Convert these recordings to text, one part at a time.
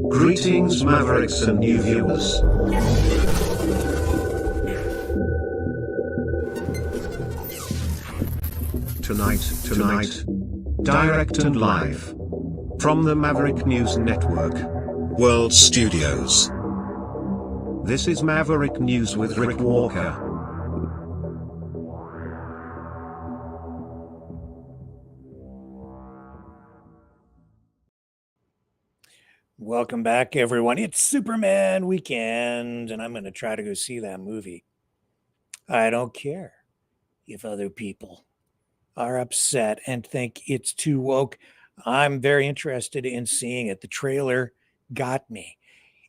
Greetings, Mavericks and new viewers. Tonight, direct and live from the Maverick News Network World Studios. This is Maverick News with Rick Walker. Welcome back, everyone. It's Superman weekend, and I'm going to try to go see that movie. I don't care if other people are upset and think it's too woke. I'm very interested in seeing it. The trailer got me.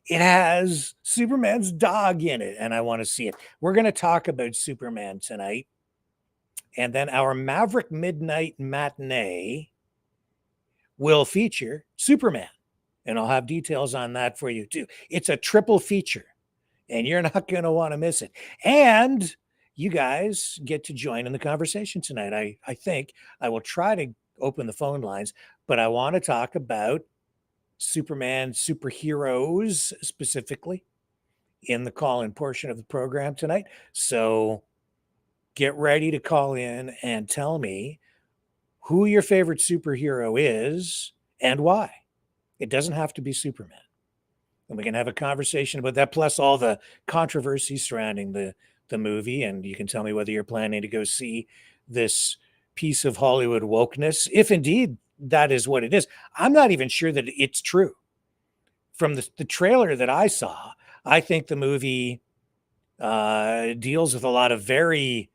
It has Superman's dog in it, and I want to see it. We're going to talk about Superman tonight. And then our Maverick MidKnight Matinee will feature Superman. And I'll have details on that for you too. It's a triple feature, and you're not going to want to miss it. And you guys get to join in the conversation tonight. I think I will try to open the phone lines, but I want to talk about Superman superheroes specifically in the call-in portion of the program tonight. So get ready to call in and tell me who your favorite superhero is and why. It doesn't have to be Superman. And we can have a conversation about that, plus all the controversy surrounding the movie. And you can tell me whether you're planning to go see this piece of Hollywood wokeness, if indeed that is what it is. I'm not even sure that it's true. From the trailer that I saw, I think the movie deals with a lot of very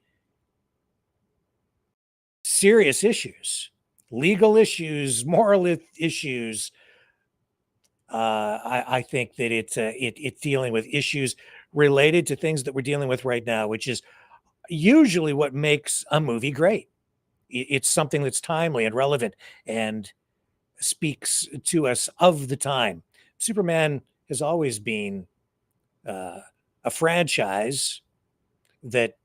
serious issues, legal issues, moral issues. I think that it's dealing with issues related to things that we're dealing with right now, which is usually what makes a movie great. It's something that's timely and relevant and speaks to us of the time. Superman has always been a franchise that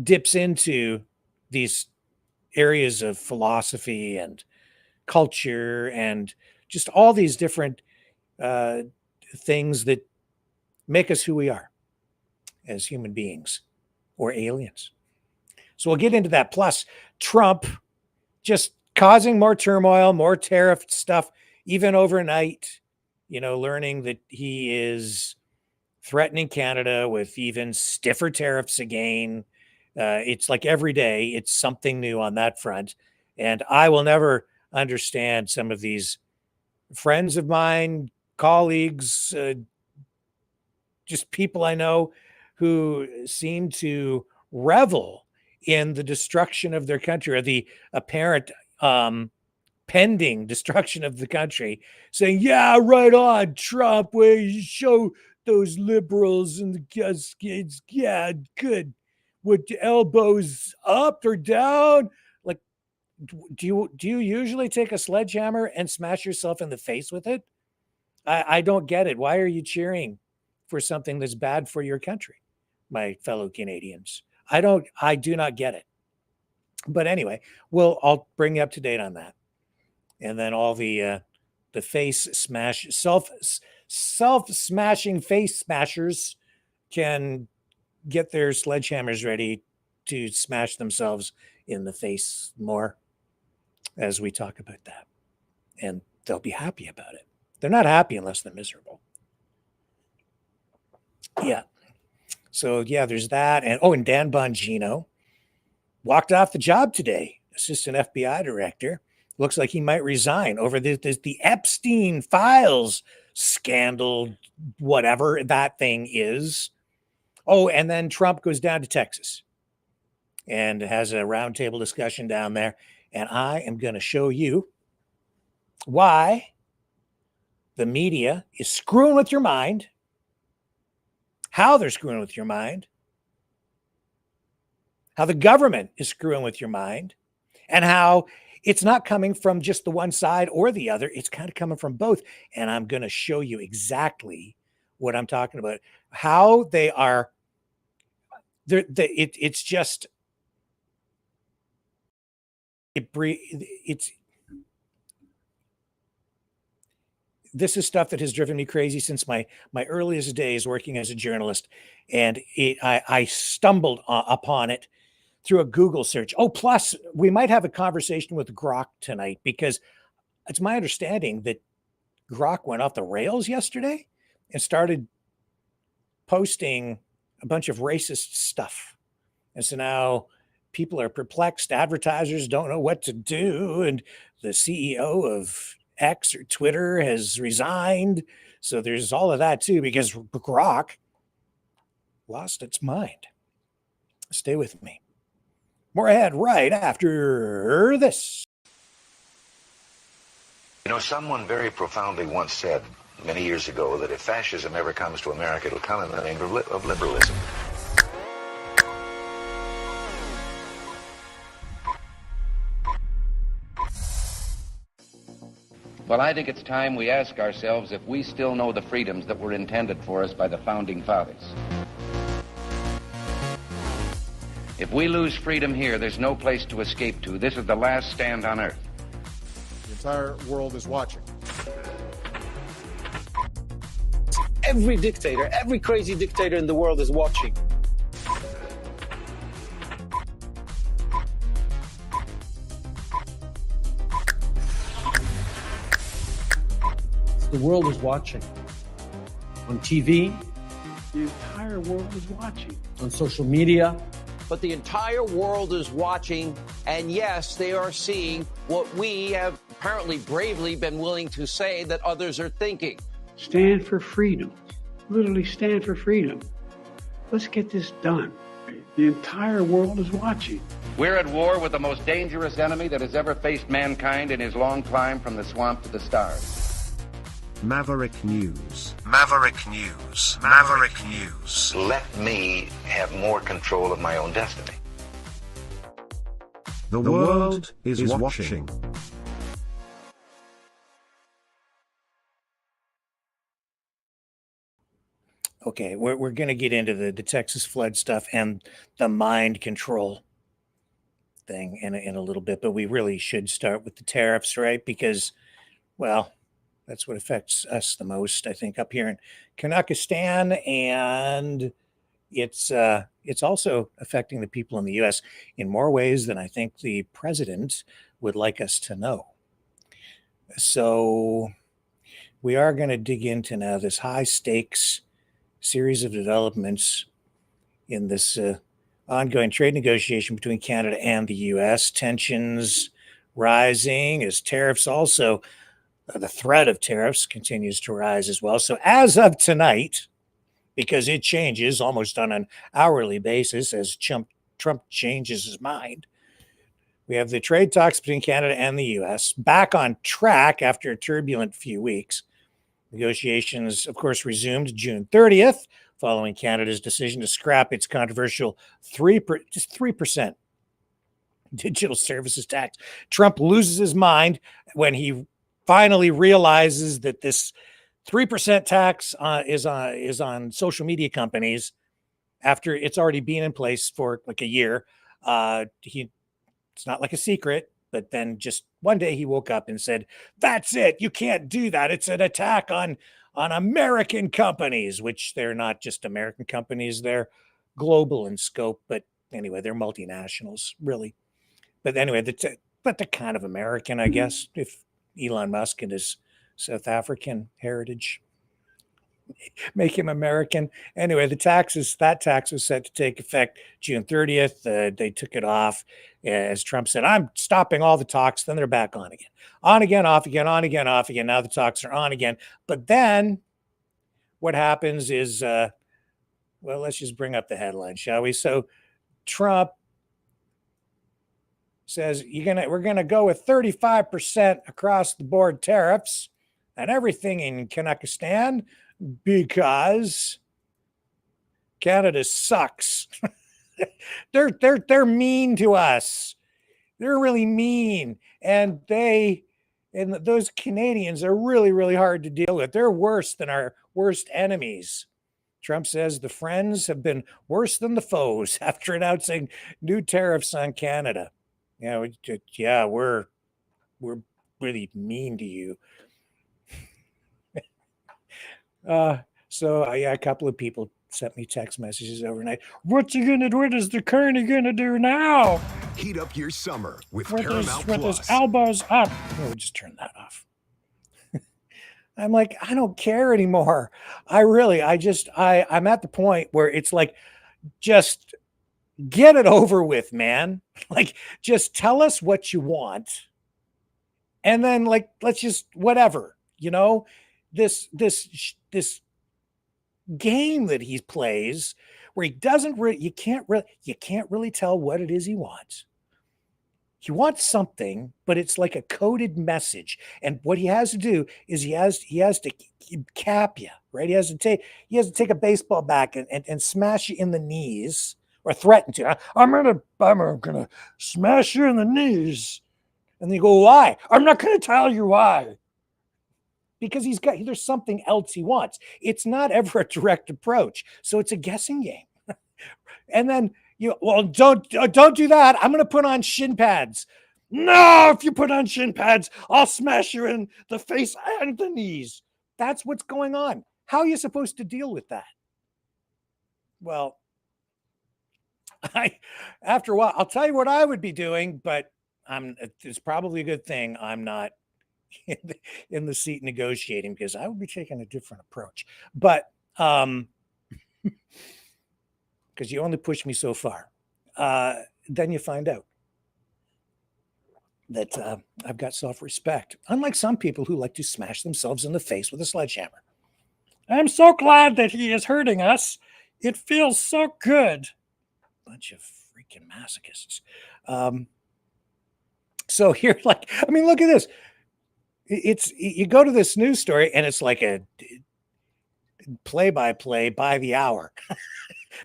dips into these areas of philosophy and culture and just all these different things that make us who we are as human beings or aliens. So we'll get into that. Plus, Trump just causing more turmoil, more tariff stuff, even overnight, learning that he is threatening Canada with even stiffer tariffs again. It's like every day, it's something new on that front. And I will never understand some of these friends of mine, colleagues, just people I know who seem to revel in the destruction of their country or the apparent pending destruction of the country, saying, yeah, right on, Trump, where you show those liberals and the kids, yeah, good. With the elbows up or down? Like, do you usually take a sledgehammer and smash yourself in the face with it? I don't get it. Why are you cheering for something that's bad for your country, my fellow Canadians? I do not get it. But anyway, I'll bring you up to date on that. And then all the face smash, self smashing face smashers can get their sledgehammers ready to smash themselves in the face more as we talk about that. And they'll be happy about it. They're not happy unless they're miserable. Yeah. So, yeah, there's that. And Dan Bongino walked off the job today, assistant FBI director. Looks like he might resign over the Epstein files scandal, whatever that thing is. Oh, and then Trump goes down to Texas and has a roundtable discussion down there. And I am going to show you why the media is screwing with your mind, how they're screwing with your mind, how the government is screwing with your mind, and how it's not coming from just the one side or the other. It's kind of coming from both. And I'm going to show you exactly what I'm talking about, how they are. It's just it's this is stuff that has driven me crazy since my earliest days working as a journalist, and I stumbled upon it through a Google search. Oh, plus we might have a conversation with Grok tonight, because it's my understanding that Grok went off the rails yesterday and started posting a bunch of racist stuff. And so now people are perplexed. Advertisers don't know what to do. And the CEO of X or Twitter has resigned. So there's all of that too, because Grok lost its mind. Stay with me. More ahead right after this. You know, someone very profoundly once said many years ago that if fascism ever comes to America, it'll come in the name of liberalism. Well, I think it's time we ask ourselves if we still know the freedoms that were intended for us by the Founding Fathers. If we lose freedom here, there's no place to escape to. This is the last stand on Earth. The entire world is watching. Every dictator, every crazy dictator in the world is watching. The world is watching. On TV, the entire world is watching. On social media. But the entire world is watching, and yes, they are seeing what we have apparently bravely been willing to say that others are thinking. Stand for freedom. Literally stand for freedom. Let's get this done. The entire world is watching. We're at war with the most dangerous enemy that has ever faced mankind in his long climb from the swamp to the stars. Maverick News. Maverick News. Maverick News. Let me have more control of my own destiny. The world is watching. Okay, we're going to get into the Texas flood stuff and the mind control thing in a little bit, but we really should start with the tariffs, right? Because, well, that's what affects us the most, I think, up here in Kazakhstan, and it's also affecting the people in the U.S. in more ways than I think the president would like us to know. So we are going to dig into now this high stakes series of developments in this ongoing trade negotiation between Canada and the U.S. Tensions rising as tariffs also. The threat of tariffs continues to rise as well. So as of tonight, because it changes almost on an hourly basis as Trump changes his mind, we have the trade talks between Canada and the U.S. back on track after a turbulent few weeks. Negotiations, of course, resumed June 30th, following Canada's decision to scrap its controversial 3% digital services tax. Trump loses his mind when he finally realizes that this 3% tax is on social media companies after it's already been in place for like a year. It's not like a secret, but then just one day he woke up and said, "That's it. You can't do that. It's an attack on American companies," which they're not just American companies. They're global in scope. But anyway, they're multinationals, really. But anyway, but they're kind of American, I guess, if Elon Musk and his South African heritage make him American. Anyway, that tax was set to take effect June 30th. They took it off. As Trump said, "I'm stopping all the talks." Then they're back on again. On again, off again, on again, off again. Now the talks are on again. But then what happens is, well, let's just bring up the headline, shall we? So Trump says we're gonna go with 35% across the board tariffs and everything in Kazakhstan because Canada sucks. They're mean to us. They're really mean, and those Canadians are really, really hard to deal with. They're worse than our worst enemies. Trump says the friends have been worse than the foes after announcing new tariffs on Canada. Yeah, we're really mean to you. So yeah, a couple of people sent me text messages overnight. What is the Kearney gonna do now? Heat up your summer with With Paramount his Plus. elbows up. Oh, just turn that off. I'm like, I don't care anymore. I'm at the point where it's like, just get it over with, man. Like, just tell us what you want. And then, like, let's just whatever, this game that he plays where he doesn't you can't really tell what it is he wants. He wants something, but it's like a coded message. And what he has to do is he has to cap you, right? He has to take a baseball bat and smash you in the knees, or threaten to. I'm gonna smash you in the knees. And then you go, why? I'm not gonna tell you why. Because there's something else he wants. It's not ever a direct approach. So it's a guessing game. And then don't do that. I'm going to put on shin pads. No, if you put on shin pads, I'll smash you in the face and the knees. That's what's going on. How are you supposed to deal with that? Well, after a while, I'll tell you what I would be doing, but it's probably a good thing I'm not in the seat negotiating, because I would be taking a different approach. But because you only push me so far. Then you find out that I've got self-respect, unlike some people who like to smash themselves in the face with a sledgehammer. I'm so glad that he is hurting us. It feels so good. Bunch of freaking masochists. So here, look at this. You go to this news story and it's like a play-by-play by the hour.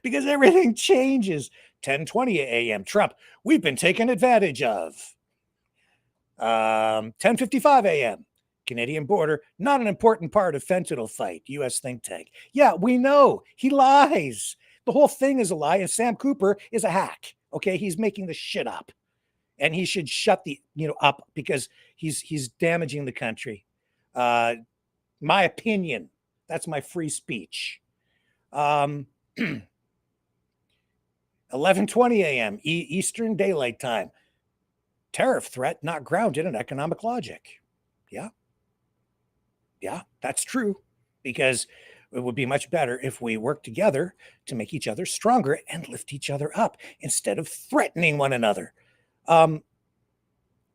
Because everything changes. 10:20 a.m. Trump, we've been taken advantage of. 10:55 a.m. Canadian border, not an important part of fentanyl fight. U.S. think tank. Yeah, we know. He lies. The whole thing is a lie, and Sam Cooper is a hack. Okay, he's making the shit up. And he should shut up, because he's damaging the country. My opinion. That's my free speech. 11:20 a.m. Eastern Daylight Time. Tariff threat not grounded in economic logic. Yeah, that's true, because it would be much better if we work together to make each other stronger and lift each other up instead of threatening one another.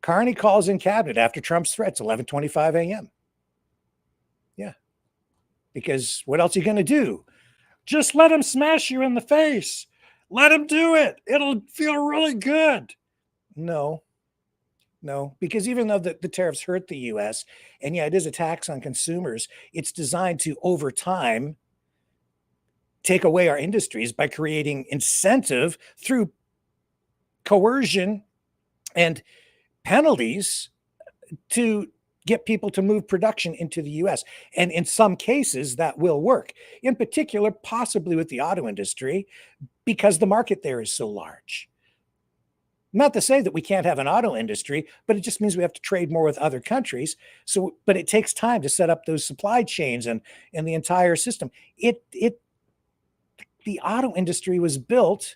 Carney calls in cabinet after Trump's threats, 11:25 a.m. Yeah, because what else are you going to do? Just let him smash you in the face. Let him do it. It'll feel really good. No, because even though the tariffs hurt the U.S., and yeah, it is a tax on consumers, it's designed to, over time, take away our industries by creating incentive through coercion and penalties to get people to move production into the U.S. And in some cases, that will work. In particular, possibly with the auto industry, because the market there is so large. Not to say that we can't have an auto industry, but it just means we have to trade more with other countries. But it takes time to set up those supply chains and the entire system. The auto industry was built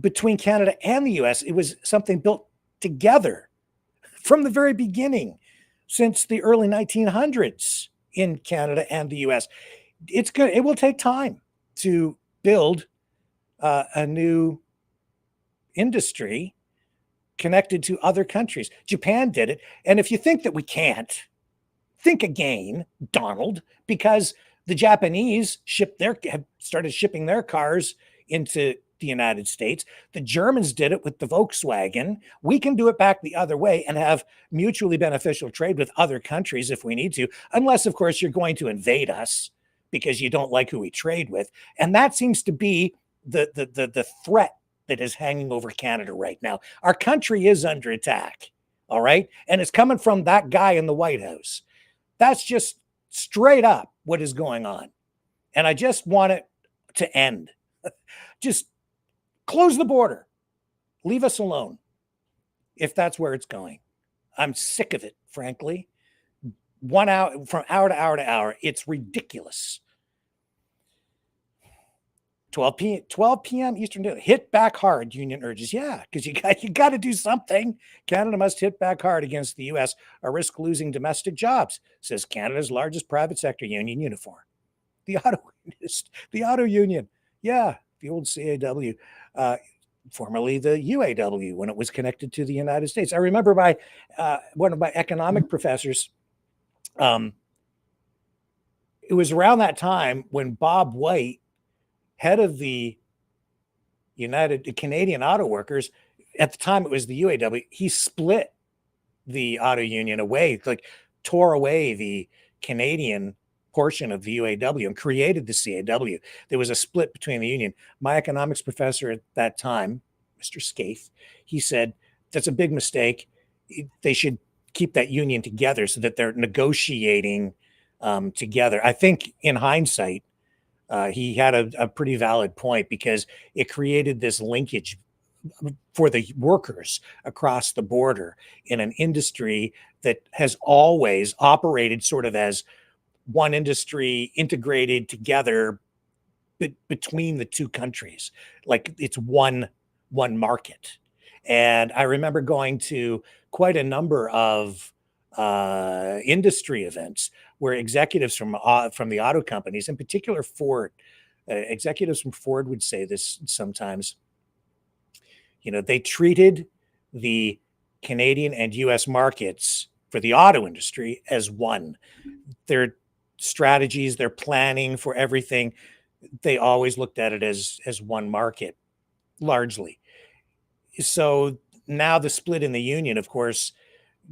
between Canada and the US. It was something built together from the very beginning, since the early 1900s in Canada and the US. It will take time to build a new industry connected to other countries. Japan did it. And if you think that we can't, think again, Donald, because the Japanese have started shipping their cars into the United States. The Germans did it with the Volkswagen. We can do it back the other way and have mutually beneficial trade with other countries if we need to, unless, of course, you're going to invade us because you don't like who we trade with. And that seems to be the threat that is hanging over Canada right now. Our country is under attack, all right? And it's coming from that guy in the White House. That's just straight up what is going on. And I just want it to end. Just close the border. Leave us alone if that's where it's going. I'm sick of it, frankly. 1 hour, from hour to hour to hour, it's ridiculous. 12 p.m. Eastern Daylight. Hit back hard, union urges. Yeah, because you got to do something. Canada must hit back hard against the U.S. or risk losing domestic jobs, says Canada's largest private sector union, Unifor. The auto union. Yeah, the old CAW, formerly the UAW, when it was connected to the United States. I remember one of my economic professors. It was around that time when Bob White, head of the Canadian Auto Workers, at the time it was the UAW, he split the auto union away, like tore away the Canadian portion of the UAW and created the CAW. There was a split between the union. My economics professor at that time, Mr. Scaife, he said, that's a big mistake. They should keep that union together so that they're negotiating together. I think in hindsight, he had a pretty valid point, because it created this linkage for the workers across the border in an industry that has always operated sort of as one industry integrated together between the two countries. Like it's one market. And I remember going to quite a number of industry events where executives from the auto companies, in particular Ford, executives from Ford would say this sometimes. They treated the Canadian and U.S. markets for the auto industry as one. Their strategies, their planning for everything, they always looked at it as one market, largely. So now the split in the union, of course,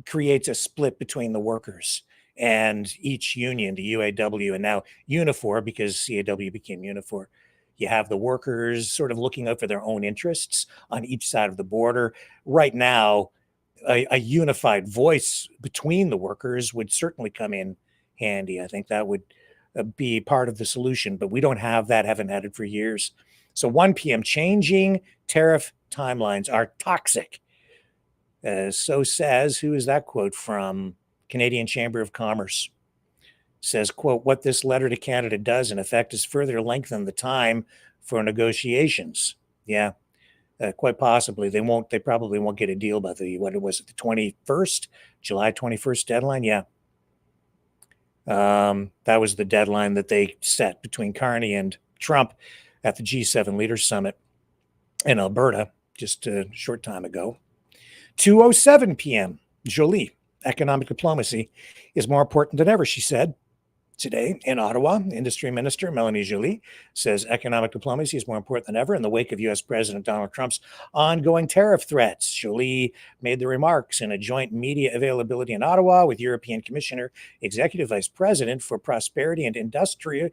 creates a split between the workers and each union, the UAW, and now Unifor, because CAW became Unifor. You have the workers sort of looking out for their own interests on each side of the border. Right now, a unified voice between the workers would certainly come in handy. I think that would be part of the solution, but we don't have that, haven't had it for years. So 1 p.m. changing tariff timelines are toxic. So says, who is that quote from? Canadian Chamber of Commerce. Says, quote, what this letter to Canada does in effect is further lengthen the time for negotiations. Yeah, quite possibly. They probably won't get a deal by the 21st, July 21st deadline. Yeah. That was the deadline that they set between Carney and Trump at the G7 Leaders Summit in Alberta just a short time ago. 2:07 p.m. Jolie, economic diplomacy is more important than ever, she said. Today in Ottawa, Industry Minister Melanie Joly says economic diplomacy is more important than ever in the wake of U.S. President Donald Trump's ongoing tariff threats. Joly made the remarks in a joint media availability in Ottawa with European Commissioner, Executive Vice President for Prosperity and Industrial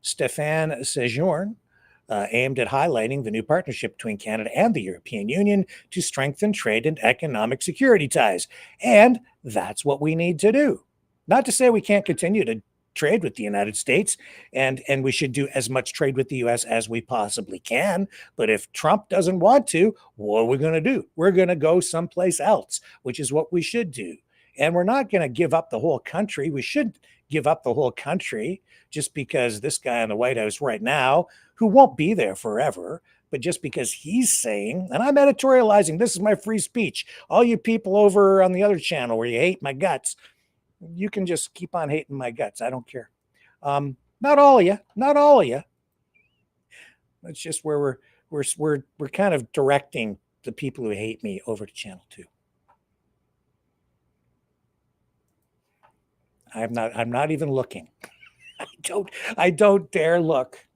Stéphane Séjourne, aimed at highlighting the new partnership between Canada and the European Union to strengthen trade and economic security ties. And that's what we need to do. Not to say we can't continue to trade with the United States, and we should do as much trade with the U.S. as we possibly can. But if Trump doesn't want to, what are we going to do? We're going to go someplace else, which is what we should do. And we're not going to give up the whole country. We should give up the whole country just because this guy in the White House right now, who won't be there forever, but just because he's saying, and I'm editorializing, this is my free speech. All you people over on the other channel where you hate my guts, you can just keep on hating my guts. I don't care. Not all of you. That's just where we're kind of directing the people who hate me over to channel 2. I'm not even looking. I don't dare look.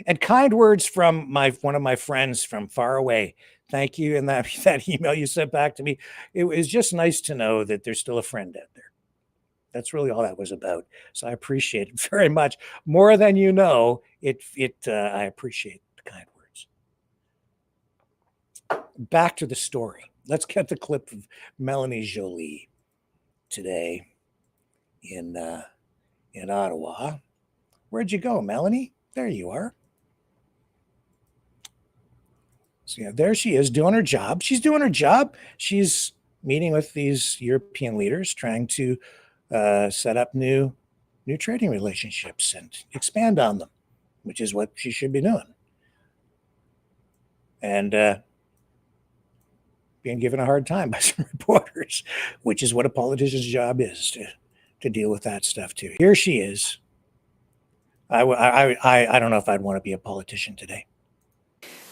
And kind words from one of my friends from far away. Thank you. And that email you sent back to me, it was just nice to know that there's still a friend out there. That's really all that was about. So I appreciate it very much. More than you know, I appreciate the kind words. Back to the story. Let's get the clip of Melanie Joly today in Ottawa. Where'd you go, Melanie? There you are. So, yeah, there she is doing her job. She's doing her job. She's meeting with these European leaders, trying to set up new trading relationships and expand on them, which is what she should be doing. And being given a hard time by some reporters, which is what a politician's job is, to deal with that stuff too. Here she is. I don't know if I'd want to be a politician today.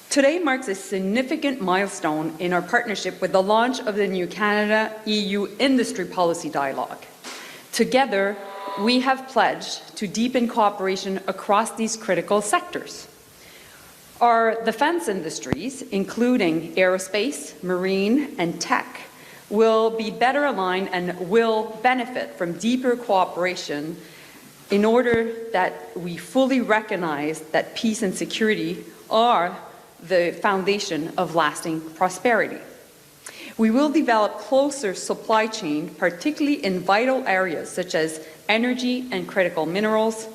Today marks a significant milestone in our partnership with the launch of the new Canada-EU Industry Policy Dialogue. Together, we have pledged to deepen cooperation across these critical sectors. Our defense industries, including aerospace, marine, and tech, will be better aligned and will benefit from deeper cooperation in order that we fully recognize that peace and security are the foundation of lasting prosperity. We will develop closer supply chain, particularly in vital areas such as energy and critical minerals,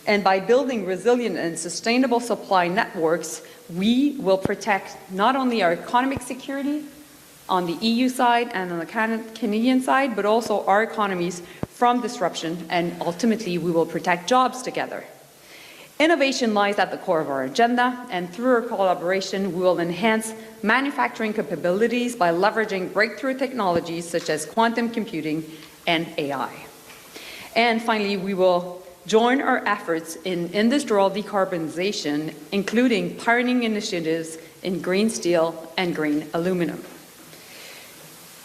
and by building resilient and sustainable supply networks, we will protect not only our economic security on the EU side and on the Canadian side, but also our economies from disruption, and ultimately we will protect jobs together. Innovation lies at the core of our agenda, and through our collaboration, we will enhance manufacturing capabilities by leveraging breakthrough technologies such as quantum computing and AI. And finally, we will join our efforts in industrial decarbonization, including pioneering initiatives in green steel and green aluminum.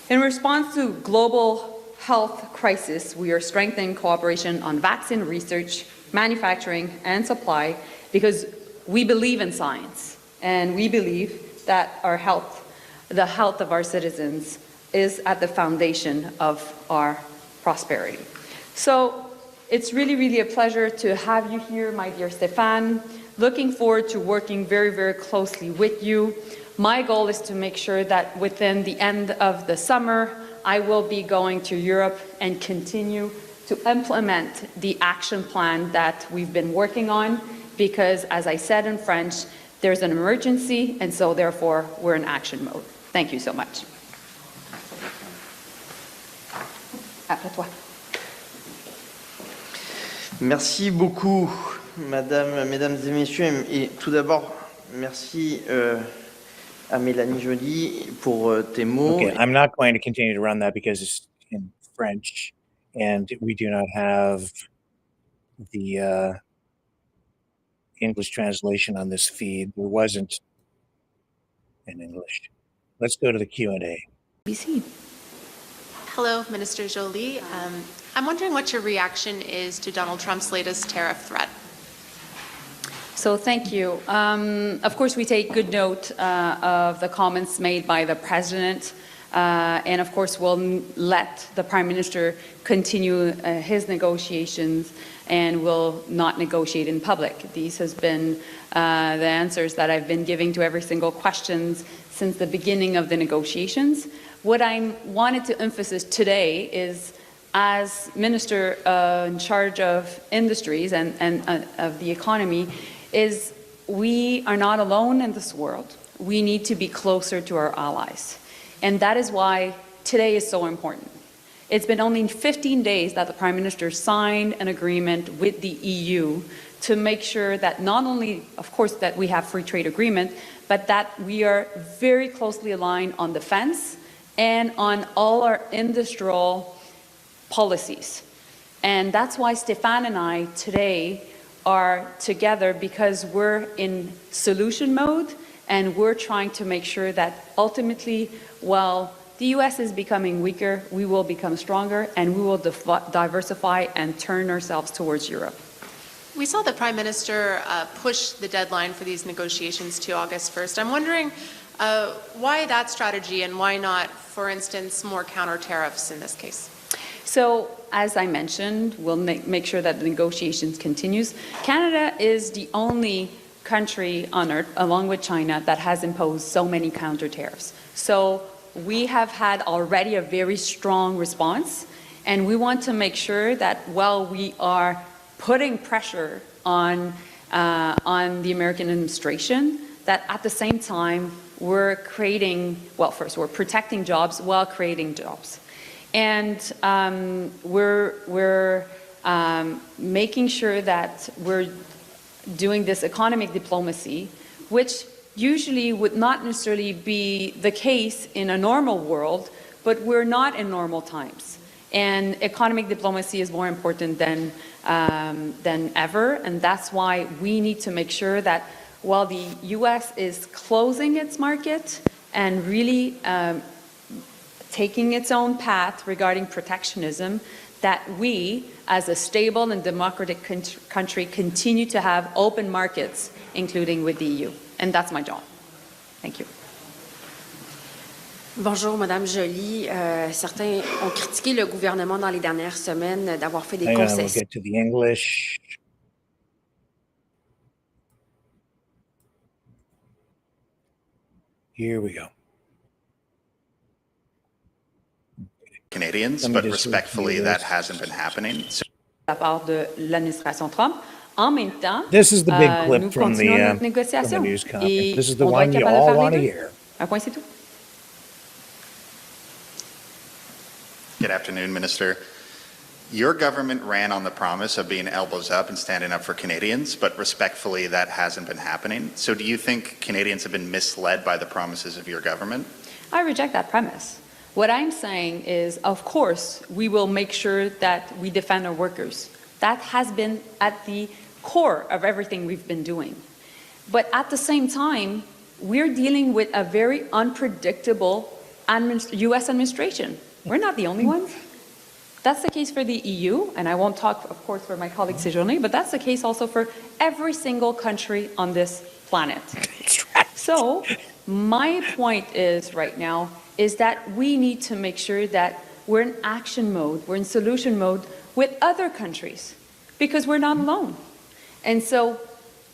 In response to global health crisis, we are strengthening cooperation on vaccine research, manufacturing, and supply, because we believe in science, and we believe that our health, the health of our citizens, is at the foundation of our prosperity. So it's really, really a pleasure to have you here, my dear Stéphane. Looking forward to working very, very closely with you. My goal is to make sure that within the end of the summer, I will be going to Europe and continue to implement the action plan that we've been working on, because, as I said in French, there's an emergency, and so therefore we're in action mode. Thank you so much. Après toi. Merci beaucoup, mesdames et messieurs. Et tout d'abord, merci à Mélanie Joly pour tes mots. Okay, I'm not going to continue to run that because it's in French, and we do not have the English translation on this feed. There wasn't in English. Let's go to the Q&A. BC. Hello, Minister Joly. I'm wondering what your reaction is to Donald Trump's latest tariff threat. So thank you. Of course, we take good note of the comments made by the President, and of course we'll let the Prime Minister continue his negotiations, and will not negotiate in public. These has been the answers that I've been giving to every single question since the beginning of the negotiations. What I wanted to emphasize today is, as Minister in charge of industries and of the economy, is we are not alone in this world. We need to be closer to our allies. And that is why today is so important. It's been only 15 days that the Prime Minister signed an agreement with the EU to make sure that not only, of course, that we have free trade agreement, but that we are very closely aligned on defense and on all our industrial policies. And that's why Stéphane and I today are together, because we're in solution mode, and we're trying to make sure that ultimately, while the US is becoming weaker, we will become stronger, and we will diversify and turn ourselves towards Europe. We saw the Prime Minister push the deadline for these negotiations to August 1st. I'm wondering why that strategy, and why not, for instance, more counter tariffs in this case? So, as I mentioned, we'll make sure that the negotiations continues. Canada is the only country on earth, along with China, that has imposed so many counter tariffs. So we have had already a very strong response, and we want to make sure that while we are putting pressure on the American administration, that at the same time we're creating, well, first, we're protecting jobs while creating jobs. And we're making sure that we're doing this economic diplomacy, which usually would not necessarily be the case in a normal world, but we're not in normal times. And economic diplomacy is more important than ever, and that's why we need to make sure that while the U.S. is closing its market and really taking its own path regarding protectionism, that we, as a stable and democratic country, continue to have open markets, including with the EU. And that's my job. Thank you. Bonjour, Madame Joly. Certains ont critiqué le gouvernement dans les dernières semaines d'avoir fait des concessions. We'll get to the English. Here we go. Canadians, but respectfully, that hasn't been happening. So La part de l'administration Trump. En même temps, this is the big clip nous from continuons notre the négociation. news conference. Et This is the on doit one être you capable de all faire want to les deux. hear. Un point, c'est tout. Good afternoon, Minister. Your government ran on the promise of being elbows up and standing up for Canadians, but respectfully, that hasn't been happening. So do you think Canadians have been misled by the promises of your government? I reject that premise. What I'm saying is, of course, we will make sure that we defend our workers. That has been at the core of everything we've been doing. But at the same time, we're dealing with a very unpredictable U.S. administration. We're not the only ones. That's the case for the EU, and I won't talk, of course, for my colleague Séjourné, but that's the case also for every single country on this planet. So my point is right now is that we need to make sure that we're in action mode, we're in solution mode with other countries, because we're not alone. And so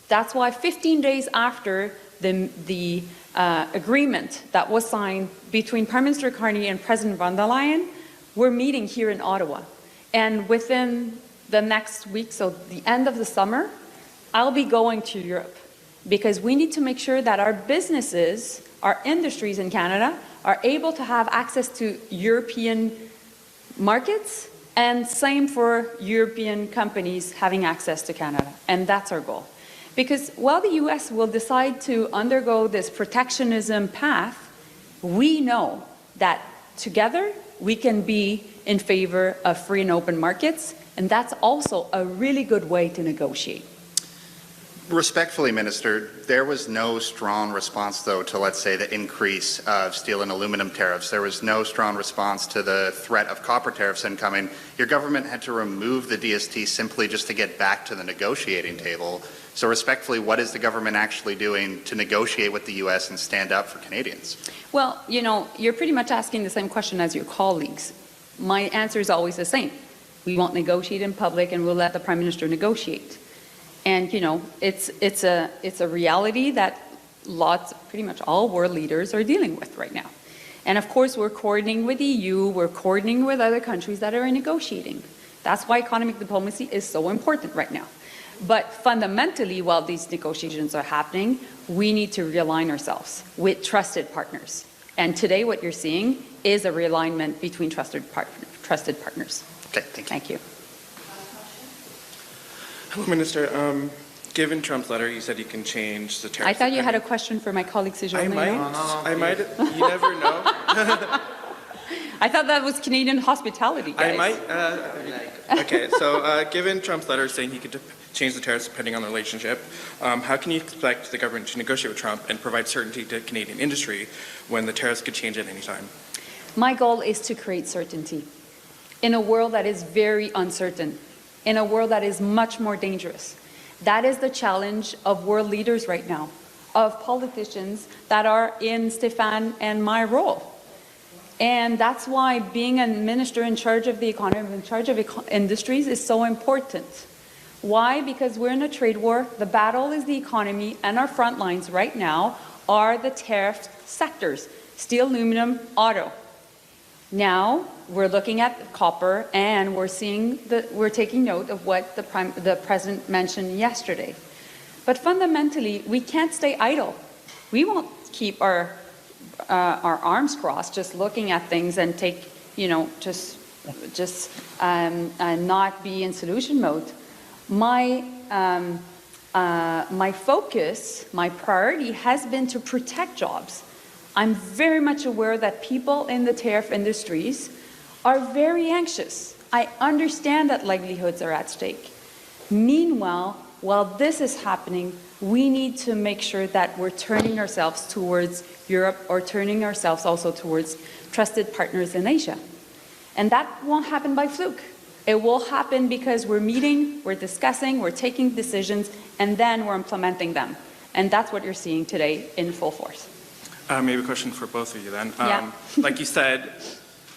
that's why 15 days after the agreement that was signed between Prime Minister Carney and President von der Leyen, we're meeting here in Ottawa. And within the next week, so the end of the summer, I'll be going to Europe, because we need to make sure that our businesses, our industries in Canada, are able to have access to European markets, and same for European companies having access to Canada. And that's our goal. Because while the US will decide to undergo this protectionism path, we know that together we can be in favor of free and open markets, and that's also a really good way to negotiate. Respectfully, Minister, there was no strong response, though, to, let's say, the increase of steel and aluminum tariffs. There was no strong response to the threat of copper tariffs incoming. Your government had to remove the DST simply just to get back to the negotiating table. So respectfully, what is the government actually doing to negotiate with the U.S. and stand up for Canadians? Well, you know, you're pretty much asking the same question as your colleagues. My answer is always the same. We won't negotiate in public, and we'll let the Prime Minister negotiate. And, you know, it's a reality that pretty much all world leaders are dealing with right now. And of course, we're coordinating with the EU, we're coordinating with other countries that are negotiating. That's why economic diplomacy is so important right now. But fundamentally, while these negotiations are happening, we need to realign ourselves with trusted partners. And today what you're seeing is a realignment between trusted partners. Okay, thank you. Thank you. Hello, Minister. Given Trump's letter, you said you can change the tariffs. I thought you had a question for my colleague Séjourné. I might. You never know. I thought that was Canadian hospitality, guys. I might. Okay, so given Trump's letter saying he could change the tariffs depending on the relationship, how can you expect the government to negotiate with Trump and provide certainty to Canadian industry when the tariffs could change at any time? My goal is to create certainty in a world that is very uncertain, in a world that is much more dangerous. That is the challenge of world leaders right now, of politicians that are in Stéphane and my role. And that's why being a minister in charge of the economy, in charge of industries is so important. Why? Because we're in a trade war. The battle is the economy, and our front lines right now are the tariff sectors, steel, aluminum, auto. Now we're looking at copper, and we're taking note of what the president mentioned yesterday. But fundamentally, we can't stay idle. We won't keep our arms crossed, just looking at things and take, not be in solution mode. My focus, my priority has been to protect jobs. I'm very much aware that people in the tariff industries are very anxious. I understand that livelihoods are at stake. Meanwhile, while this is happening, we need to make sure that we're turning ourselves towards Europe or turning ourselves also towards trusted partners in Asia. And that won't happen by fluke. It will happen because we're meeting, we're discussing, we're taking decisions, and then we're implementing them. And that's what you're seeing today in full force. Maybe a question for both of you then. Yeah. Like you said,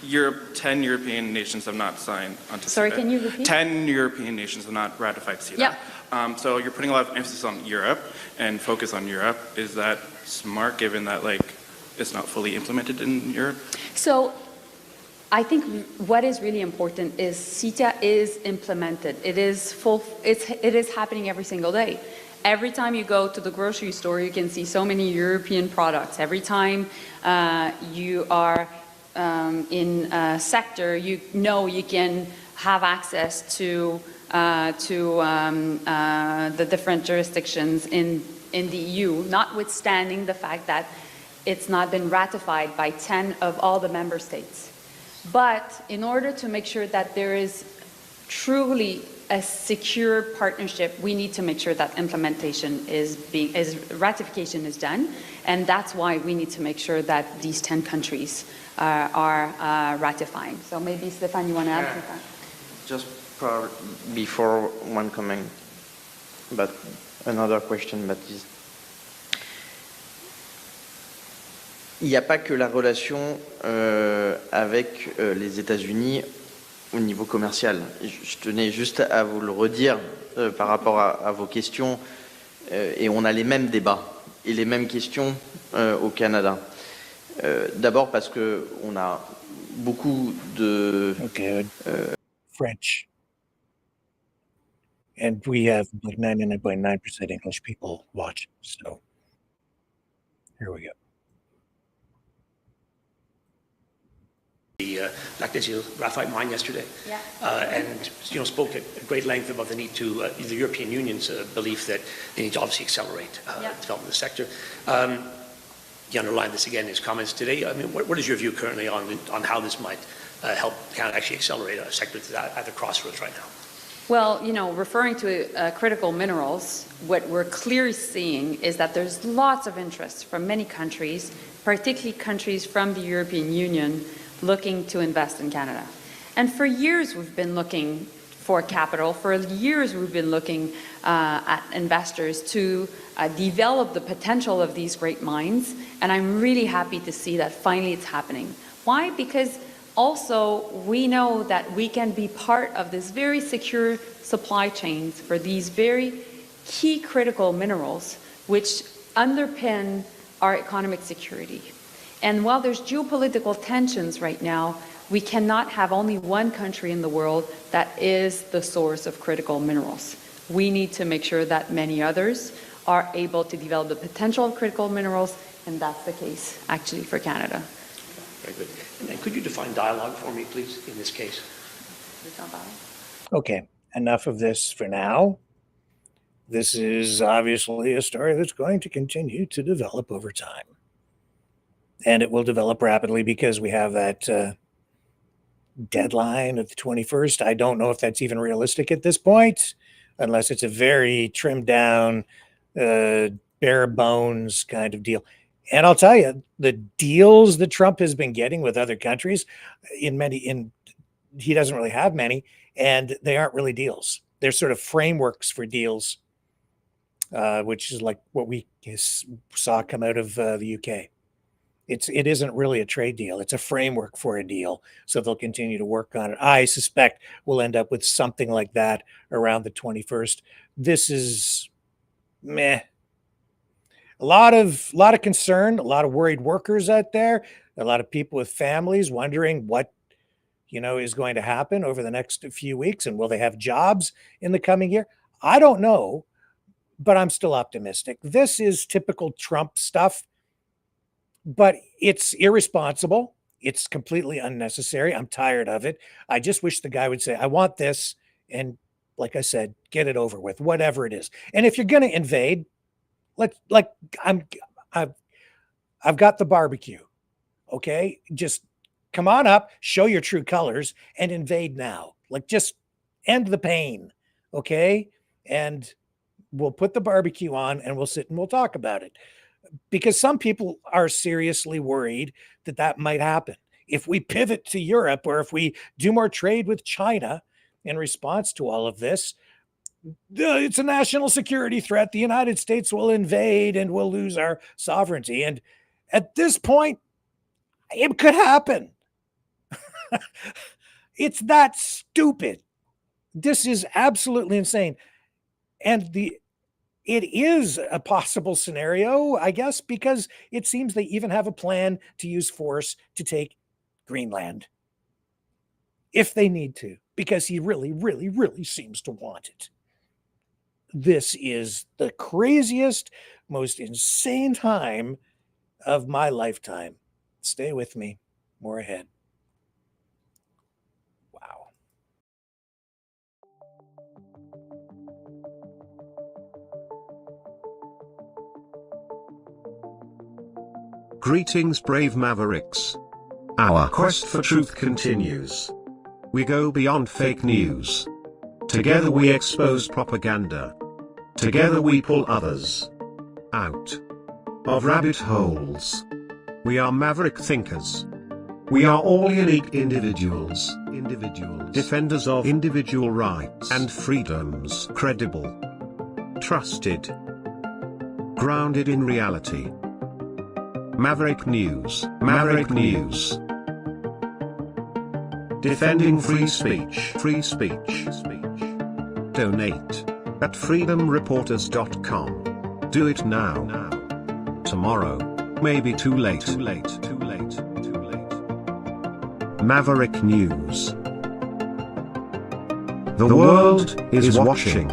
10 European nations have not signed onto CETA. Sorry, can you repeat? 10 European nations have not ratified CETA. Yeah. So you're putting a lot of emphasis on Europe and focus on Europe. Is that smart given that it's not fully implemented in Europe? So I think what is really important is CETA is implemented. It is happening every single day. Every time you go to the grocery store, you can see so many European products. Every time you are in a sector, you can have access to the different jurisdictions in the EU, notwithstanding the fact that it's not been ratified by 10 of all the member states. But in order to make sure that there is truly a secure partnership, we need to make sure that ratification is done, and that's why we need to make sure that these 10 countries are ratifying. So maybe Stéphane, you want to add to that? Just before one comment, but another question, Baptiste. Il n'y a pas que la relation avec les États-Unis au niveau commercial. Je tenais juste à vous le redire par rapport à vos questions, et on a les mêmes débats et les mêmes questions au Canada. D'abord parce qu'on a beaucoup de... French. And we have like 99.9% English people watching, so here we go. The Lac des Îles graphite mine yesterday, and spoke at great length about the need to the European Union's belief that they need to obviously accelerate development of the sector. He underlined this again in his comments today. I mean, what is your view currently on how this might help Canada actually accelerate a sector that's at the crossroads right now? Well, referring to critical minerals, what we're clearly seeing is that there's lots of interest from many countries, particularly countries from the European Union, looking to invest in Canada. And for years we've been looking for capital. For years we've been looking at investors to develop the potential of these great mines. And I'm really happy to see that finally it's happening. Why? Because also we know that we can be part of this very secure supply chains for these very key critical minerals which underpin our economic security. And while there's geopolitical tensions right now, we cannot have only one country in the world that is the source of critical minerals. We need to make sure that many others are able to develop the potential of critical minerals, and that's the case, actually, for Canada. Very good. And then could you define dialogue for me, please, in this case? Okay, enough of this for now. This is obviously a story that's going to continue to develop over time. And it will develop rapidly because we have that deadline of the 21st. I don't know if that's even realistic at this point, unless it's a very trimmed down, bare bones kind of deal. And I'll tell you, the deals that Trump has been getting with other countries, he doesn't really have many, and they aren't really deals. They're sort of frameworks for deals, which is like what we saw come out of the UK. It isn't really a trade deal. It's a framework for a deal. So they'll continue to work on it. I suspect we'll end up with something like that around the 21st. This is meh. A lot of concern, a lot of worried workers out there, a lot of people with families wondering what is going to happen over the next few weeks, and will they have jobs in the coming year? I don't know, but I'm still optimistic. This is typical Trump stuff. But it's irresponsible. It's completely unnecessary. I'm tired of it. I just wish the guy would say, I want this. And like I said, get it over with, whatever it is. And if you're going to invade, I've got the barbecue. Okay. Just come on up, show your true colors and invade now. Like just end the pain. Okay. And we'll put the barbecue on and we'll sit and we'll talk about it. Because some people are seriously worried that that might happen. If we pivot to Europe or if we do more trade with China in response to all of this, it's a national security threat. The United States will invade and we'll lose our sovereignty. And at this point, it could happen. It's that stupid. This is absolutely insane. And it is a possible scenario, I guess, because it seems they even have a plan to use force to take Greenland if they need to, because he really, really, really seems to want it. This is the craziest, most insane time of my lifetime. Stay with me. More ahead. Wow. Greetings, brave Mavericks. Our quest for truth continues. We go beyond fake news. Together we expose propaganda. Together we pull others out of rabbit holes. We are maverick thinkers. We are all unique individuals, defenders of individual rights and freedoms, credible, trusted, grounded in reality. Maverick News, Maverick News. Defending free speech, free speech. Donate at freedomreporters.com. Do it now. Tomorrow may be too late. Maverick News. The world is watching.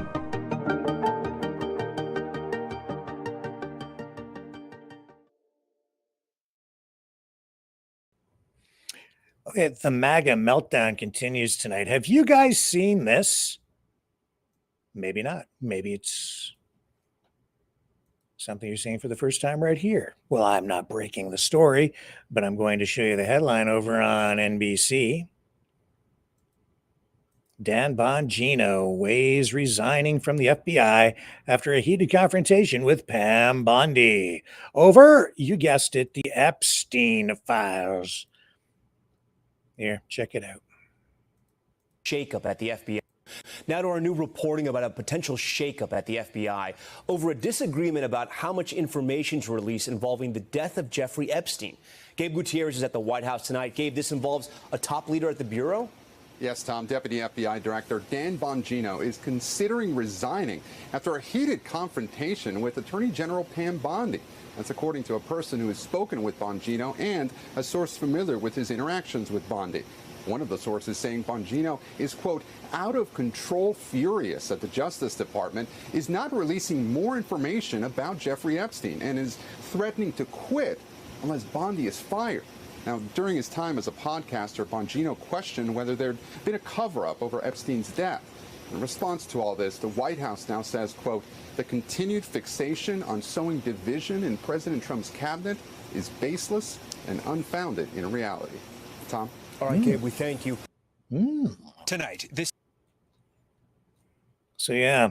Okay, the MAGA meltdown continues tonight. Have you guys seen this? Maybe not. Maybe it's something you're seeing for the first time right here. Well, I'm not breaking the story, but I'm going to show you the headline over on NBC. Dan Bongino weighs resigning from the FBI after a heated confrontation with Pam Bondi over, you guessed it, the Epstein files. Here, check it out. Shakeup at the FBI. Now to our new reporting about a potential shakeup at the FBI over a disagreement about how much information to release involving the death of Jeffrey Epstein. Gabe Gutierrez is at the White House tonight. Gabe, this involves a top leader at the Bureau? Yes, Tom. Deputy FBI Director Dan Bongino is considering resigning after a heated confrontation with Attorney General Pam Bondi. That's according to a person who has spoken with Bongino and a source familiar with his interactions with Bondi. One of the sources saying Bongino is, quote, out of control furious at the Justice Department, is not releasing more information about Jeffrey Epstein, and is threatening to quit unless Bondi is fired. Now, during his time as a podcaster, Bongino questioned whether there'd been a cover-up over Epstein's death. In response to all this, the White House now says, quote, the continued fixation on sowing division in President Trump's cabinet is baseless and unfounded in reality. Tom? All right, Gabe, we thank you. Tonight, this. So, yeah,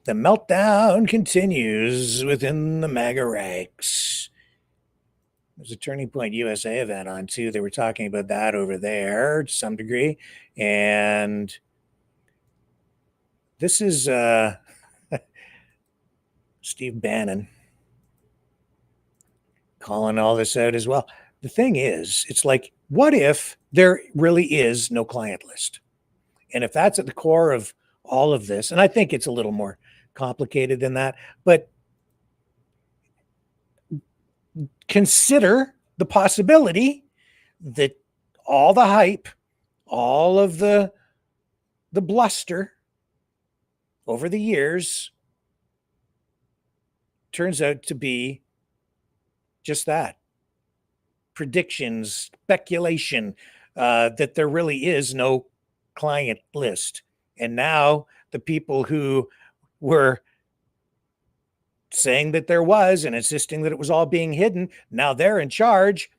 the meltdown continues within the MAGA ranks. There's a Turning Point USA event on, too. They were talking about that over there to some degree. And this is Steve Bannon calling all this out as well. The thing is, it's like, what if there really is no client list? And if that's at the core of all of this, and I think it's a little more complicated than that, but consider the possibility that all the hype, all of the bluster over the years turns out to be just that. Predictions, speculation, that there really is no client list. And now the people who were saying that there was and insisting that it was all being hidden, now they're in charge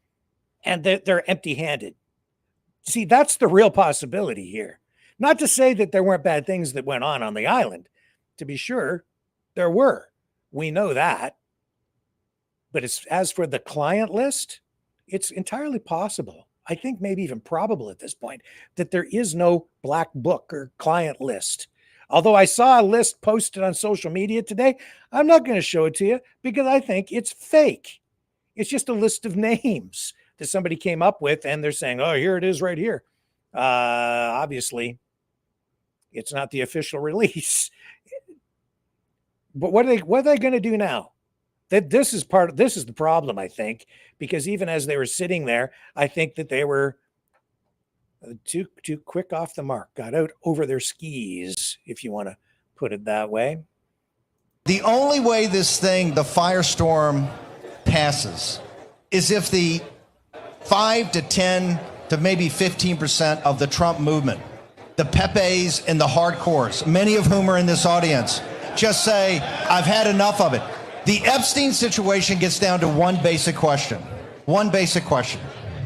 and they're empty-handed. See, that's the real possibility here. Not to say that there weren't bad things that went on the island. To be sure, there were. We know that. But as for the client list, it's entirely possible, I think maybe even probable at this point, that there is no black book or client list. Although I saw a list posted on social media today, I'm not going to show it to you because I think it's fake. It's just a list of names that somebody came up with, and they're saying, oh, here it is right here. Obviously, it's not the official release. But what are they going to do now? This is the problem, I think, because even as they were sitting there, I think that they were too quick off the mark, got out over their skis, if you want to put it that way. The only way this thing, the firestorm, passes is if the 5 to 10 to maybe 15% of the Trump movement, the Pepes and the hardcores, many of whom are in this audience, just say, I've had enough of it. The Epstein situation gets down to one basic question. One basic question.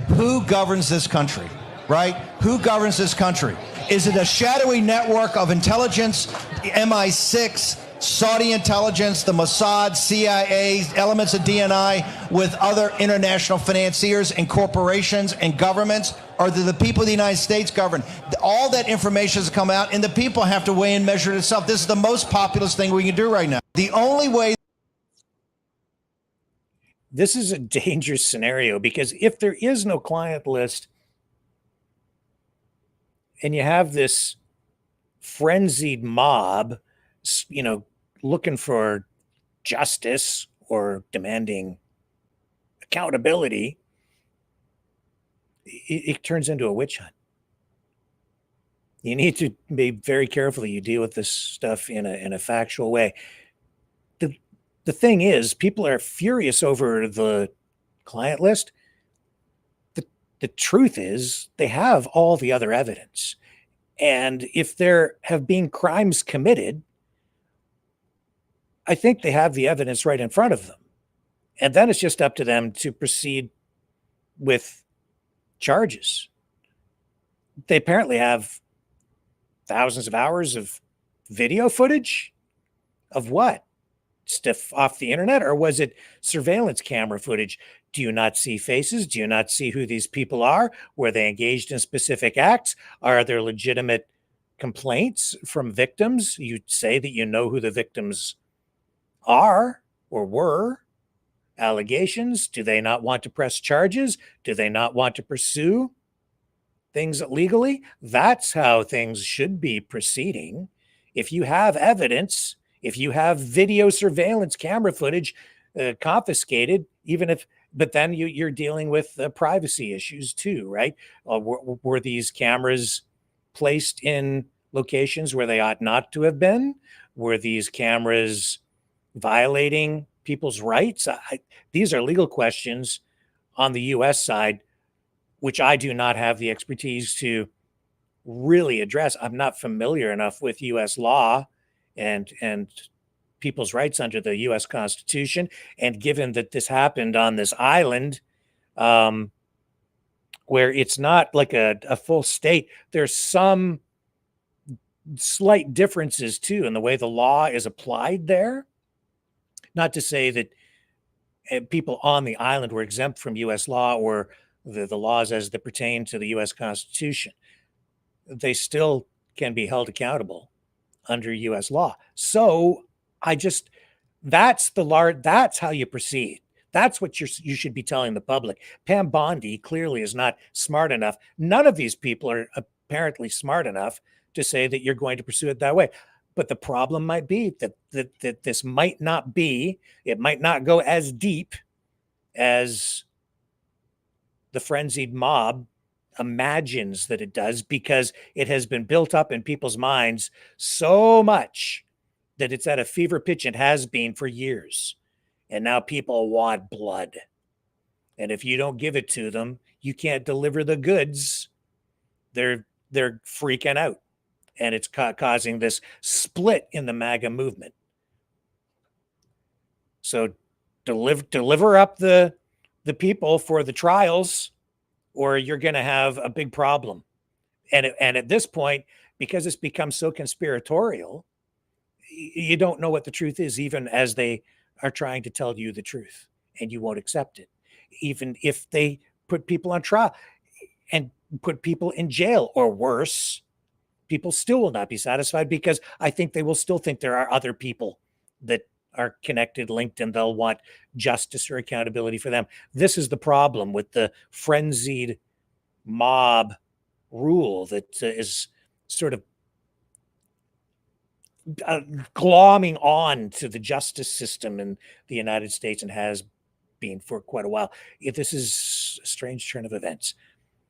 Who governs this country, right? Who governs this country? Is it a shadowy network of intelligence, MI6, Saudi intelligence, the Mossad, CIA, elements of DNI with other international financiers and corporations and governments? Or do the people of the United States govern? All that information has come out, and the people have to weigh and measure it itself. This is the most populist thing we can do right now. The only way... This is a dangerous scenario because if there is no client list and you have this frenzied mob, looking for justice or demanding accountability, it turns into a witch hunt. You need to be very careful you deal with this stuff in a factual way. The thing is, people are furious over the client list. The truth is, they have all the other evidence. And if there have been crimes committed, I think they have the evidence right in front of them. And then it's just up to them to proceed with charges. They apparently have thousands of hours of video footage of what? Stuff off the internet, or was it surveillance camera footage? Do you not see faces? Do you not see who these people are? Were they engaged in specific acts? Are there legitimate complaints from victims? You say that you know who the victims are or were. Allegations? Do they not want to press charges? Do they not want to pursue things legally? That's how things should be proceeding. If you have evidence, if you have video surveillance camera footage confiscated, but then you're dealing with privacy issues too, right? Were these cameras placed in locations where they ought not to have been? Were these cameras violating people's rights? These are legal questions on the U.S. side, which I do not have the expertise to really address. I'm not familiar enough with U.S. law and people's rights under the U.S. Constitution. And given that this happened on this island, where it's not like a full state, there's some slight differences too in the way the law is applied there. Not to say that people on the island were exempt from U.S. law or the laws as they pertain to the U.S. Constitution. They still can be held accountable under U.S. law. So that's how you proceed. That's what you should be telling the public. Pam Bondi clearly is not smart enough. None of these people are apparently smart enough to say that you're going to pursue it that way. But the problem might be that this might not be, it might not go as deep as the frenzied mob imagines that it does, because it has been built up in people's minds so much that it's at a fever pitch. It has been for years. And now people want blood. And if you don't give it to them, you can't deliver the goods. They're freaking out. And it's causing this split in the MAGA movement. So deliver up the people for the trials, or you're going to have a big problem. And at this point, because it's become so conspiratorial, you don't know what the truth is, even as they are trying to tell you the truth, and you won't accept it. Even if they put people on trial and put people in jail or worse, people still will not be satisfied, because I think they will still think there are other people that are connected, linked, and they'll want justice or accountability for them. This is the problem with the frenzied mob rule that is sort of glomming on to the justice system in the United States, and has been for quite a while. This is a strange turn of events.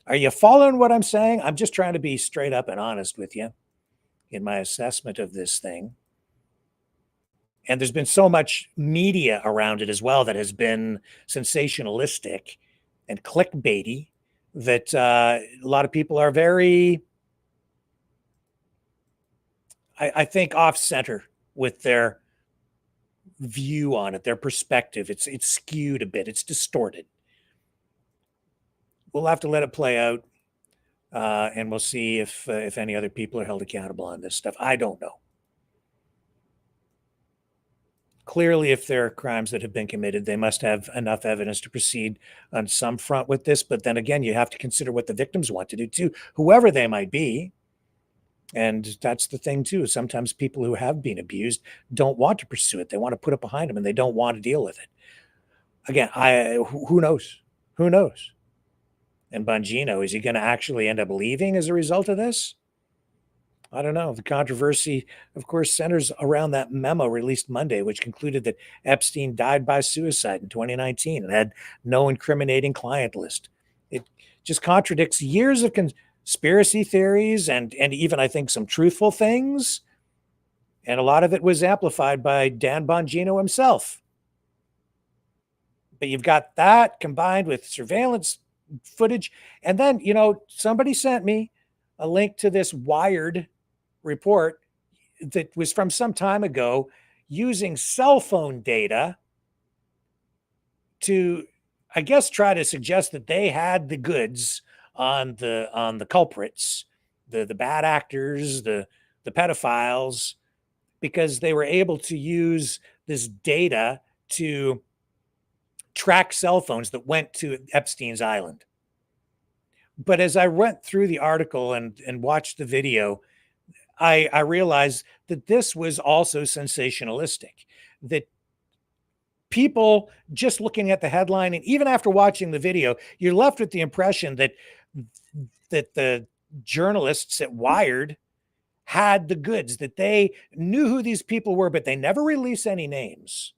Are you following what I'm saying? I'm just trying to be straight up and honest with you in my assessment of this thing. And there's been so much media around it as well that has been sensationalistic and clickbaity that a lot of people are very, I think, off center with their view on it, their perspective. It's skewed a bit. It's distorted. We'll have to let it play out, and we'll see if any other people are held accountable on this stuff. I don't know. Clearly, if there are crimes that have been committed, they must have enough evidence to proceed on some front with this. But then again, you have to consider what the victims want to do too, whoever they might be. And that's the thing too. Sometimes people who have been abused don't want to pursue it. They want to put it behind them, and they don't want to deal with it. Again, who knows? Who knows? And Bongino, is he going to actually end up leaving as a result of this? I don't know. The controversy, of course, centers around that memo released Monday, which concluded that Epstein died by suicide in 2019 and had no incriminating client list. It just contradicts years of conspiracy theories and even, I think, some truthful things. And a lot of it was amplified by Dan Bongino himself. But you've got that combined with surveillance footage. And then, somebody sent me a link to this Wired report that was from some time ago, using cell phone data to, I guess, try to suggest that they had the goods on the culprits, the bad actors, the pedophiles, because they were able to use this data to track cell phones that went to Epstein's island. But as I went through the article and watched the video, I realized that this was also sensationalistic, that people just looking at the headline, and even after watching the video, you're left with the impression that the journalists at Wired had the goods, that they knew who these people were, but they never release any names.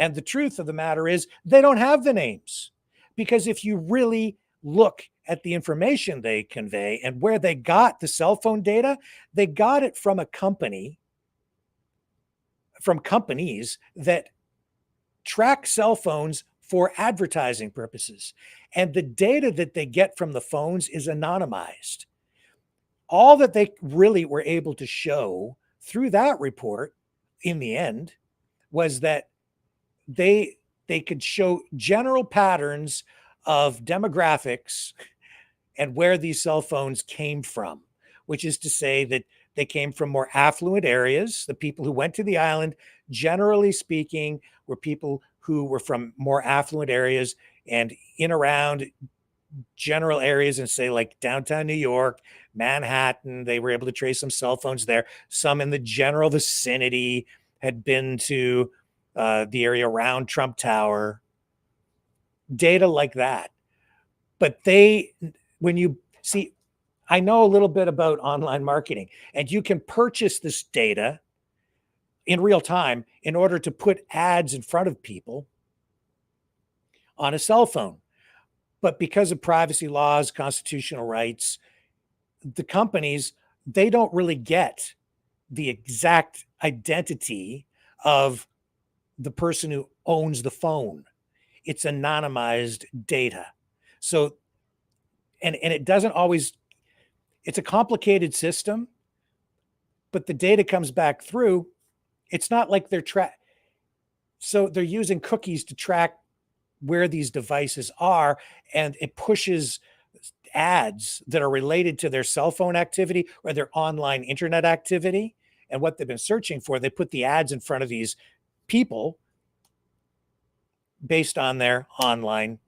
And the truth of the matter is they don't have the names, because if you really look at the information they convey and where they got the cell phone data, they got it from companies that track cell phones for advertising purposes. And the data that they get from the phones is anonymized. All that they really were able to show through that report in the end was that they could show general patterns of demographics and where these cell phones came from, which is to say that they came from more affluent areas. The people who went to the island, generally speaking, were people who were from more affluent areas and in around general areas, and say like downtown New York, Manhattan. They were able to trace some cell phones there. Some in the general vicinity had been to the area around Trump Tower. Data like that. But when you see, I know a little bit about online marketing, and you can purchase this data in real time in order to put ads in front of people on a cell phone. But because of privacy laws, constitutional rights, the companies, they don't really get the exact identity of the person who owns the phone. it's anonymized data. So, and it doesn't always, it's a complicated system, but the data comes back through. It's not like so they're using cookies to track where these devices are, and it pushes ads that are related to their cell phone activity or their online internet activity and what they've been searching for. They put the ads in front of these people based on their online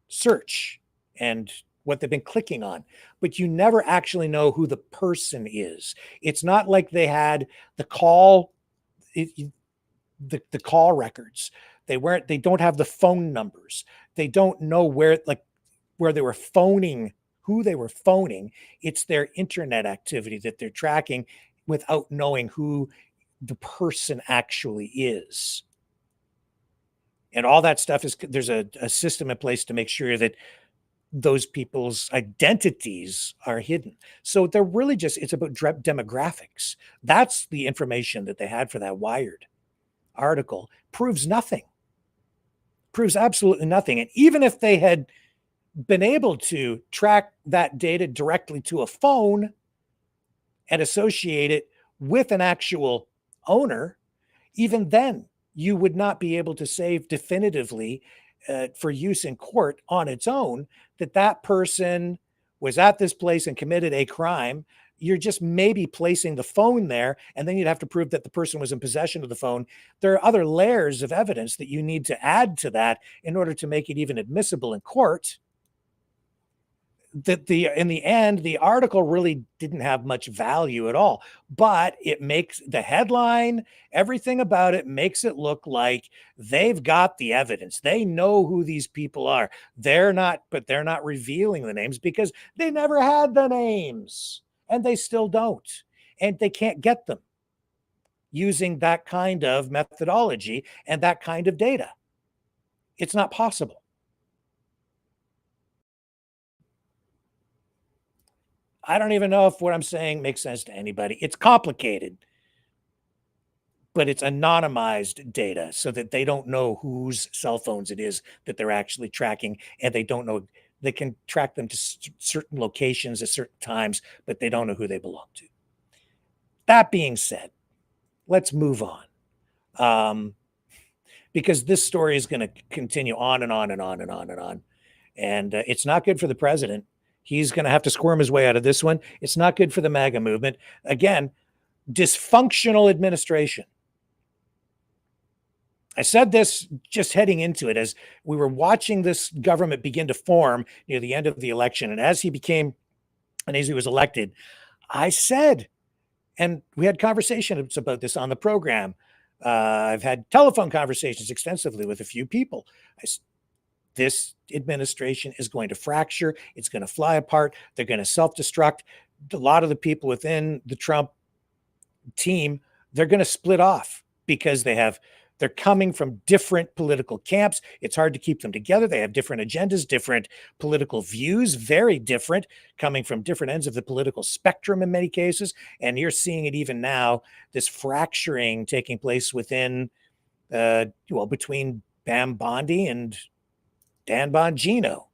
search and what they've been clicking on, but you never actually know who the person is. It's not like they had the call, the call records. They don't have the phone numbers. They don't know where they were phoning, who they were phoning. It's their internet activity that they're tracking without knowing who the person actually is. And all that stuff there's a system in place to make sure that those people's identities are hidden. So they're really it's about demographics. That's the information that they had for that Wired article. Proves nothing. Proves absolutely nothing. And even if they had been able to track that data directly to a phone and associate it with an actual owner, even then you would not be able to say definitively for use in court on its own that that person was at this place and committed a crime. You're just maybe placing the phone there, and then you'd have to prove that the person was in possession of the phone. There are other layers of evidence that you need to add to that in order to make it even admissible in court. That in the end, the article really didn't have much value at all, but it makes the headline, everything about it makes it look like they've got the evidence. They know who these people are. They're not revealing the names because they never had the names, and they still don't, and they can't get them using that kind of methodology and that kind of data. It's not possible. I don't even know if what I'm saying makes sense to anybody. It's complicated, but it's anonymized data so that they don't know whose cell phones it is that they're actually tracking, and they don't know. They can track them to certain locations at certain times, but they don't know who they belong to. That being said, let's move on, because this story is going to continue on and on and on and on and on, and it's not good for the president. He's going to have to squirm his way out of this one. It's not good for the MAGA movement. Again, dysfunctional administration. I said this just heading into it as we were watching this government begin to form near the end of the election. And as he was elected, I said, and we had conversations about this on the program. I've had telephone conversations extensively with a few people. This administration is going to fracture. It's going to fly apart. They're going to self-destruct. A lot of the people within the Trump team, they're going to split off because they're coming from different political camps. It's hard to keep them together. They have different agendas, different political views, very different, coming from different ends of the political spectrum in many cases. And you're seeing it even now, this fracturing taking place within, between Pam Bondi and Dan Bongino.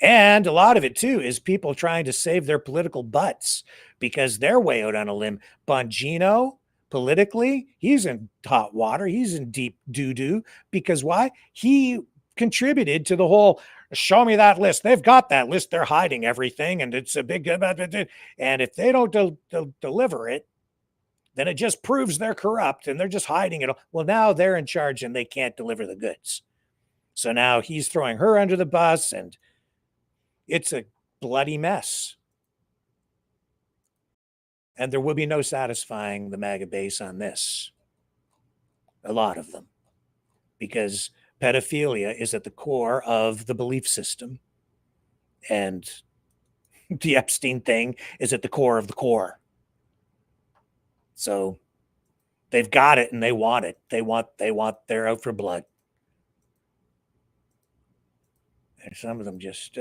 And a lot of it, too, is people trying to save their political butts because they're way out on a limb. Bongino, politically, he's in hot water. He's in deep doo-doo. Because why? He contributed to the whole, show me that list. They've got that list. They're hiding everything, and it's a big... And if they don't deliver it, then it just proves they're corrupt, and they're just hiding it. Well, now they're in charge, and they can't deliver the goods. So now he's throwing her under the bus, and it's a bloody mess. And there will be no satisfying the MAGA base on this. A lot of them. Because pedophilia is at the core of the belief system. And the Epstein thing is at the core of the core. So they've got it and they want it. They're out for blood. And some of them just,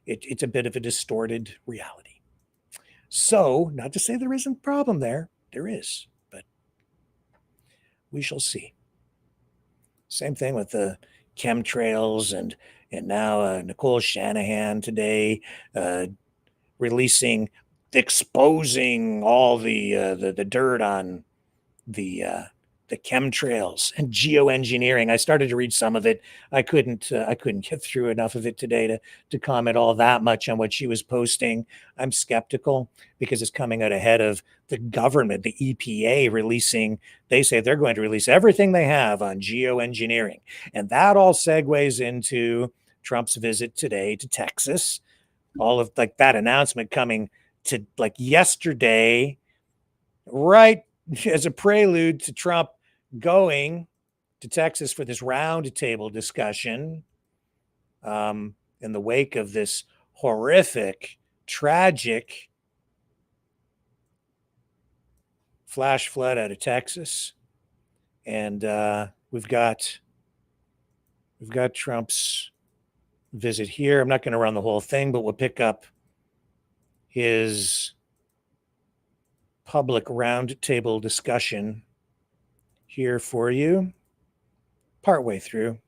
it's a bit of a distorted reality. So, not to say there isn't a problem there. There is, but we shall see. Same thing with the chemtrails, and now Nicole Shanahan today exposing all the dirt on the chemtrails and geoengineering. I started to read some of it. I couldn't get through enough of it today to comment all that much on what she was posting. I'm skeptical because it's coming out ahead of the government, the EPA releasing. They say they're going to release everything they have on geoengineering, and that all segues into Trump's visit today to Texas. All of like that announcement coming to like yesterday, right as a prelude to Trump going to Texas for this roundtable discussion in the wake of this horrific, tragic flash flood out of Texas. And we've got Trump's visit here. I'm not going to run the whole thing, but we'll pick up his public roundtable discussion here for you, partway through,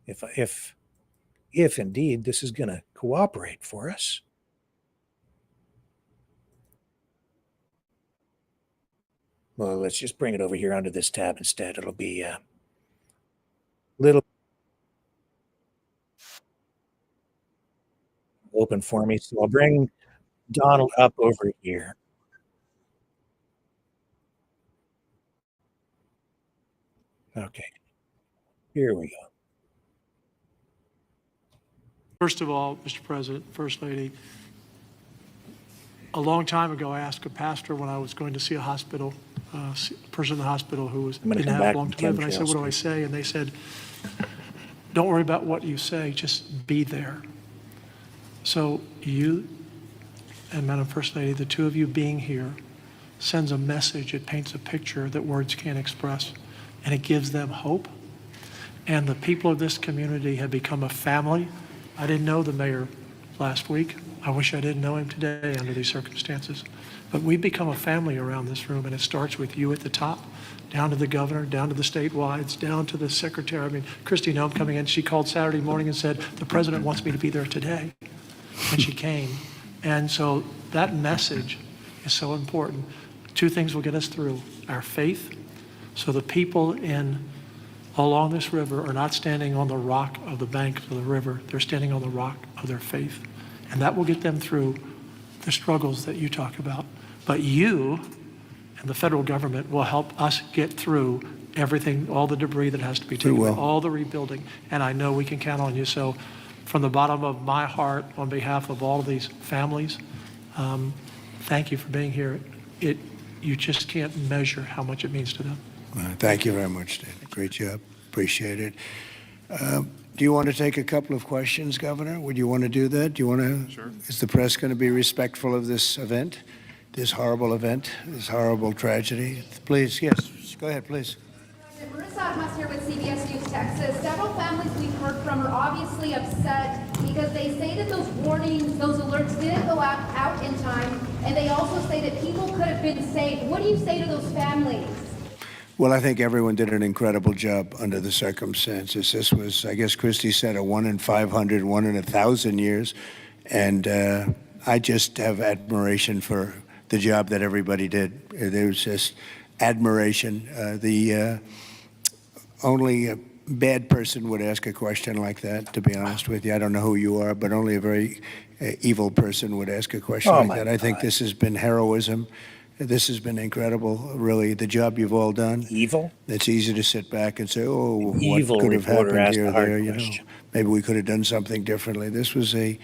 if indeed this is going to cooperate for us. Well, let's just bring it over here onto this tab instead. It'll be a little open for me, so I'll bring Donald up over here. Okay, here we go. First of all, Mr. President, First Lady, a long time ago, I asked a pastor when I was going to see a hospital, a person in the hospital who didn't have long to live, and I said, what do I say? And they said, don't worry about what you say, just be there. So you and Madam First Lady, the two of you being here, sends a message. It paints a picture that words can't express, and it gives them hope. And the people of this community have become a family. I didn't know the mayor last week. I wish I didn't know him today under these circumstances. But we've become a family around this room, and it starts with you at the top, down to the governor, down to the statewides, down to the secretary. I mean, Kristi Noem coming in, she called Saturday morning and said, the president wants me to be there today. And she came. And so that message is so important. Two things will get us through: our faith, so the people along this river are not standing on the rock of the bank of the river, they're standing on the rock of their faith. And that will get them through the struggles that you talk about. But you and the federal government will help us get through everything, all the debris that has to be taken, all the rebuilding. And I know we can count on you. So from the bottom of my heart, on behalf of all of these families, thank you for being here. You just can't measure how much it means to them. Thank you very much, David. Great job. Appreciate it. Do you want to take a couple of questions, Governor? Would you want to do that? Do you want to? Sure. Is the press going to be respectful of this event, this horrible event, this horrible tragedy? Please, yes. Go ahead, please. Marissa Atmas here with CBS News Texas. Several families we've heard from are obviously upset because they say that those warnings, those alerts didn't go out in time, and they also say that people could have been saved. What do you say to those families? Well, I think everyone did an incredible job under the circumstances. This was, I guess Kristi said, a 1 in 500, 1 in 1,000 years. And I just have admiration for the job that everybody did. There was just admiration. The only bad person would ask a question like that, to be honest with you. I don't know who you are, but only a very evil person would ask a question like that. I think this has been heroism. This has been incredible, really, the job you've all done. Evil? It's easy to sit back and say, oh, what could have happened here or there, you know. Maybe we could have done something differently. This was a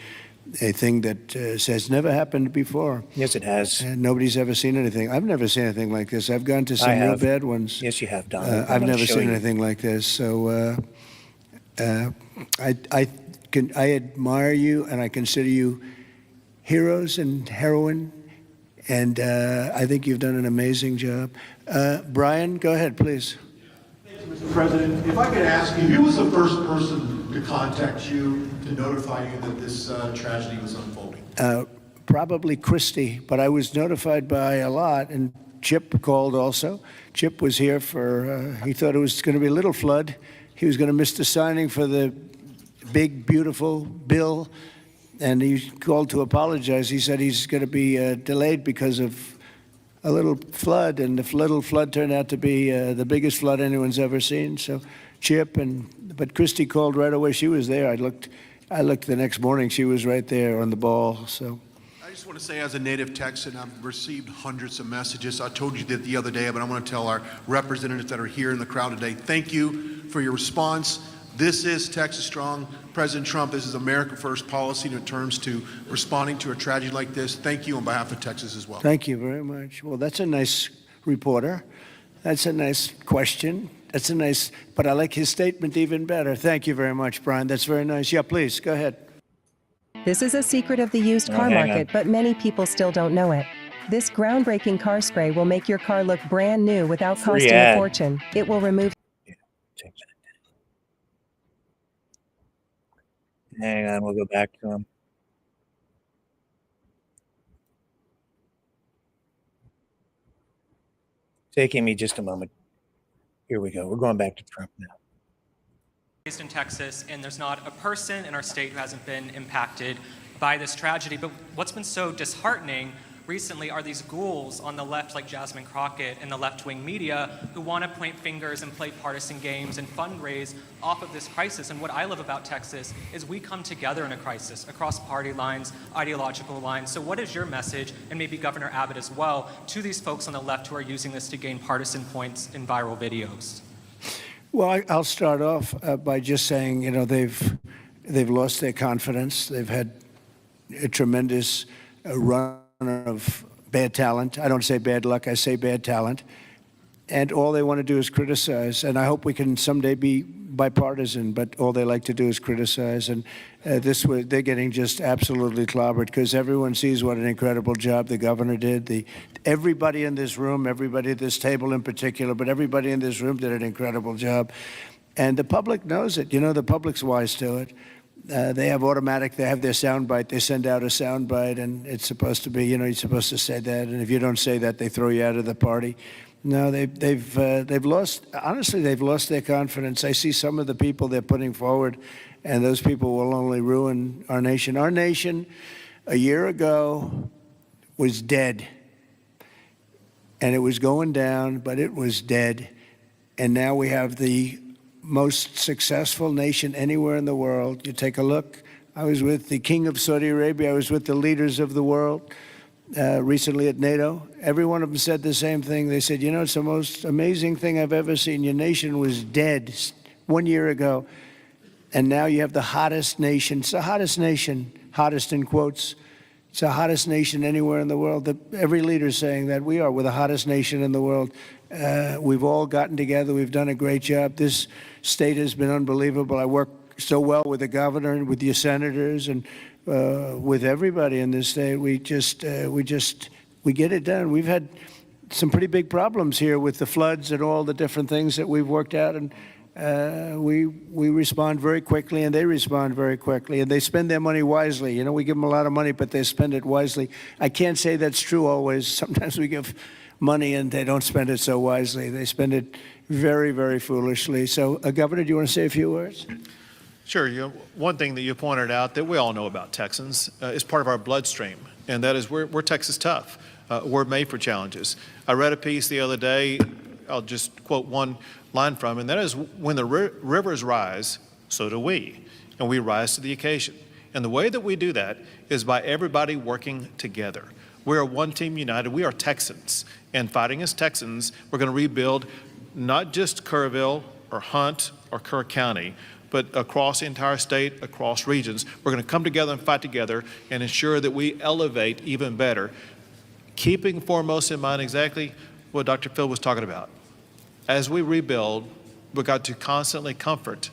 thing that has never happened before. Yes, it has. And nobody's ever seen anything. I've never seen anything like this. I've gone to some real bad ones. Yes, you have, Donald. I've never seen anything like this. So I admire you, and I consider you heroes and heroine. And I think you've done an amazing job. Brian, go ahead, please. Thank you, Mr. President. If I could ask you, who was the first person to contact you to notify you that this tragedy was unfolding? Probably Kristi, but I was notified by a lot, and Chip called also. Chip was here for, he thought it was going to be a little flood, he was going to miss the signing for the big, beautiful bill, and he called to apologize. He said he's going to be delayed because of a little flood, and the little flood turned out to be the biggest flood anyone's ever seen. So Chip, but Christie called right away. She was there. I looked the next morning. She was right there on the ball. So I just want to say, as a native Texan, I've received hundreds of messages. I told you that the other day, but I want to tell our representatives that are here in the crowd today, thank you for your response. This is Texas Strong. President Trump, this is America First policy in terms to responding to a tragedy like this. Thank you on behalf of Texas as well. Thank you very much. Well, that's a nice reporter. That's a nice question. That's a nice, but I like his statement even better. Thank you very much, Brian. That's very nice. Yeah, please, go ahead. This is a secret of the used car market, but many people still don't know it. This groundbreaking car spray will make your car look brand new without costing a fortune. It will remove... Hang on, we'll go back to him. Taking me just a moment. Here we go. We're going back to Trump now. Based in Texas, and there's not a person in our state who hasn't been impacted by this tragedy. But what's been so disheartening recently are these ghouls on the left, like Jasmine Crockett and the left-wing media, who want to point fingers and play partisan games and fundraise off of this crisis. And what I love about Texas is we come together in a crisis across party lines, ideological lines. So what is your message, and maybe Governor Abbott as well, to these folks on the left who are using this to gain partisan points in viral videos? Well, I'll start off by just saying, you know, they've lost their confidence. They've had a tremendous run of bad talent. I don't say bad luck, I say bad talent. And all they want to do is criticize. And I hope we can someday be bipartisan, but all they like to do is criticize. And they're getting just absolutely clobbered because everyone sees what an incredible job the governor did. Everybody in this room, everybody at this table in particular, but everybody in this room did an incredible job. And the public knows it. You know, the public's wise to it. They have automatic, they have their soundbite, they send out a soundbite, and it's supposed to be, you know, you're supposed to say that, and if you don't say that, they throw you out of the party. No, they've lost, honestly, they've lost their confidence. I see some of the people they're putting forward, and those people will only ruin our nation. Our nation, a year ago, was dead, and it was going down, but it was dead, and now we have the most successful nation anywhere in the world. You take a look. I was with the King of Saudi Arabia. I was with the leaders of the world recently at NATO. Every one of them said the same thing. They said, you know, it's the most amazing thing I've ever seen. Your nation was dead 1 year ago, and now you have the hottest nation. It's the hottest nation, hottest in quotes. It's the hottest nation anywhere in the world. Every leader is saying that we're the hottest nation in the world. We've all gotten together. We've done a great job. This state has been unbelievable. I work so well with the governor and with your senators and with everybody in this state. We get it done. We've had some pretty big problems here with the floods and all the different things that we've worked out, and we respond very quickly, and they respond very quickly, and they spend their money wisely. You know, we give them a lot of money, but they spend it wisely. I can't say that's true always. Sometimes we give money and they don't spend it so wisely. They spend it very, very foolishly. So, Governor, do you want to say a few words? Sure. You know, one thing that you pointed out that we all know about Texans is part of our bloodstream, and that is we're Texas tough. We're made for challenges. I read a piece the other day. I'll just quote one line from, and that is, when the rivers rise, so do we, and we rise to the occasion. And the way that we do that is by everybody working together. We are one team united. We are Texans, and fighting as Texans, we're going to rebuild not just Kerrville or Hunt or Kerr County, but across the entire state, across regions. We're going to come together and fight together and ensure that we elevate even better, keeping foremost in mind exactly what Dr. Phil was talking about. As we rebuild, we've got to constantly comfort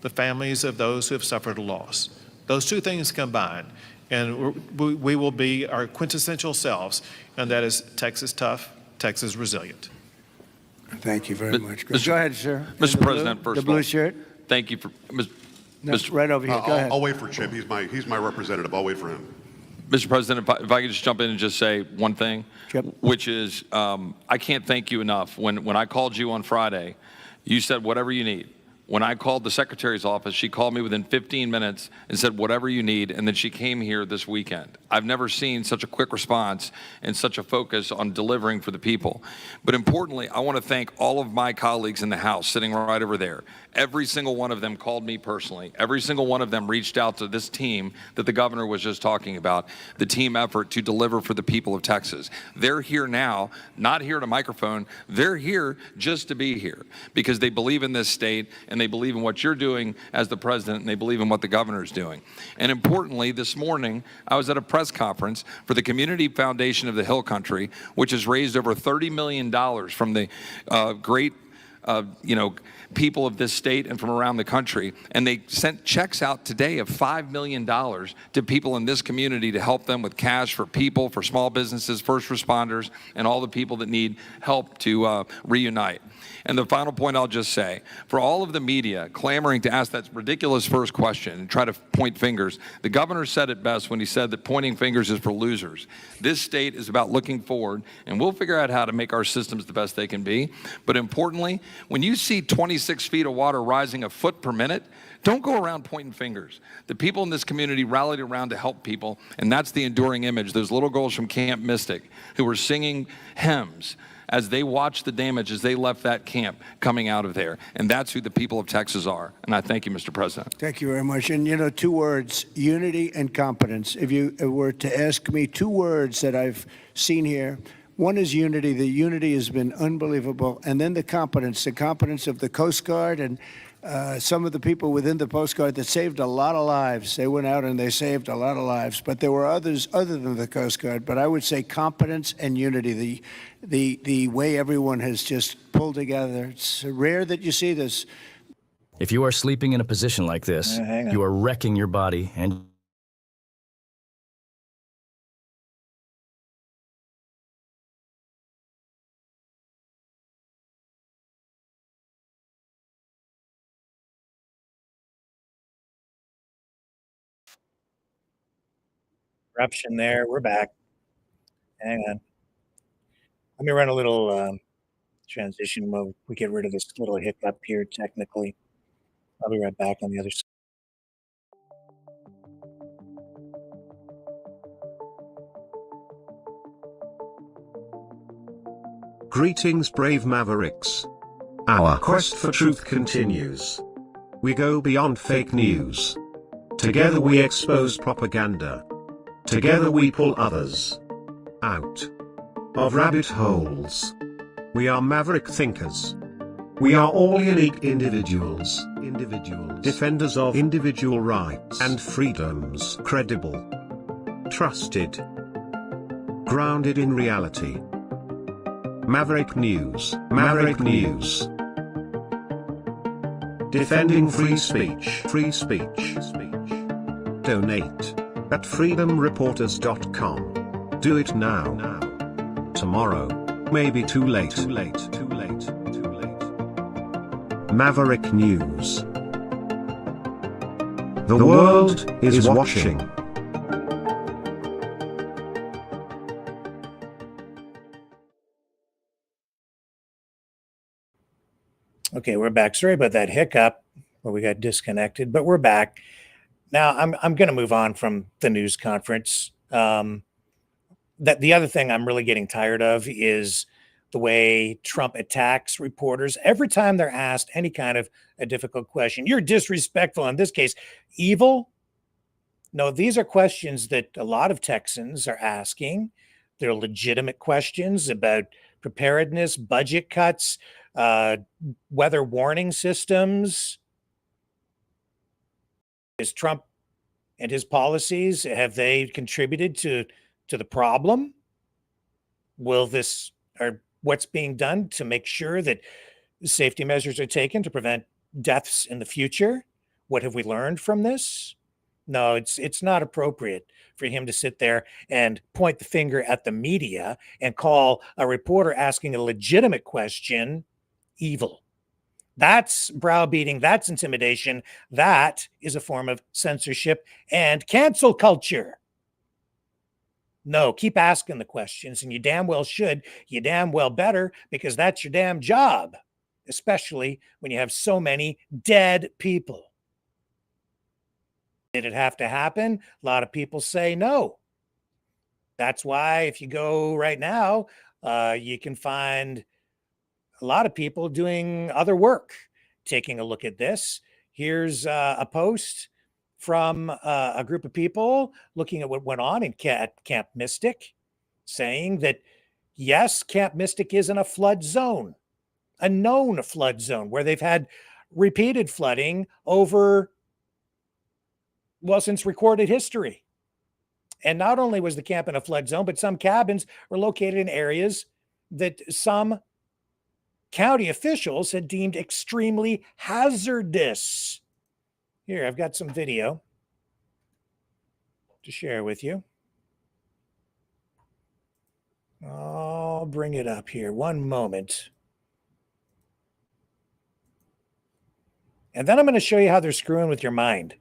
the families of those who have suffered a loss. Those two things combined, and we will be our quintessential selves, and that is Texas tough, Texas resilient. Thank you very much. Go ahead, sir. Mr. President, first the of all, blue shirt. Thank you for right over here. Go ahead. I'll wait for Chip. He's my representative. I'll wait for him. Mr. President, if I could just jump in and just say one thing, which is I can't thank you enough. When I called you on Friday, you said whatever you need. When I called the secretary's office, she called me within 15 minutes and said, whatever you need, and then she came here this weekend. I've never seen such a quick response and such a focus on delivering for the people. But importantly, I want to thank all of my colleagues in the House sitting right over there. Every single one of them called me personally. Every single one of them reached out to this team that the governor was just talking about, the team effort to deliver for the people of Texas. They're here now, not here to microphone. They're here just to be here because they believe in this state and they believe in what you're doing as the president, and they believe in what the governor's doing. And importantly, this morning, I was at a press conference for the Community Foundation of the Hill Country, which has raised over $30 million from the great people of this state and from around the country. And they sent checks out today of $5 million to people in this community to help them with cash for people, for small businesses, first responders, and all the people that need help to reunite. And the final point I'll just say, for all of the media clamoring to ask that ridiculous first question and try to point fingers, the governor said it best when he said that pointing fingers is for losers. This state is about looking forward, and we'll figure out how to make our systems the best they can be. But importantly, when you see 26 feet of water rising a foot per minute, don't go around pointing fingers. The people in this community rallied around to help people, and that's the enduring image. Those little girls from Camp Mystic who were singing hymns as they watched the damage as they left that camp coming out of there. And that's who the people of Texas are. And I thank you, Mr. President. Thank you very much. And, 2 words, unity and competence. If you were to ask me 2 words that I've seen here, one is unity. The unity has been unbelievable. And then the competence of the Coast Guard and some of the people within the Coast Guard that saved a lot of lives. They went out and they saved a lot of lives. But there were others other than the Coast Guard. But I would say competence and unity, the way everyone has just pulled together. It's rare that you see this. If you are sleeping in a position like this, you are wrecking your body and Eruption there. We're back. Hang on. Let me run a little transition while we get rid of this little hiccup here technically. I'll be right back on the other side. Greetings, brave Mavericks. Our quest for truth continues. We go beyond fake news. Together we expose propaganda. Together we pull others out of rabbit holes. We are maverick thinkers. We are all unique individuals, defenders of individual rights and freedoms, credible, trusted, grounded in reality. Maverick News, defending free speech, Donate at freedomreporters.com. Do it now. Tomorrow may be too late. Maverick News. The world is watching. Okay, we're back. Sorry about that hiccup where we got disconnected, but we're back. Now, I'm going to move on from the news conference. That the other thing I'm really getting tired of is the way Trump attacks reporters every time they're asked any kind of a difficult question. You're disrespectful, in this case, evil. No, these are questions that a lot of Texans are asking. They're legitimate questions about preparedness, budget cuts, weather warning systems. Is Trump and his policies, have they contributed to the problem? Will this, or what's being done to make sure that safety measures are taken to prevent deaths in the future? What have we learned from this? No, it's not appropriate for him to sit there and point the finger at the media and call a reporter asking a legitimate question evil. That's browbeating. That's intimidation. That is a form of censorship and cancel culture. No, keep asking the questions, and you damn well should. You damn well better, because that's your damn job. especially when you have so many dead people. Did it have to happen? A lot of people say no. That's why if you go right now, you can find a lot of people doing other work, taking a look at this. Here's a post from a group of people looking at what went on in Camp Mystic, saying that, yes, Camp Mystic is in a flood zone, a known flood zone where they've had repeated flooding over, well, since recorded history. And not only was the camp in a flood zone, but some cabins were located in areas that some county officials had deemed extremely hazardous. Here, I've got some video to share with you. I'll bring it up here. One moment. And then I'm going to show you how they're screwing with your mind.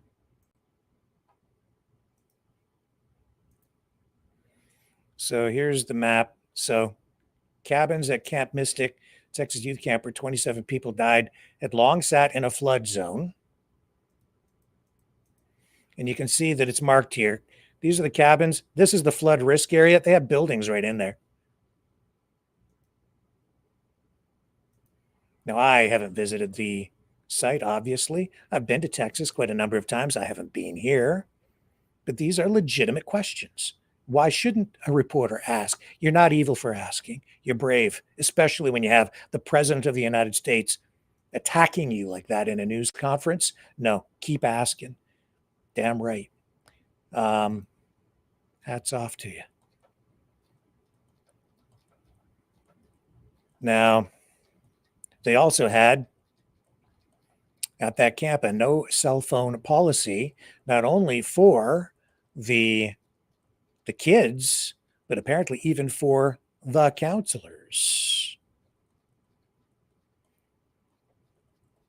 So here's the map. So cabins at Camp Mystic, Texas youth camp, where 27 people died, had long sat in a flood zone. And you can see that it's marked here. These are the cabins. This is the flood risk area. They have buildings right in there. Now, I haven't visited the site, obviously. I've been to Texas quite a number of times. I haven't been here. But these are legitimate questions. Why shouldn't a reporter ask? You're not evil for asking. You're brave, especially when you have the President of the United States attacking you like that in a news conference. No, keep asking. Damn right. Hats off to you. Now, they also had at that camp a no cell phone policy, not only for the kids, but apparently even for the counselors.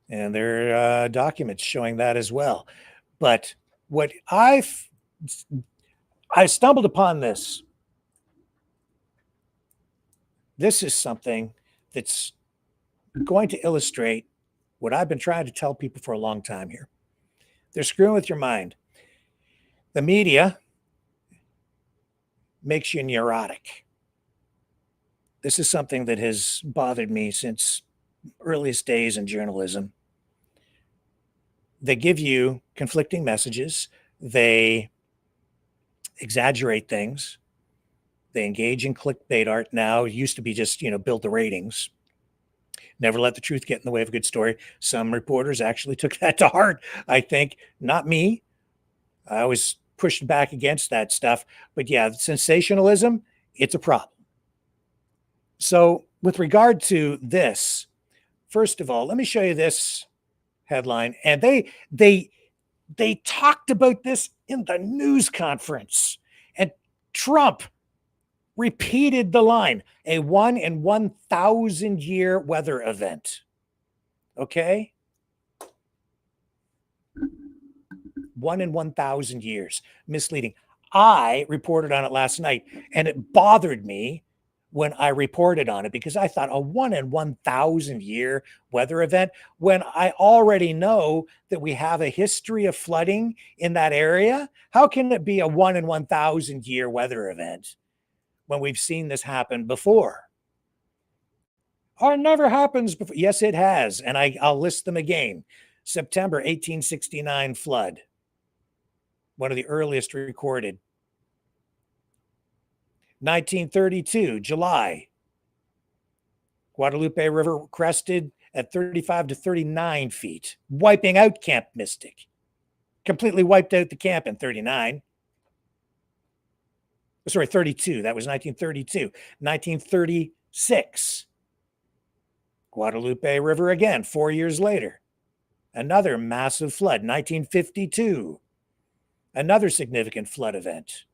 And there are documents showing that as well. But what I stumbled upon this. This is something that's going to illustrate what I've been trying to tell people for a long time here. They're screwing with your mind. The media makes you neurotic. This is something that has bothered me since earliest days in journalism. They give you conflicting messages. They exaggerate things. They engage in clickbait art now. It used to be just, build the ratings. Never let the truth get in the way of a good story. Some reporters actually took that to heart, I think. Not me. I always pushed back against that stuff. But yeah, sensationalism, it's a problem. So with regard to this, first of all, let me show you this headline. And they talked about this in the news conference. And Trump repeated the line, a 1 in 1,000 year weather event. Okay? 1 in 1,000 years. Misleading. I reported on it last night, and it bothered me when I reported on it because I thought a 1 in 1,000 year weather event, when I already know that we have a history of flooding in that area. How can it be a 1 in 1,000 year weather event when we've seen this happen before? Oh, it never happens before. Yes, it has. And I'll list them again. September 1869 flood. One of the earliest recorded. 1932, July. Guadalupe River crested at 35 to 39 feet, wiping out Camp Mystic. Completely wiped out the camp in 39. Sorry, 32. That was 1932. 1936. Guadalupe River again, 4 years later. Another massive flood. 1952. Another significant flood event.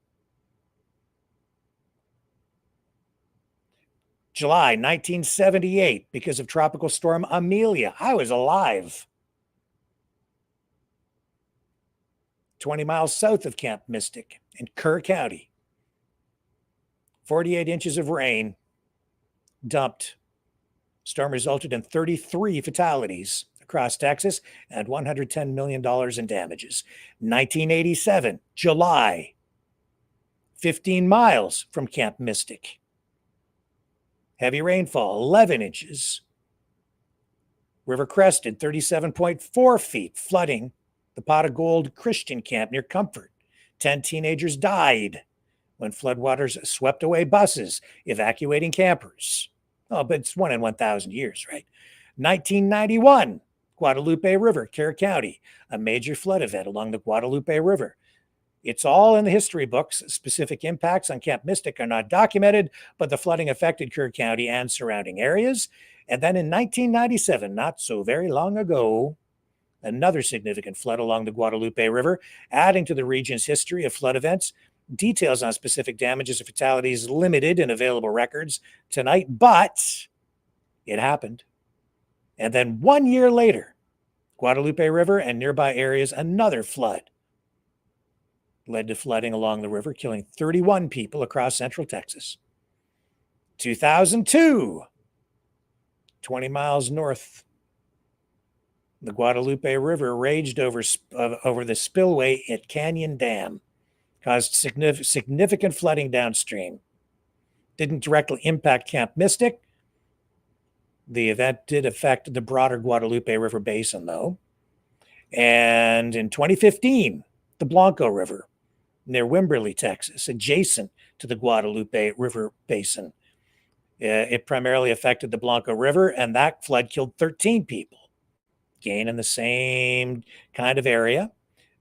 July 1978, because of Tropical Storm Amelia. I was alive. 20 miles south of Camp Mystic in Kerr County. 48 inches of rain dumped Storm resulted in 33 fatalities across Texas and $110 million in damages. 1987, July, 15 miles from Camp Mystic. Heavy rainfall, 11 inches. River crested, 37.4 feet, flooding the Pot of Gold Christian camp near Comfort. 10 teenagers died when floodwaters swept away buses, evacuating campers. Oh, but it's 1 in 1,000 years, right? 1991, Guadalupe River, Kerr County, a major flood event along the Guadalupe River. It's all in the history books. Specific impacts on Camp Mystic are not documented, but the flooding affected Kerr County and surrounding areas. And then in 1997, not so very long ago, another significant flood along the Guadalupe River, adding to the region's history of flood events. Details on specific damages or fatalities limited in available records tonight, but it happened. And then 1 year later, Guadalupe River and nearby areas, another flood led to flooding along the river, killing 31 people across central Texas. 2002, 20 miles north, the Guadalupe River raged over the spillway at Canyon Dam, caused significant flooding downstream. Didn't directly impact Camp Mystic. The event did affect the broader Guadalupe River basin, though. And in 2015, the Blanco River near Wimberley, Texas, adjacent to the Guadalupe River basin. It primarily affected the Blanco River, and that flood killed 13 people. Again, in the same kind of area.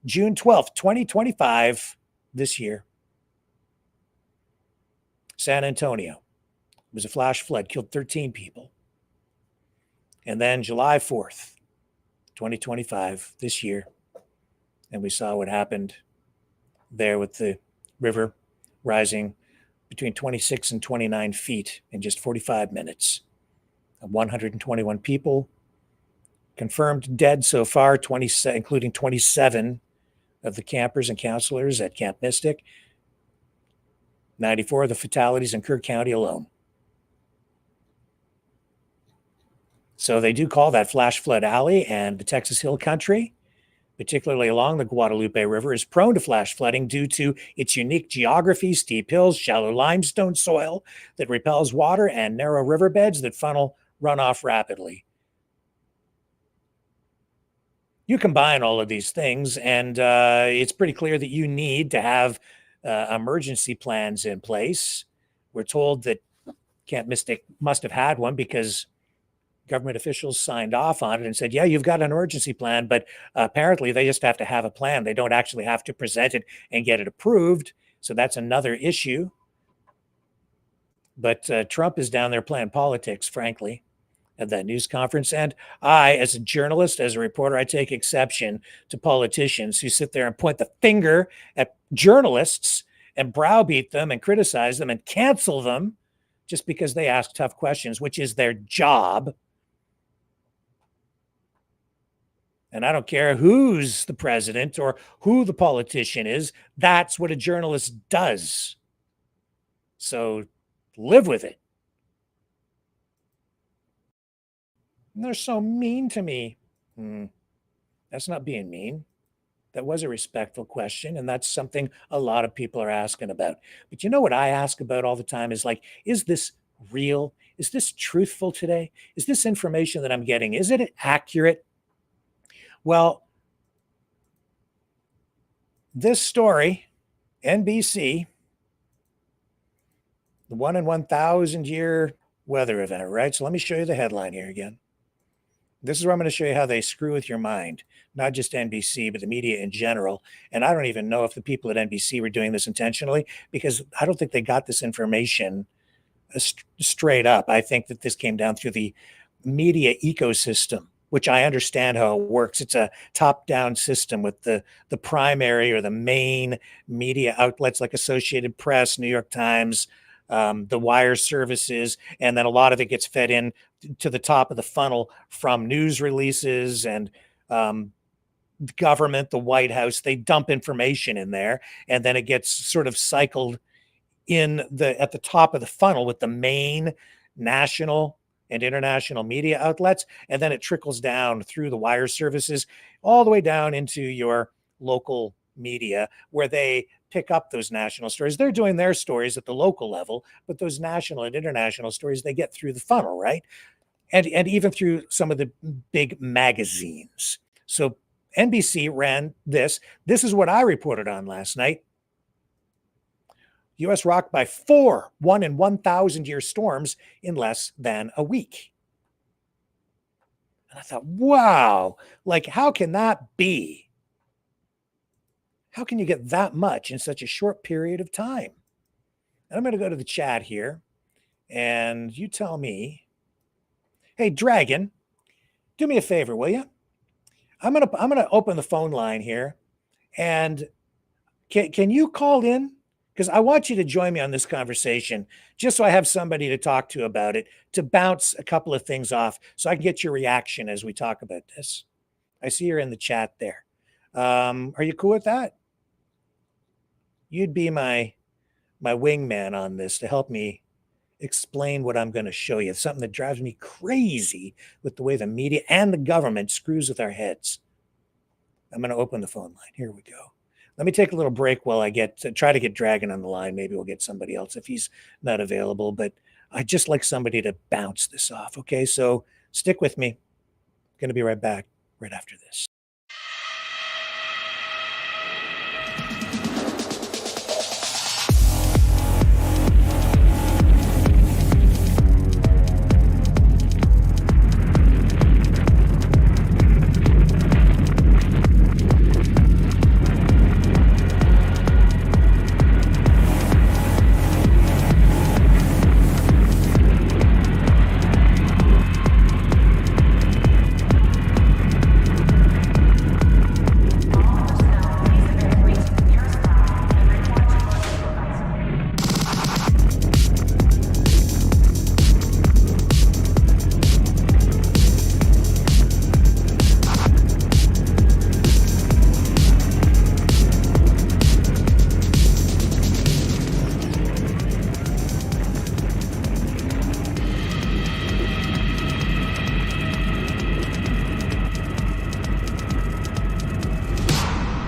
June 12th, 2025, this year. San Antonio. It was a flash flood, killed 13 people. And then July 4th, 2025, this year. And we saw what happened there with the river rising between 26 and 29 feet in just 45 minutes. 121 people confirmed dead so far, including 27 of the campers and counselors at Camp Mystic. 94 of the fatalities in Kerr County alone. So they do call that Flash Flood Alley, and the Texas Hill Country, particularly along the Guadalupe River, is prone to flash flooding due to its unique geography, steep hills, shallow limestone soil that repels water, and narrow riverbeds that funnel runoff rapidly. You combine all of these things, and it's pretty clear that you need to have emergency plans in place. We're told that Camp Mystic must have had one because government officials signed off on it and said, yeah, you've got an emergency plan, but apparently they just have to have a plan. They don't actually have to present it and get it approved. So that's another issue. But Trump is down there playing politics, frankly, at that news conference. And I, as a journalist, as a reporter, I take exception to politicians who sit there and point the finger at journalists and browbeat them and criticize them and cancel them just because they ask tough questions, which is their job. And I don't care who's the president or who the politician is. That's what a journalist does. So live with it. And they're so mean to me. That's not being mean. That was a respectful question, and that's something a lot of people are asking about. But you know what I ask about all the time is like, is this real? Is this truthful today? Is this information that I'm getting, is it accurate? Well, this story, NBC, the 1 in 1,000 year weather event, right? So let me show you the headline here again. This is where I'm going to show you how they screw with your mind, not just NBC, but the media in general. And I don't even know if the people at NBC were doing this intentionally, because I don't think they got this information straight up. I think that this came down through the media ecosystem, which I understand how it works. It's a top-down system with the primary or the main media outlets like Associated Press, New York Times, the wire services, and then a lot of it gets fed in to the top of the funnel from news releases and the government, the White House. They dump information in there, and then it gets sort of cycled at the top of the funnel with the main national and international media outlets, and then it trickles down through the wire services all the way down into your local media, where they pick up those national stories. They're doing their stories at the local level, but those national and international stories they get through the funnel, right? And even through some of the big magazines. So NBC ran this. This is what I reported on last night. U.S. rocked by 4 1 in 1,000 year storms in less than a week. And I thought, wow, like, how can that be? How can you get that much in such a short period of time? And I'm going to go to the chat here, and you tell me, hey, Dragon, do me a favor, will you? I'm gonna open the phone line here, and can you call in? Because I want you to join me on this conversation, just so I have somebody to talk to about it, to bounce a couple of things off, so I can get your reaction as we talk about this. I see you're in the chat there. Are you cool with that? You'd be my wingman on this to help me explain what I'm going to show you. It's something that drives me crazy with the way the media and the government screws with our heads. I'm going to open the phone line. Here we go. Let me take a little break while I try to get Dragon on the line. Maybe we'll get somebody else if he's not available, but I'd just like somebody to bounce this off. Okay, so stick with me. Going to be right back right after this.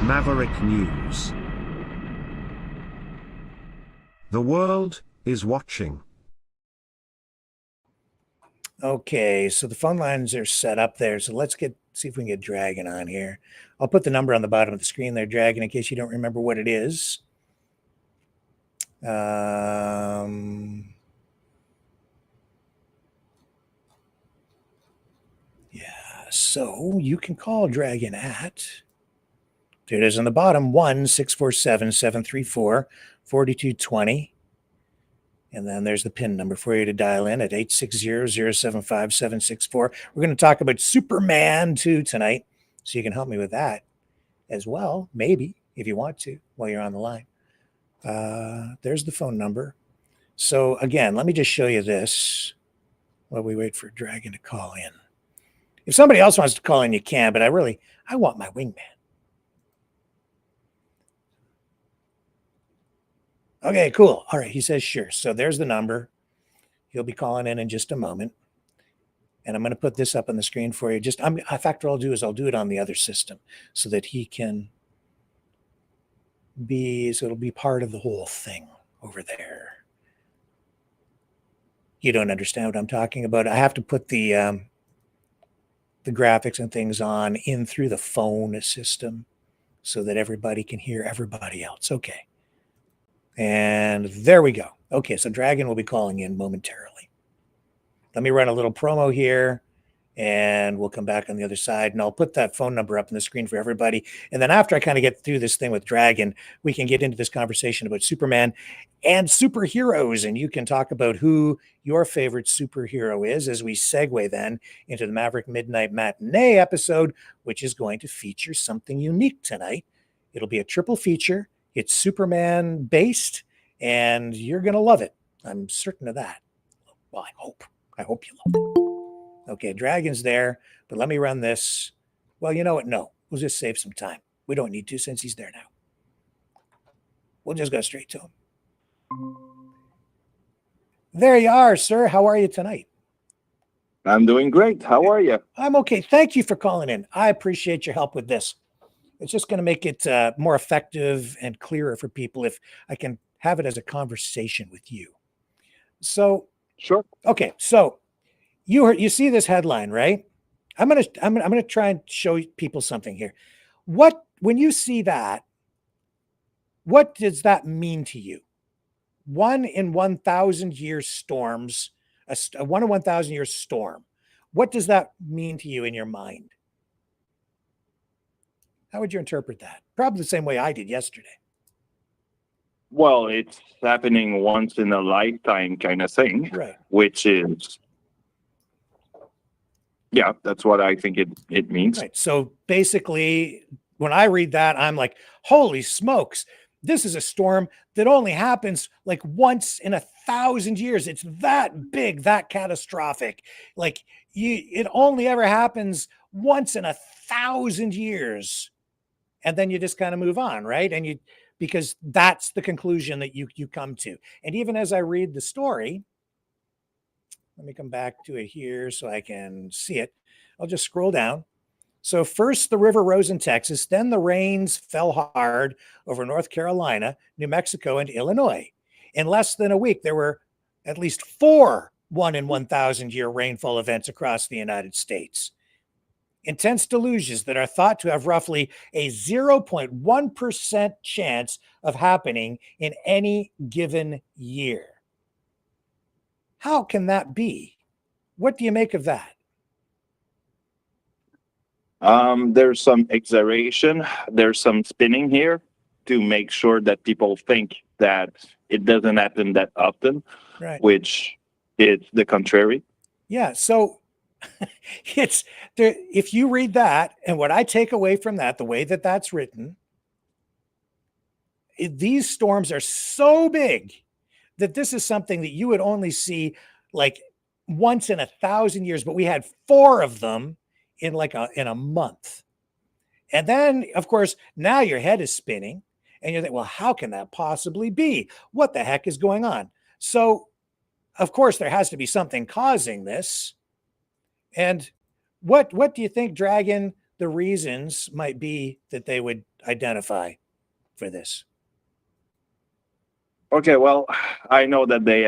Maverick News. The world is watching. Okay, so the phone lines are set up there. So let's see if we can get Dragon on here. I'll put the number on the bottom of the screen there, Dragon, in case you don't remember what it is. Yeah, so you can call Dragon at, there it is on the bottom, 1-647-734-4220. And then there's the PIN number for you to dial in at 860-075-764. We're going to talk about Superman 2 tonight, so you can help me with that as well, maybe, if you want to, while you're on the line. There's the phone number. So again, let me just show you this while we wait for Dragon to call in. If somebody else wants to call in, you can, but I want my wingman. Okay, cool. All right, he says sure. So there's the number. He'll be calling in just a moment. And I'm going to put this up on the screen for you. In fact, what I'll do is I'll do it on the other system so that he can it'll be part of the whole thing over there. You don't understand what I'm talking about. I have to put the graphics and things on in through the phone system so that everybody can hear everybody else. Okay. And there we go. Okay, so Dragon will be calling in momentarily. Let me run a little promo here, and we'll come back on the other side, and I'll put that phone number up on the screen for everybody. And then after I kind of get through this thing with Dragon, we can get into this conversation about Superman and superheroes, and you can talk about who your favorite superhero is as we segue then into the Maverick MidKnight Matinee episode, which is going to feature something unique tonight. It'll be a triple feature. It's Superman based, and you're going to love it. I'm certain of that. Well, I hope you love it. Okay, Dragon's there, but let me run this. Well, you know what? No, we'll just save some time. We don't need to since he's there now. We'll just go straight to him. There you are, sir. How are you tonight? I'm doing great. How are you? I'm okay. Thank you for calling in. I appreciate your help with this. It's just going to make it more effective and clearer for people if I can have it as a conversation with you. So, sure. Okay. So you see this headline, right? I'm gonna try and show people something here. When you see that, what does that mean to you? 1 in 1,000 year storms, a 1 in 1,000 year storm. What does that mean to you in your mind? How would you interpret that? Probably the same way I did yesterday. Well, it's happening once in a lifetime kind of thing, right? Which is, yeah, that's what I think it means. Right. So basically, when I read that, I'm like, holy smokes, this is a storm that only happens like once in 1,000 years. It's that big, that catastrophic. Like it only ever happens once in 1,000 years. And then you just kind of move on, right? And because that's the conclusion that you come to. And even as I read the story, let me come back to it here so I can see it. I'll just scroll down. So first the river rose in Texas, then the rains fell hard over North Carolina, New Mexico, and Illinois. In less than a week, there were at least 4 1 in 1,000 year rainfall events across the United States. Intense deluges that are thought to have roughly a 0.1% chance of happening in any given year. How can that be? What do you make of that? There's some exaggeration. There's some spinning here to make sure that people think that it doesn't happen that often, right? Which is the contrary. Yeah. So it's there. If you read that, and what I take away from that, the way that that's written, these storms are so big that this is something that you would only see like once in 1,000 years, but we had 4 of them in a month. And then, of course, now your head is spinning and you're like, well, how can that possibly be? What the heck is going on? So, of course, there has to be something causing this. And what do you think, Dragon, the reasons might be that they would identify for this? Okay, well, I know that they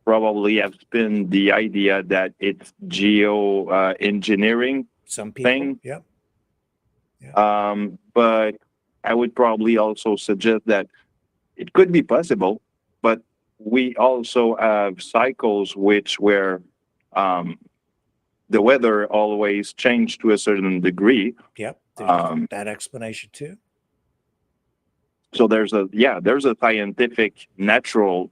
probably have spun the idea that it's geo-engineering Some people, thing. Yep. But I would probably also suggest that it could be possible, but we also have cycles where the weather always changed to a certain degree. Yep, that explanation too. So there's a natural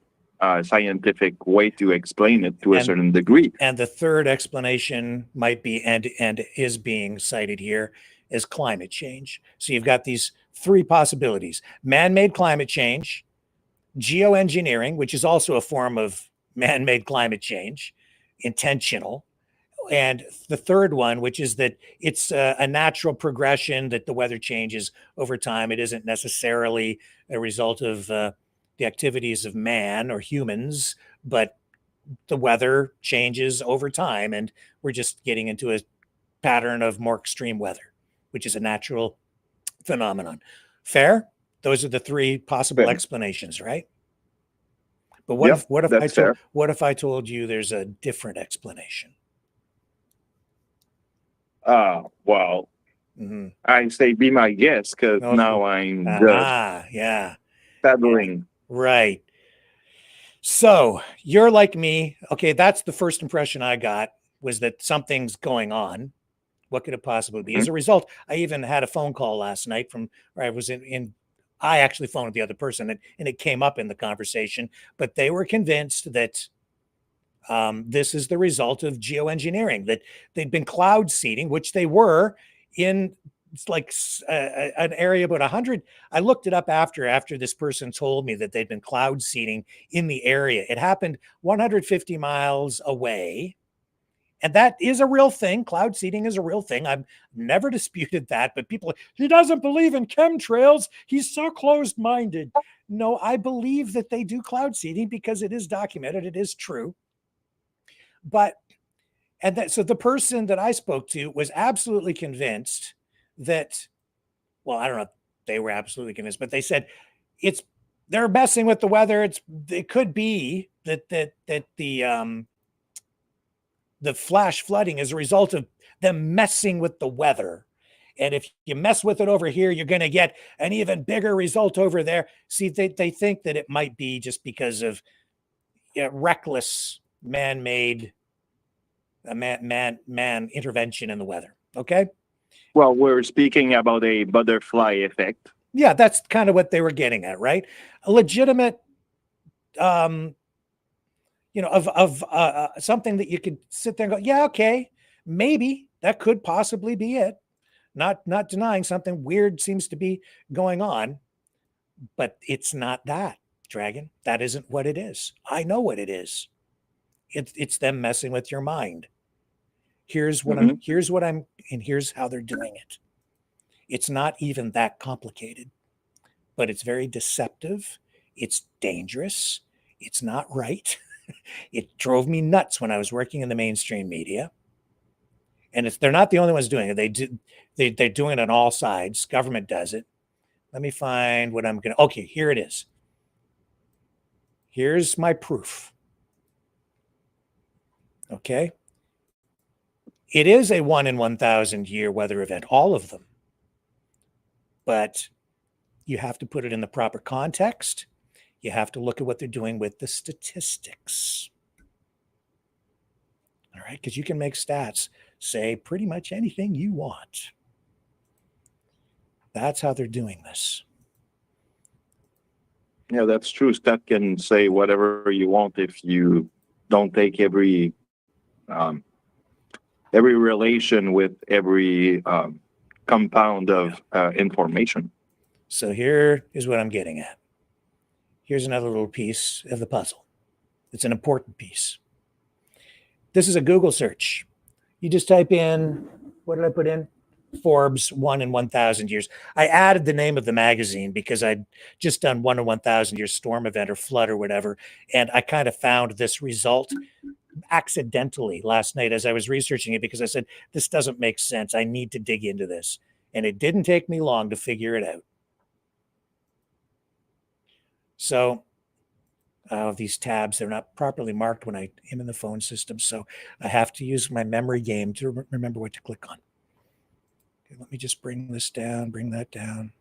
scientific way to explain it to a certain degree. And the third explanation might be, and is being cited here, is climate change. So you've got these 3 possibilities: man-made climate change, geoengineering, which is also a form of man-made climate change, intentional, and the third one, which is that it's a natural progression, that the weather changes over time. It isn't necessarily a result of the activities of man or humans, but the weather changes over time, and we're just getting into a pattern of more extreme weather, which is a natural phenomenon. Fair? Those are the 3 possible explanations, right? But what if I told you there's a different explanation? Well, I say be my guest, because now I'm paddling. Right. So you're like me. Okay, that's the first impression I got, was that something's going on. What could it possibly be? As a result, I even had a phone call last night from where I was I actually phoned the other person, and it came up in the conversation, but they were convinced that this is the result of geoengineering, that they'd been cloud seeding, which they were in like an area about 100. I looked it up after this person told me that they'd been cloud seeding in the area. It happened 150 miles away. And that is a real thing. Cloud seeding is a real thing. I've never disputed that, but he doesn't believe in chemtrails. He's so closed-minded. No, I believe that they do cloud seeding because it is documented. It is true. But And so the person that I spoke to was absolutely convinced that, well, I don't know if they were absolutely convinced, but they said they're messing with the weather. It could be that the flash flooding is a result of them messing with the weather. And if you mess with it over here, you're going to get an even bigger result over there. See, they think that it might be just because of reckless man-made man intervention in the weather. Okay. Well, we're speaking about a butterfly effect. Yeah, that's kind of what they were getting at, right? A legitimate, of something that you could sit there and go, yeah, okay, maybe that could possibly be it. Not denying something weird seems to be going on, but it's not that, Dragon. That isn't what it is. I know what it is. It's them messing with your mind. Here's what and here's how they're doing it. It's not even that complicated, but it's very deceptive. It's dangerous. It's not right. It drove me nuts when I was working in the mainstream media. And they're not the only ones doing it. They're doing it on all sides. Government does it. Let me find what I'm going to. Okay, here it is. Here's my proof. Okay. It is a 1 in 1,000 year weather event, all of them. But you have to put it in the proper context. You have to look at what they're doing with the statistics. All right, because you can make stats say pretty much anything you want. That's how they're doing this. Yeah, that's true. Stat can say whatever you want if you don't take every relation with every compound of information. So here is what I'm getting at. Here's another little piece of the puzzle. It's an important piece. This is a Google search. You just type in, what did I put in? Forbes 1 in 1,000 years. I added the name of the magazine because I'd just done 1 in 1,000 year storm event or flood or whatever. And I kind of found this result accidentally last night as I was researching it because I said, this doesn't make sense. I need to dig into this. And it didn't take me long to figure it out. So these tabs, they're not properly marked when I am in the phone system. So I have to use my memory game to remember what to click on. Okay, let me just bring this down, bring that down.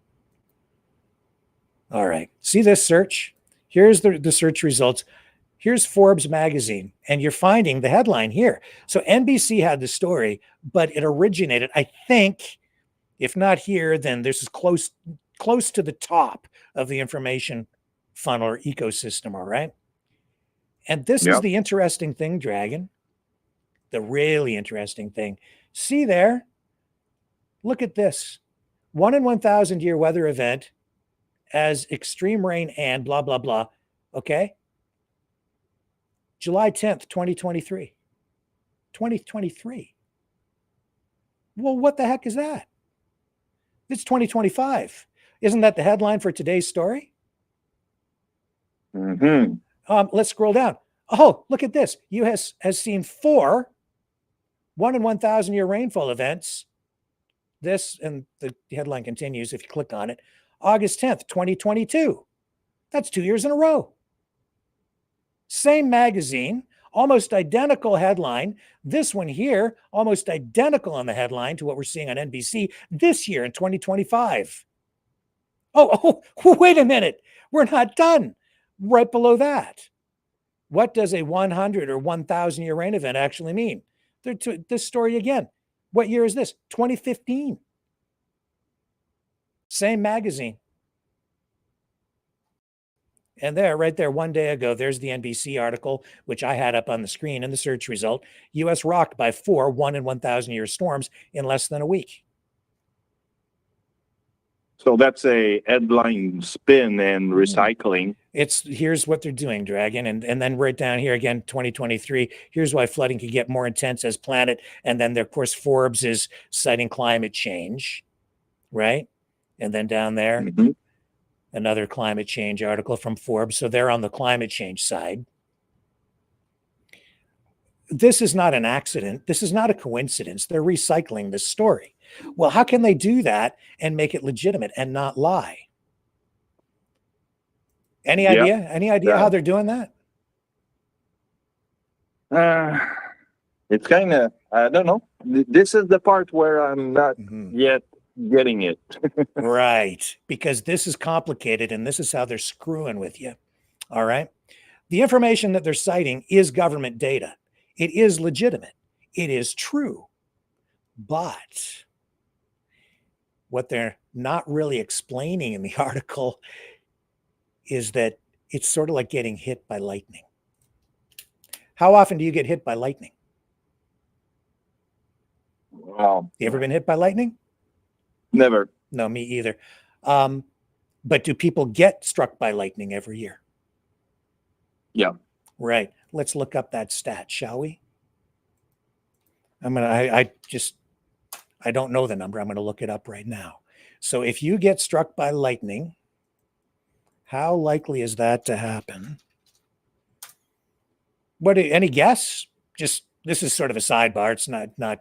All right. See this search? Here's the search results. Here's Forbes magazine, and you're finding the headline here. So NBC had the story, but it originated, I think, if not here, then this is close to the top of the information funnel or ecosystem, all right? And this is the interesting thing, Dragon. The really interesting thing. See there? Look at this. 1 in 1,000 year weather event as extreme rain and blah, blah, blah. Okay? July 10th, 2023. 2023. Well, what the heck is that? It's 2025. Isn't that the headline for today's story? Let's scroll down. Oh, look at this. U.S. has seen 4 1 in 1,000 year rainfall events. This, and the headline continues if you click on it, August 10th, 2022. That's 2 years in a row. Same magazine, almost identical headline. This one here, almost identical on the headline to what we're seeing on NBC this year in 2025. Oh, wait a minute. We're not done. Right below that. What does a 100 or 1,000 year rain event actually mean? This story again. What year is this? 2015. Same magazine. And there, right there, 1 day ago, there's the NBC article, which I had up on the screen in the search result. U.S. rocked by 4 1 in 1,000 year storms in less than a week. So that's a headline spin and recycling. Here's what they're doing, Dragon. And then right down here again, 2023, here's why flooding could get more intense as planet. And then, of course, Forbes is citing climate change, right? And then down there, another climate change article from Forbes. So they're on the climate change side. this is not an accident. This is not a coincidence. They're recycling this story. Well, how can they do that and make it legitimate and not lie? Any idea? Any idea how they're doing that? It's kind of, I don't know. This is the part where I'm not yet getting it. Right. Because this is complicated and this is how they're screwing with you. All right. The information that they're citing is government data. It is legitimate. It is true. But what they're not really explaining in the article is that it's sort of like getting hit by lightning. How often do you get hit by lightning? Wow. You ever been hit by lightning? Never. No, me either. But do people get struck by lightning every year? Yeah. Right. Let's look up that stat, shall we? I don't know the number. I'm going to look it up right now. So if you get struck by lightning, how likely is that to happen? Any guess? Just, this is sort of a sidebar. It's not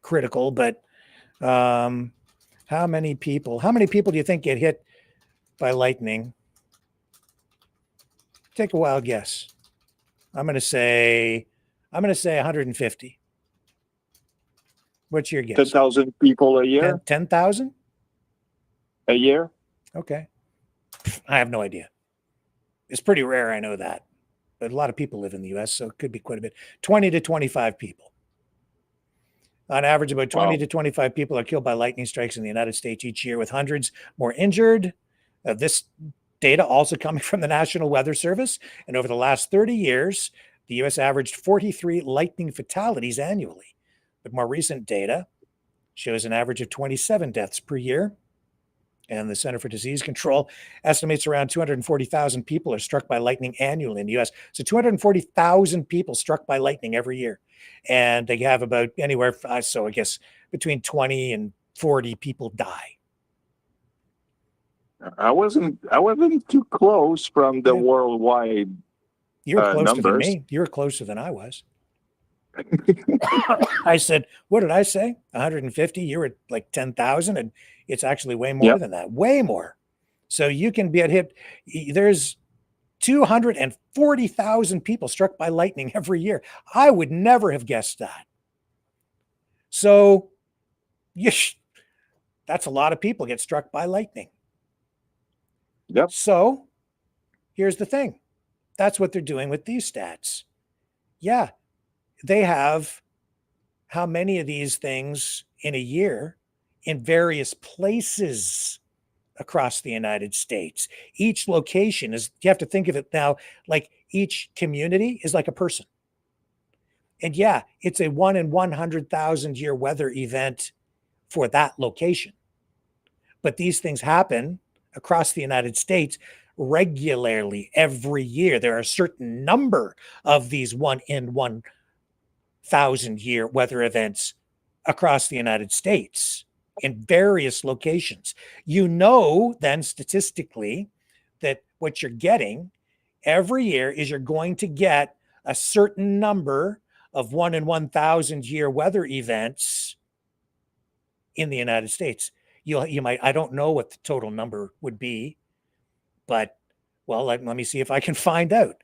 critical, but how many people do you think get hit by lightning? Take a wild guess. I'm going to say 150. What's your guess? 10,000 people a year? 10,000? A year? Okay. I have no idea. It's pretty rare, I know that. But a lot of people live in the U.S., so it could be quite a bit. 20 to 25 people. On average, about 20 to 25 people are killed by lightning strikes in the United States each year, with hundreds more injured. This data also coming from the National Weather Service. And over the last 30 years, the U.S. averaged 43 lightning fatalities annually. But more recent data shows an average of 27 deaths per year. And the Center for Disease Control estimates around 240,000 people are struck by lightning annually in the U.S. So 240,000 people struck by lightning every year. And they have about anywhere, so I guess between 20 and 40 people die. I wasn't too close from the worldwide You were closer numbers. than me. You were closer than I was. I said, what did I say? 150? You were at like 10,000, and it's actually way more than that. Way more. So you can be hit. There's 240,000 people struck by lightning every year. I would never have guessed that. So that's a lot of people get struck by lightning. Yep. So here's the thing. That's what they're doing with these stats. Yeah. They have how many of these things in a year in various places across the United States. Each location is, you have to think of it now, like each community is like a person. And yeah, it's a 1 in 100,000 year weather event for that location. But these things happen across the United States regularly every year. There are a certain number of these 1 in 1,000 year weather events across the United States in various locations. You know, then statistically, that what you're getting every year is you're going to get a certain number of 1 in 1,000 year weather events in the United States. You might, I don't know what the total number would be, but well, let me see if I can find out.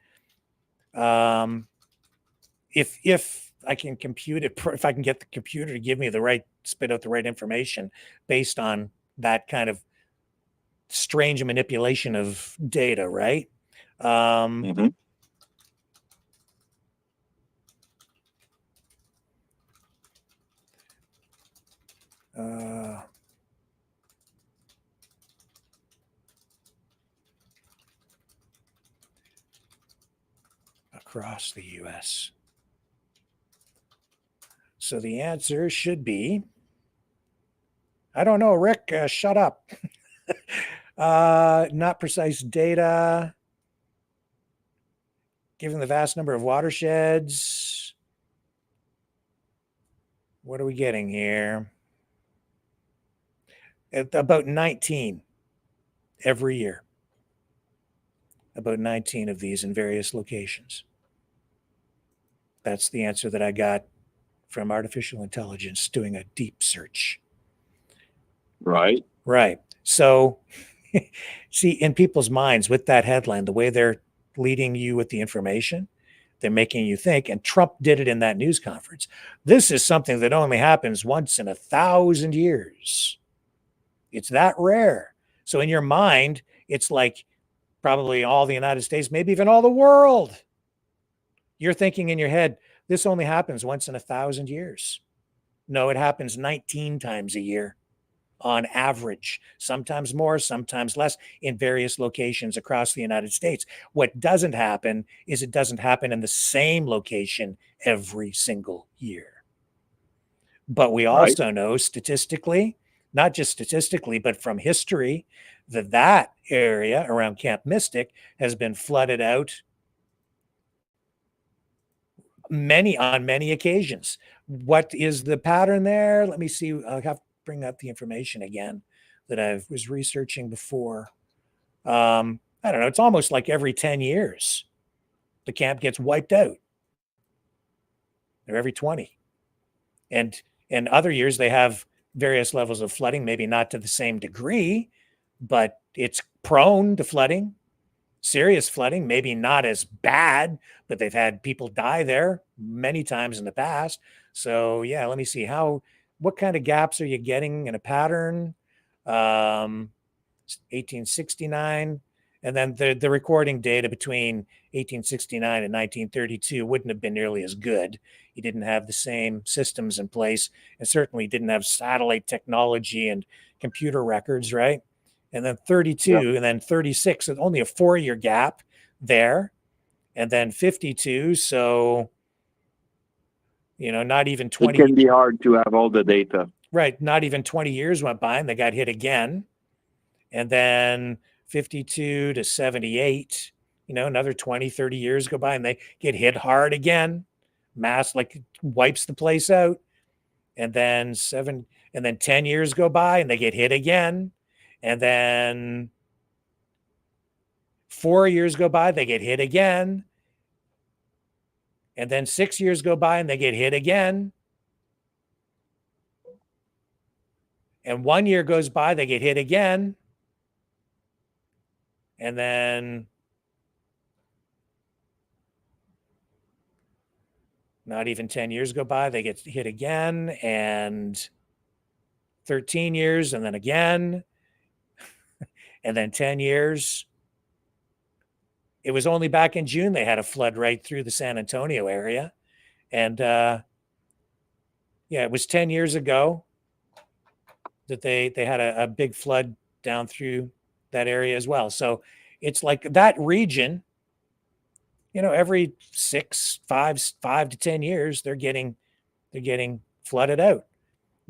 If I can compute it, if I can get the computer to give me the right, spit out the right information based on that kind of strange manipulation of data, right? Across the U.S. So the answer should be, I don't know, Rick, shut up. Not precise data. Given the vast number of watersheds. What are we getting here? About 19 every year. About 19 of these in various locations. That's the answer that I got from artificial intelligence doing a deep search. Right. Right. So, see, in people's minds with that headline, the way they're leading you with the information, they're making you think, and Trump did it in that news conference. This is something that only happens once in 1,000 years. It's that rare. So in your mind, it's like probably all the United States, maybe even all the world. You're thinking in your head, this only happens once in 1,000 years. No, it happens 19 times a year on average, sometimes more, sometimes less, in various locations across the United States. What doesn't happen is it doesn't happen in the same location every single year. But we also know statistically, not just statistically, but from history, that area around Camp Mystic has been flooded out on many occasions. What is the pattern there? Let me see. I'll have to bring up the information again that I was researching before. I don't know. It's almost like every 10 years, the camp gets wiped out. Or every 20. And other years, they have various levels of flooding, maybe not to the same degree, but it's prone to flooding. Serious flooding, maybe not as bad, but they've had people die there many times in the past. So yeah, let me see what kind of gaps are you getting in a pattern? 1869, and then the recording data between 1869 and 1932 wouldn't have been nearly as good. You didn't have the same systems in place, and certainly didn't have satellite technology and computer records, right? And then 32, and then 36, only a 4-year gap there, and then 52. So, not even 20. It can be hard to have all the data. Right. Not even 20 years went by and they got hit again. And then 52 to 78, another 20, 30 years go by and they get hit hard again. Mass wipes the place out. And then 10 years go by and they get hit again. And then 4 years go by, they get hit again. And then 6 years go by and they get hit again. And 1 year goes by, they get hit again. And then not even 10 years go by, they get hit again. And 13 years, and then again. And then 10 years. It was only back in June they had a flood right through the San Antonio area. And it was 10 years ago that they had a big flood down through that area as well. So it's like that region, every 5 to 10 years, they're getting flooded out.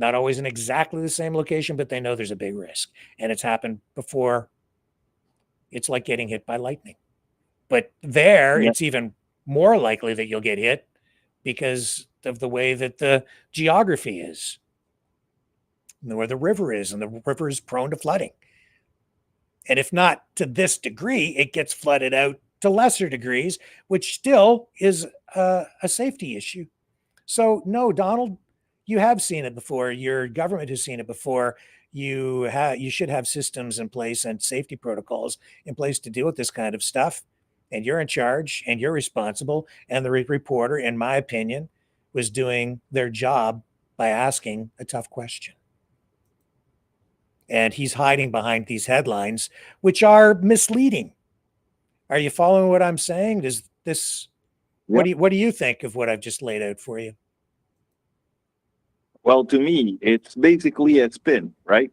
Not always in exactly the same location, but they know there's a big risk. And it's happened before. It's like getting hit by lightning. But it's even more likely that you'll get hit because of the way that the geography is, where the river is, and the river is prone to flooding. And if not to this degree, it gets flooded out to lesser degrees, which still is a safety issue. So no, Donald, you have seen it before. Your government has seen it before. You should have systems in place and safety protocols in place to deal with this kind of stuff. And you're in charge and you're responsible. And the reporter, in my opinion, was doing their job by asking a tough question. And he's hiding behind these headlines, which are misleading. Are you following what I'm saying? Does this, what do you think of what I've just laid out for you? Well, to me, it's basically a spin, right?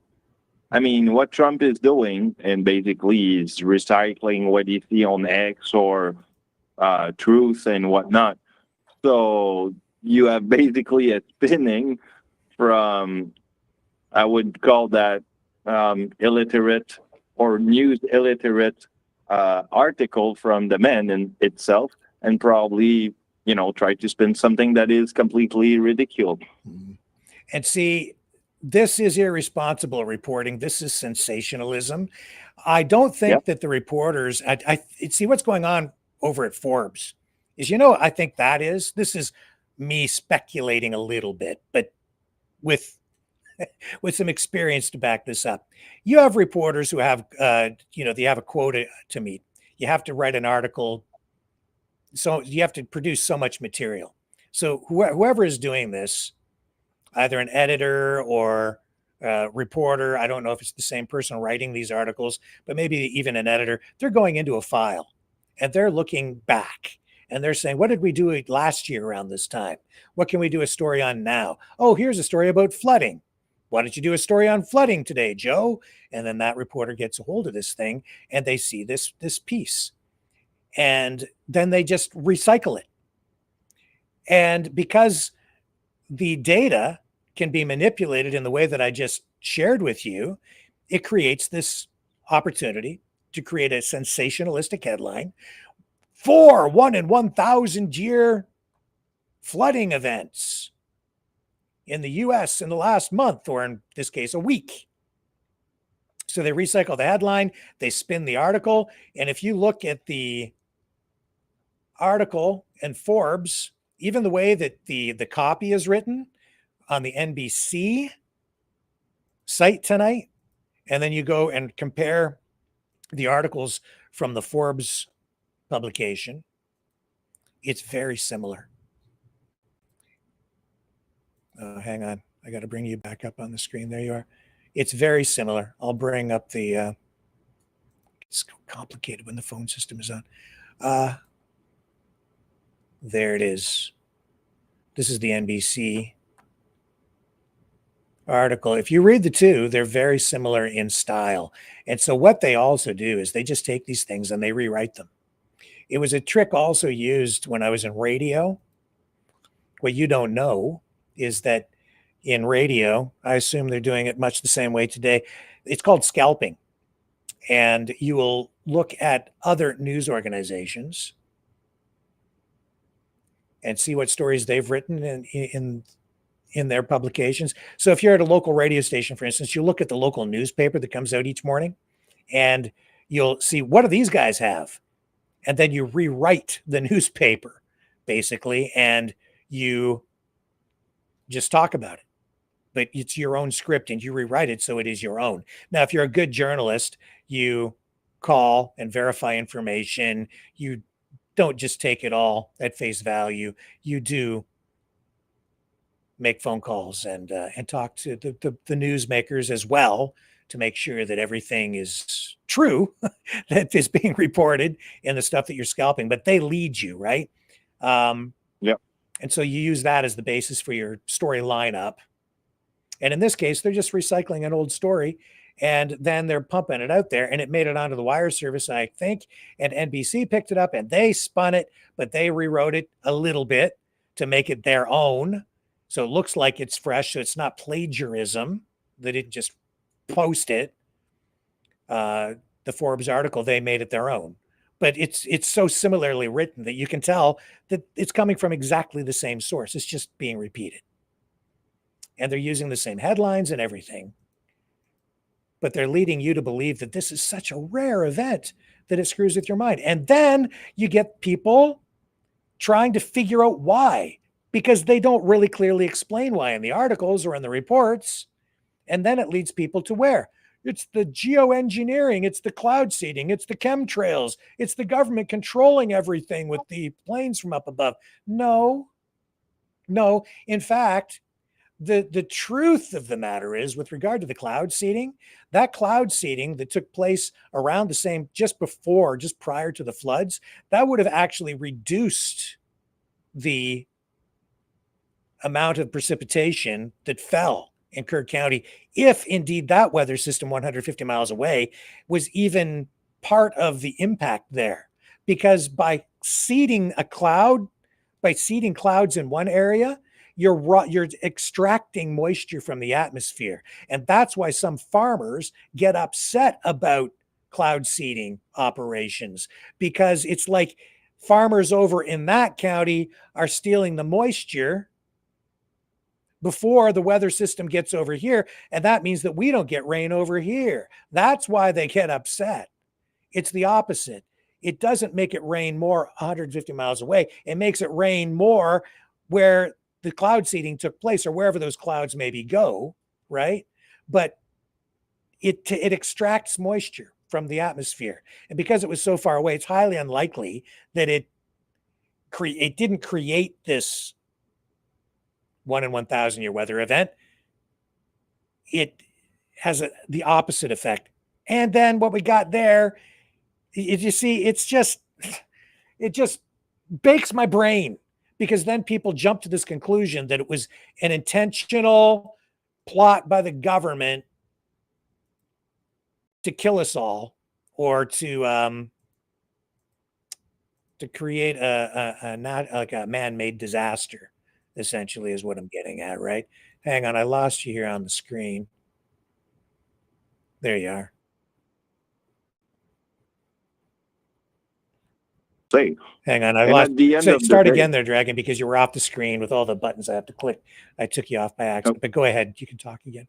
I mean, what Trump is doing, and basically is recycling what you see on X or Truth and whatnot. So you have basically a spinning from, I would call that illiterate or news illiterate article from the man in itself, and probably, try to spin something that is completely ridiculous. And see, this is irresponsible reporting. This is sensationalism. I don't think that the reporters, I see what's going on over at Forbes is, I think this is me speculating a little bit, but with some experience to back this up. You have reporters who have, they have a quota to meet. You have to write an article. So you have to produce so much material. So whoever is doing this, either an editor or a reporter, I don't know if it's the same person writing these articles, but maybe even an editor, they're going into a file and they're looking back and they're saying, what did we do last year around this time? What can we do a story on now? Oh, here's a story about flooding. Why don't you do a story on flooding today, Joe? And then that reporter gets a hold of this thing and they see this piece. And then they just recycle it. And because the data can be manipulated in the way that I just shared with you, it creates this opportunity to create a sensationalistic headline for 1 in 1,000 year flooding events in the US in the last month, or in this case, a week. So they recycle the headline, they spin the article. And if you look at the article and Forbes, even the way that the copy is written on the NBC site tonight, and then you go and compare the articles from the Forbes publication, it's very similar. Hang on, I got to bring you back up on the screen. There you are. It's very similar. I'll bring up the, it's complicated when the phone system is on. There it is. This is the NBC article. If you read the two, they're very similar in style. And so what they also do is they just take these things and they rewrite them. It was a trick also used when I was in radio. What you don't know is that in radio, I assume they're doing it much the same way today. It's called scalping. And you will look at other news organizations and see what stories they've written in their publications. So if you're at a local radio station, for instance, you look at the local newspaper that comes out each morning and you'll see, what do these guys have? And then you rewrite the newspaper basically, and you just talk about it. But it's your own script and you rewrite it so it is your own. Now, if you're a good journalist, you call and verify information. You don't just take it all at face value. You do make phone calls and talk to the newsmakers as well to make sure that everything is true that is being reported in the stuff that you're scalping. But they lead you, right? Yep. And so you use that as the basis for your story lineup. And in this case, they're just recycling an old story and then they're pumping it out there, and it made it onto the wire service, I think, and NBC picked it up and they spun it, but they rewrote it a little bit to make it their own. So it looks like it's fresh. So it's not plagiarism. They didn't just post it. The Forbes article, they made it their own. But it's so similarly written that you can tell that it's coming from exactly the same source. It's just being repeated. And they're using the same headlines and everything. But they're leading you to believe that this is such a rare event that it screws with your mind. And then you get people trying to figure out why, because they don't really clearly explain why in the articles or in the reports. And then it leads people to where? It's the geoengineering, it's the cloud seeding, it's the chemtrails, it's the government controlling everything with the planes from up above. No. In fact, the truth of the matter is, with regard to the cloud seeding, that cloud seeding that took place around the same, just prior to the floods, that would have actually reduced the amount of precipitation that fell in Kirk County, if indeed that weather system 150 miles away was even part of the impact there. Because by seeding clouds in one area, you're extracting moisture from the atmosphere. And that's why some farmers get upset about cloud seeding operations, because it's like farmers over in that county are stealing the moisture before the weather system gets over here. And that means that we don't get rain over here. That's why they get upset. It's the opposite. it doesn't make it rain more 150 miles away. It makes it rain more where the cloud seeding took place or wherever those clouds maybe go, right? But it extracts moisture from the atmosphere. And because it was so far away, it's highly unlikely that it didn't create this 1 in 1,000 year weather event. It has the opposite effect. And then what we got there, you see, it just bakes my brain, because then people jump to this conclusion that it was an intentional plot by the government to kill us all, or to create a not like a man-made disaster, essentially, is what I'm getting at, right? Hang on, I lost you here on the screen. There you are. Say. Hang on, I lost. Start again there, Dragon, because you were off the screen with all the buttons I have to click. I took you off by accident, but go ahead. You can talk again.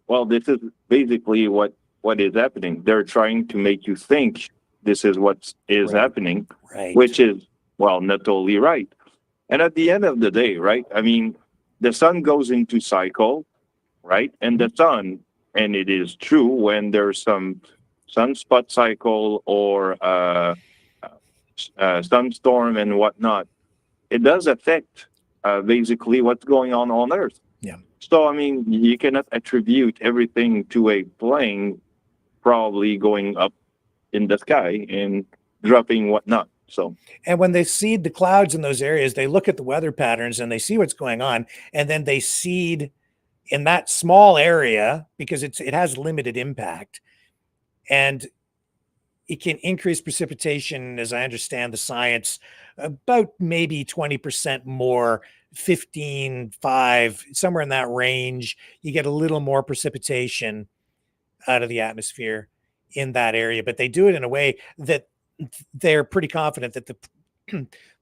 Well, this is basically what is happening. They're trying to make you think this is what is happening, which is, well, not totally right. And at the end of the day, right, I mean, the sun goes into cycle, right? And the sun, and it is true when there's some sunspot cycle or sunstorm and whatnot, it does affect basically what's going on Earth. Yeah. So, I mean, you cannot attribute everything to a plane probably going up in the sky and dropping whatnot. So, and when they seed the clouds in those areas, they look at the weather patterns and they see what's going on, and then they seed in that small area because it has limited impact, and it can increase precipitation, as I understand the science, about maybe 20% more, 15.5, somewhere in that range. You get a little more precipitation out of the atmosphere in that area, but they do it in a way that they're pretty confident that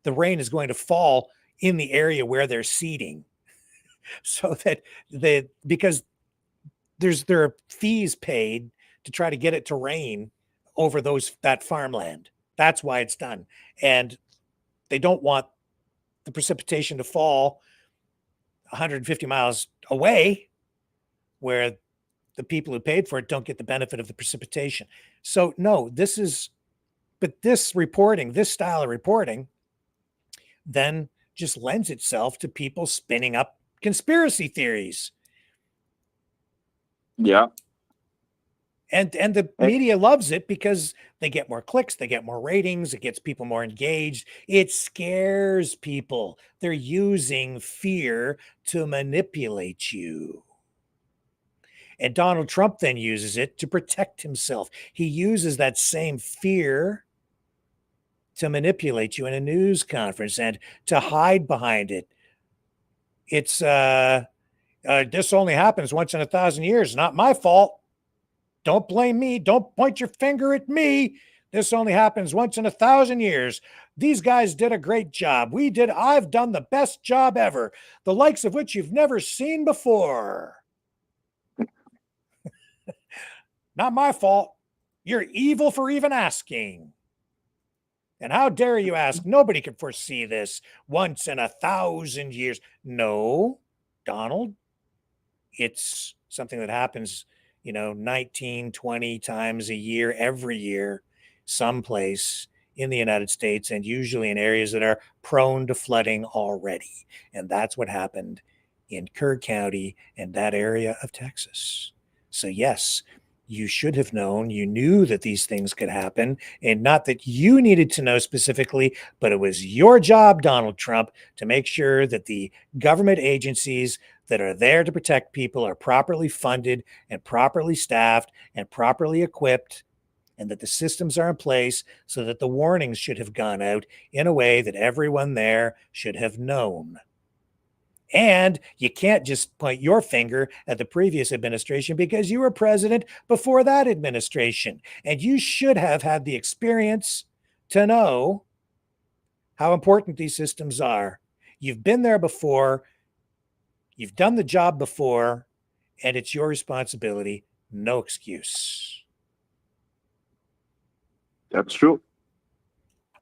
the rain is going to fall in the area where they're seeding, so that because there are fees paid to try to get it to rain over that farmland. That's why it's done. And they don't want the precipitation to fall 150 miles away where the people who paid for it don't get the benefit of the precipitation. So no, this style of reporting then just lends itself to people spinning up conspiracy theories. Yeah. And the media loves it because they get more clicks, they get more ratings, it gets people more engaged. It scares people. They're using fear to manipulate you. And Donald Trump then uses it to protect himself. He uses that same fear to manipulate you in a news conference and to hide behind it. It's this only happens once in 1,000 years. Not my fault. Don't blame me. Don't point your finger at me. This only happens once in 1,000 years. These guys did a great job. I've done the best job ever, the likes of which you've never seen before. Not my fault. You're evil for even asking. And how dare you ask? Nobody could foresee this once in 1,000 years. No, Donald, it's something that happens 19, 20 times a year, every year, someplace in the United States, and usually in areas that are prone to flooding already. And that's what happened in Kerr County and that area of Texas. So yes, you should have known. You knew that these things could happen, and not that you needed to know specifically, but it was your job, Donald Trump, to make sure that the government agencies that are there to protect people are properly funded and properly staffed and properly equipped, and that the systems are in place so that the warnings should have gone out in a way that everyone there should have known. And you can't just point your finger at the previous administration because you were president before that administration. And you should have had the experience to know how important these systems are. You've been there before. You've done the job before, and it's your responsibility. No excuse. That's true.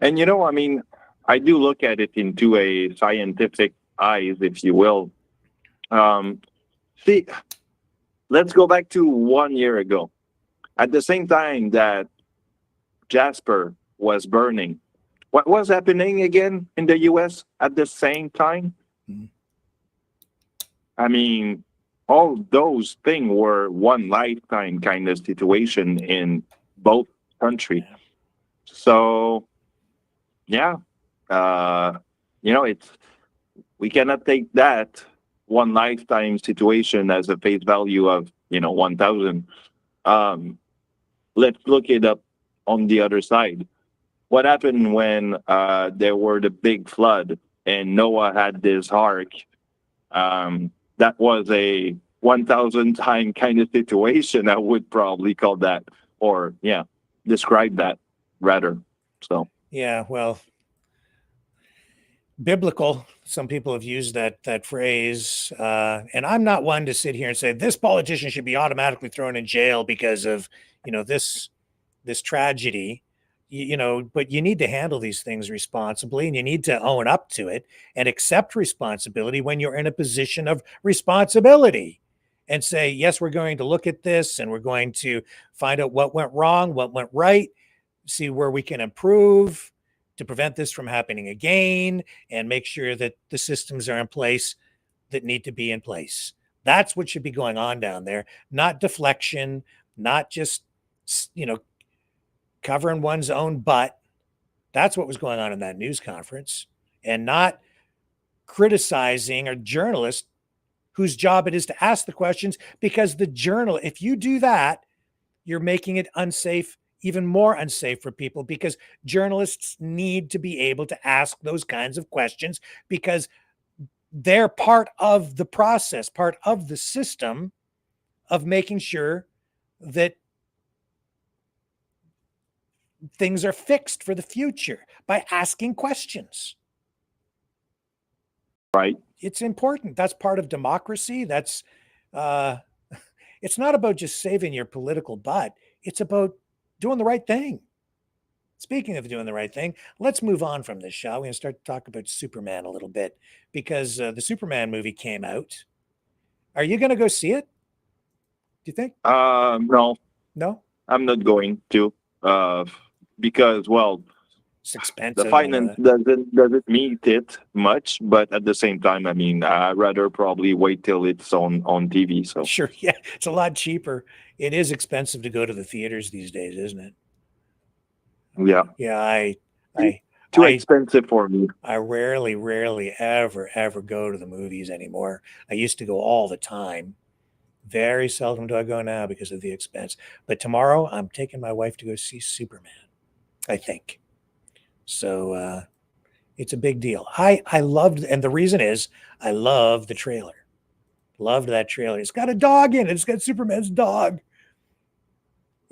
And I mean, I do look at it into a scientific eyes, if you will. See, let's go back to 1 year ago. At the same time that Jasper was burning, what was happening again in the U.S. at the same time? I mean, all those things were one lifetime kind of situation in both countries. So, yeah, it's we cannot take that one lifetime situation as a face value of 1,000. Let's look it up on the other side. What happened when there were the big flood and Noah had this ark? That was a 1,000 time kind of situation. I would probably call that, or describe that rather. So yeah, well, biblical. Some people have used that phrase, and I'm not one to sit here and say this politician should be automatically thrown in jail because of this tragedy. But you need to handle these things responsibly, and you need to own up to it and accept responsibility when you're in a position of responsibility, and say, yes, we're going to look at this and we're going to find out what went wrong, what went right, see where we can improve to prevent this from happening again, and make sure that the systems are in place that need to be in place. That's what should be going on down there, not deflection, not just covering one's own butt. That's what was going on in that news conference, and not criticizing a journalist whose job it is to ask the questions, because if you do that, you're making it unsafe, even more unsafe for people, because journalists need to be able to ask those kinds of questions, because they're part of the process, part of the system of making sure that things are fixed for the future by asking questions. Right. It's important. That's part of democracy. That's it's not about just saving your political butt. It's about doing the right thing. Speaking of doing the right thing, let's move on from this, shall we, and start to talk about Superman a little bit, because the Superman movie came out. Are you going to go see it? Do you think? No. No? I'm not going to, because, well, it's expensive. The finance doesn't meet it much, but at the same time, I mean, I'd rather probably wait till it's on TV. So sure, yeah, it's a lot cheaper. It is expensive to go to the theaters these days, isn't it? Yeah. Yeah, too expensive for me. I rarely, ever go to the movies anymore. I used to go all the time. Very seldom do I go now because of the expense. But tomorrow, I'm taking my wife to go see Superman, I think. So it's a big deal. I loved, and the reason is I love the trailer. Loved that trailer. It's got a dog in it. It's got Superman's dog.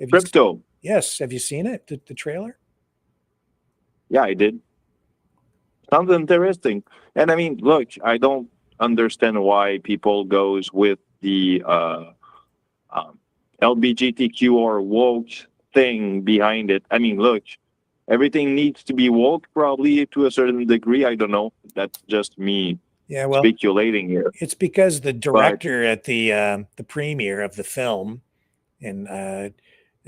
Crypto. Yes. Have you seen it? The trailer? Yeah, I did. Sounds interesting. And I mean, look, I don't understand why people goes with the LGBTQ or woke thing behind it. I mean, look, everything needs to be woke, probably to a certain degree. I don't know. That's just me speculating here. It's because the director at the premiere of the film, and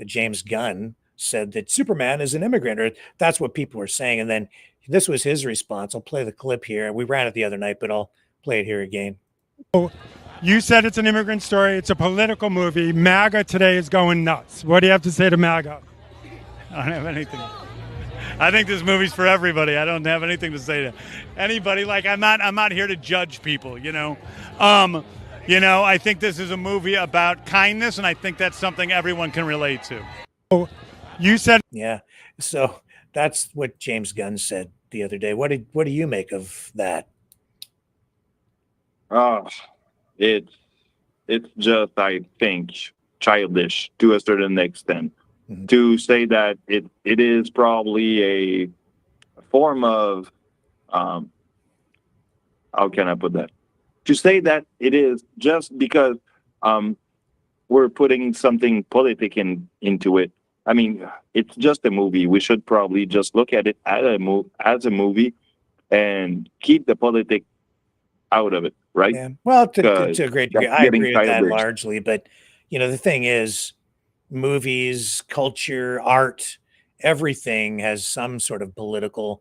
James Gunn, said that Superman is an immigrant, or that's what people were saying. And then this was his response. I'll play the clip here. We ran it the other night, but I'll play it here again. You said it's an immigrant story. It's a political movie. MAGA today is going nuts. What do you have to say to MAGA? I don't have anything. I think this movie's for everybody. I don't have anything to say to anybody. Like, I'm not here to judge people, I think this is a movie about kindness, and I think that's something everyone can relate to. You said, yeah. So that's what James Gunn said the other day. What do you make of that? It's just, I think, childish to a certain extent. Mm-hmm. To say that it is probably a form of how can I put that? To say that it is just because we're putting something politic into it. I mean, it's just a movie. We should probably just look at it as a movie and keep the politics out of it, right? Yeah. Well, to a great degree, I agree with that childish. largely. But, you know, the thing is, movies, culture, art, everything has some sort of political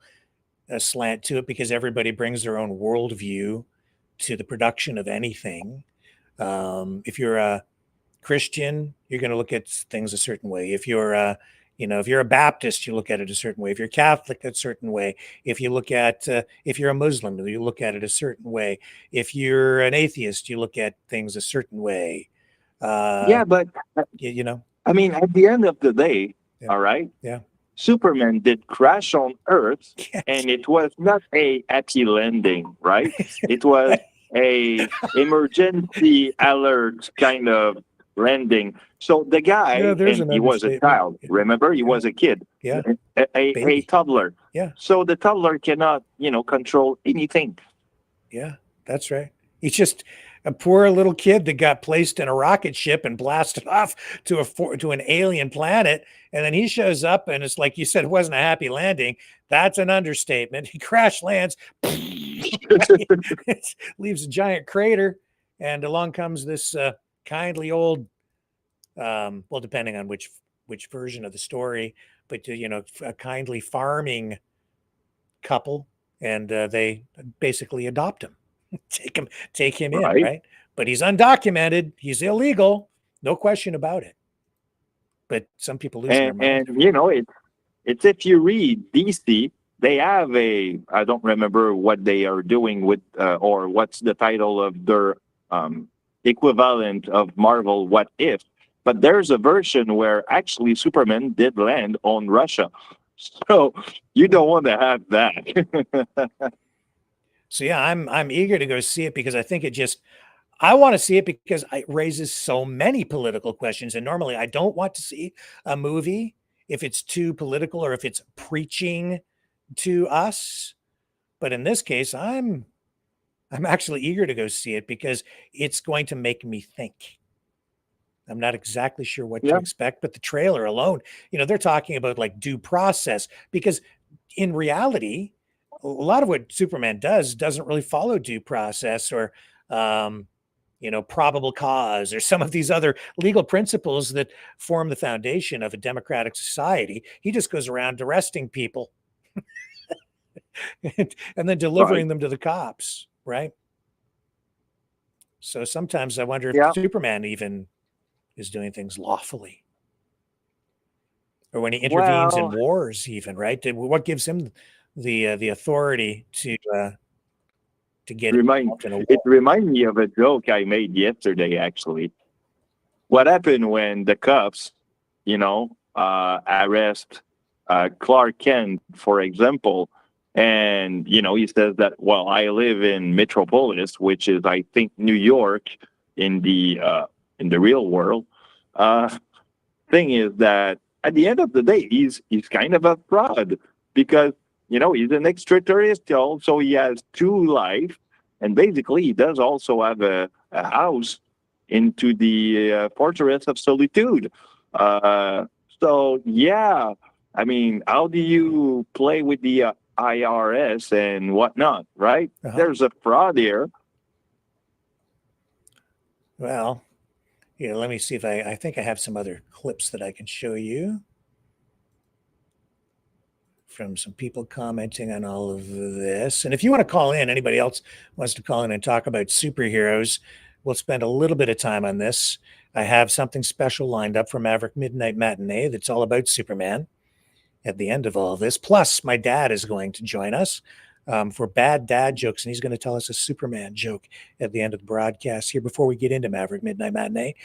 slant to it because everybody brings their own worldview to the production of anything. If you're a Christian, you're going to look at things a certain way. If you're a, you know, if you're a Baptist, you look at it a certain way. If you're Catholic, a certain way. If you look at, if you're a Muslim, you look at it a certain way. If you're an atheist, you look at things a certain way. Yeah, but you know, I mean, at the end of the day, all right, yeah, Superman did crash on Earth, and it was not a happy landing, right? It was a emergency alert kind of landing. So the guy, and he was a child. Remember, he was a kid, a toddler. Yeah. So the toddler cannot, you know, control anything. Yeah, that's right. He's just a poor little kid that got placed in a rocket ship and blasted off to an alien planet. And then he shows up and it's like you said, it wasn't a happy landing. That's an understatement. He crash lands, leaves a giant crater. And along comes this kindly old, well, depending on which version of the story, but, you know, a kindly farming couple. And they basically adopt him. take him in, right? But he's undocumented, he's illegal, no question about it. But some people lose their mind. And you know, it's if you read DC, they have I don't remember what they are doing with or what's the title of their equivalent of Marvel What If, but there's a version where actually Superman did land on Russia. So you don't want to have that. So yeah, I'm eager to go see it because I think I want to see it because it raises so many political questions. And normally I don't want to see a movie if it's too political or if it's preaching to us. But in this case, I'm actually eager to go see it because it's going to make me think. I'm not exactly sure what to expect, but the trailer alone, you know, they're talking about like due process because in reality, a lot of what Superman does doesn't really follow due process or, you know, probable cause or some of these other legal principles that form the foundation of a democratic society. He just goes around arresting people and then delivering them to the cops, right? So sometimes I wonder if Superman even is doing things lawfully. Or when he intervenes in wars even, right? What gives him the authority to get involved in a war? It reminds me of a joke I made yesterday, actually. What happened when the cops, you know, arrest Clark Kent, for example, and, you know, he says that, well, I live in Metropolis, which is, I think, New York in the real world. Thing is that at the end of the day, he's kind of a fraud because, you know, he's an extraterrestrial, so he has two lives, and basically he does also have a house into the Fortress of Solitude. So, yeah, I mean, how do you play with the IRS and whatnot, right? There's a fraud here. Well, yeah, let me see if I think I have some other clips that I can show you from some people commenting on all of this. And if you want to call in, anybody else wants to call in and talk about superheroes, we'll spend a little bit of time on this. I have something special lined up for Maverick MidKnight Matinee that's all about Superman at the end of all of this. Plus, my dad is going to join us for bad dad jokes, and he's going to tell us a Superman joke at the end of the broadcast here before we get into Maverick MidKnight Matinee.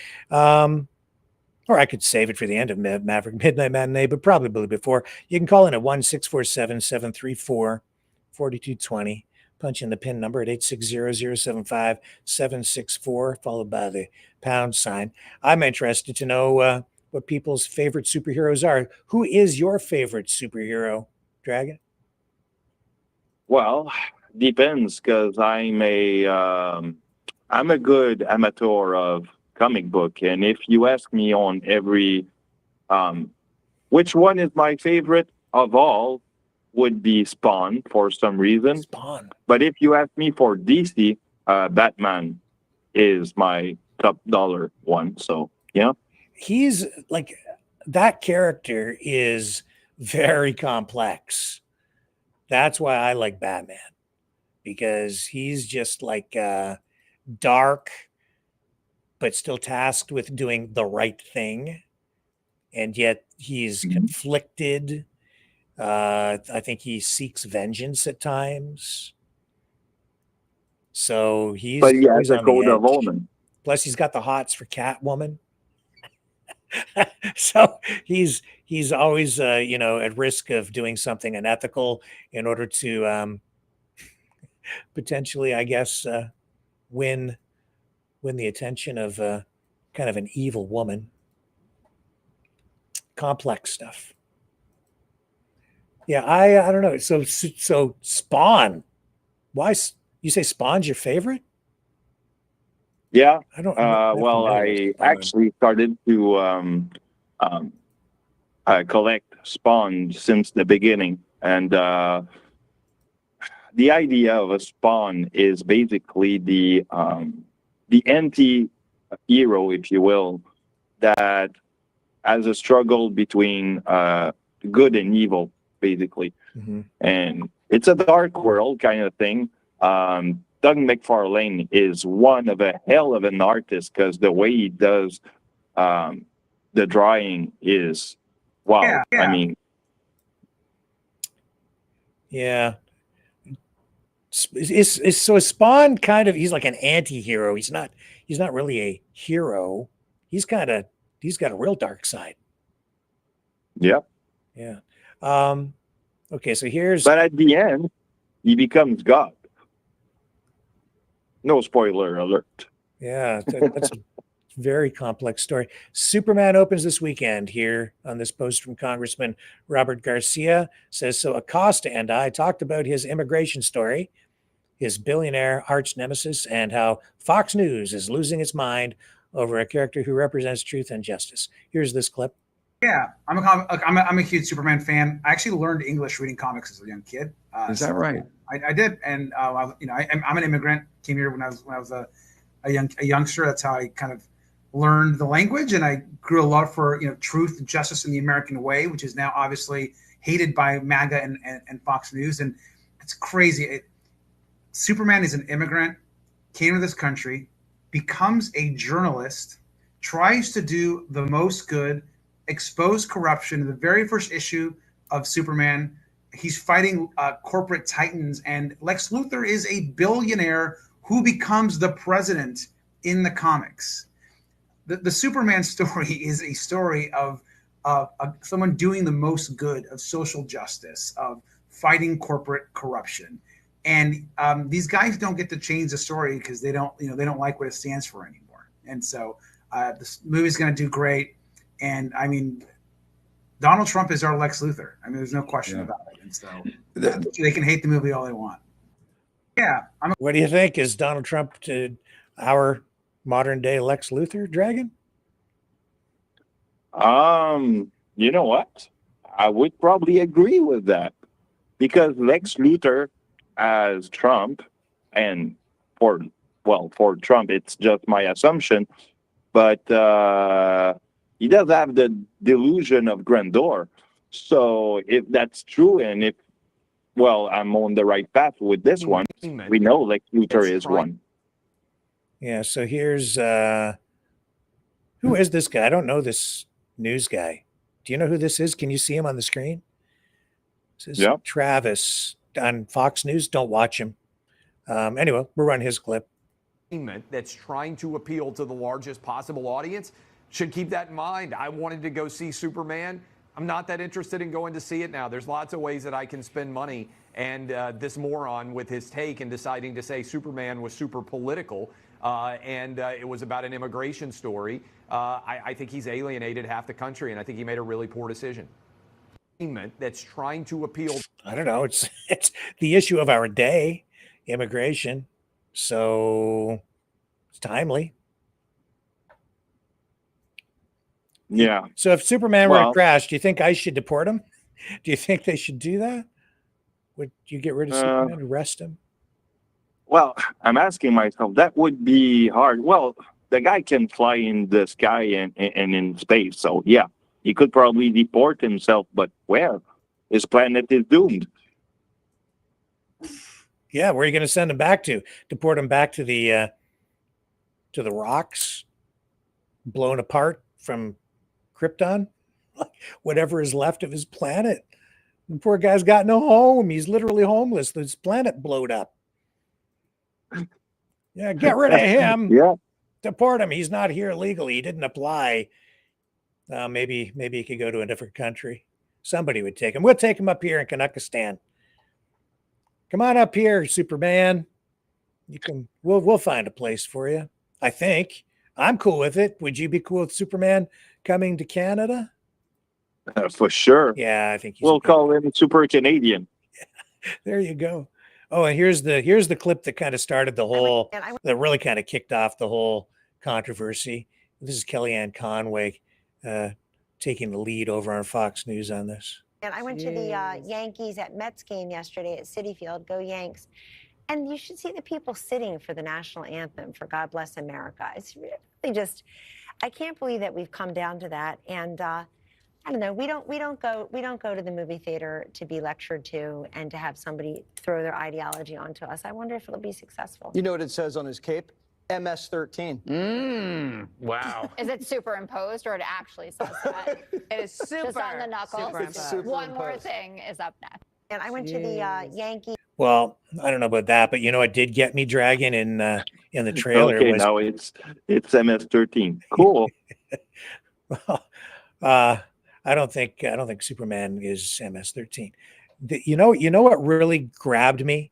Or I could save it for the end of Maverick MidKnight Matinee, but probably before. You can call in at 1-647-734-4220. Punch in the PIN number at 860-075-764, followed by the pound sign. I'm interested to know what people's favorite superheroes are. Who is your favorite superhero, Dragon? Well, depends, because I'm a good amateur of comic book, and if you ask me on every Which one is my favorite of all would be Spawn for some reason. Spawn. But if you ask me for DC, Batman is my top dollar one. So, yeah. He's like, that character is very complex. That's why I like Batman, because he's just like dark, but still tasked with doing the right thing. And yet he's conflicted. I think he seeks vengeance at times. So he's always on the edge. Plus, he's got the hots for Catwoman. So he's always at risk of doing something unethical in order to potentially, I guess, win the attention of kind of an evil woman. Complex stuff. Yeah, I don't know. So Spawn. Why you say Spawn's your favorite? Yeah. I don't. Well, I actually started to collect Spawn since the beginning, and the idea of a Spawn is basically the anti-hero, if you will, that has a struggle between good and evil, basically. And it's a dark world kind of thing. Doug McFarlane is one of a hell of an artist, because the way he does the drawing is wow. I mean, yeah. So Spawn kind of, he's like an anti-hero. He's not really a hero. He's got a real dark side. Yep. Yeah. Okay, so here's. But at the end, he becomes God. No spoiler alert. Yeah, that's a very complex story. Superman opens this weekend here on this post from Congressman Robert Garcia. Says, so Acosta and I talked about his immigration story, his billionaire arch nemesis, and how Fox News is losing its mind over a character who represents truth and justice. Here's this clip. Yeah, I'm a huge Superman fan. I actually learned English reading comics as a young kid. Is that right? I did, and I'm an immigrant. Came here when I was a youngster. That's how I kind of learned the language, and I grew a love for truth and justice in the American way, which is now obviously hated by MAGA and Fox News. And it's crazy. Superman is an immigrant, came to this country, becomes a journalist, tries to do the most good, expose corruption. In the very first issue of Superman, he's fighting corporate titans, and Lex Luthor is a billionaire who becomes the president in the comics. The Superman story is a story of someone doing the most good, of social justice, of fighting corporate corruption. And these guys don't get to change the story because they don't like what it stands for anymore. And so this movie's going to do great. And I mean, Donald Trump is our Lex Luthor. I mean, there's no question about it. And so they can hate the movie all they want. Yeah. What do you think? Is Donald Trump to our modern day Lex Luthor, Dragon? You know what? I would probably agree with that, because Lex Luthor as Trump, and for Trump, it's just my assumption, but he does have the delusion of grandeur. So if that's true, and if, I'm on the right path with this one, we know Lex Luthor is one. Yeah, so here's, who is this guy? I don't know this news guy. Do you know who this is? Can you see him on the screen? This is Travis on Fox News. Don't watch him. Anyway, we'll run his clip. That's trying to appeal to the largest possible audience should keep that in mind. I wanted to go see Superman. I'm not that interested in going to see it now. There's lots of ways that I can spend money. And this moron with his take and deciding to say Superman was super political and it was about an immigration story, I think he's alienated half the country, and I think he made a really poor decision. That's trying to appeal. I don't know. It's the issue of our day, immigration. So it's timely. Yeah. So if Superman were to crash, do you think ICE should deport him? Do you think they should do that? Would you get rid of Superman, arrest him? Well, I'm asking myself, that would be hard. Well, the guy can fly in the sky and in space. So, yeah, he could probably deport himself. But where? His planet is doomed. Yeah, where are you going to send him back to? Deport him back to the rocks, blown apart from Krypton? Whatever is left of his planet. The poor guy's got no home. He's literally homeless. This planet blowed up. Yeah, get rid of him. Yeah. Deport him. He's not here legally. He didn't apply. Maybe he could go to a different country. Somebody would take him. We'll take him up here in Kazakhstan. Come on up here, Superman. We'll find a place for you. I think. I'm cool with it. Would you be cool with Superman coming to Canada? For sure. Yeah, I think we'll call him Super Canadian. There you go. Oh, and here's the clip that kind of started the whole, that really kind of kicked off the whole controversy. This is Kellyanne Conway taking the lead over on Fox News on this. And I went to the Yankees at Mets game yesterday at Citi Field. Go Yanks. And you should see the people sitting for the national anthem for God Bless America. It's really just, I can't believe that we've come down to that. And I don't know. We don't go to the movie theater to be lectured to and to have somebody throw their ideology onto us. I wonder if it'll be successful. You know what it says on his cape? MS-13. Wow. Is it superimposed or it actually says that? It is super. Just on the knuckles. One more thing is up next. And I went to the Yankee. Well, I don't know about that, but you know what did get me dragging in the trailer? Okay, now it's MS-13. Cool. Well, I don't think Superman is MS-13. You know what really grabbed me?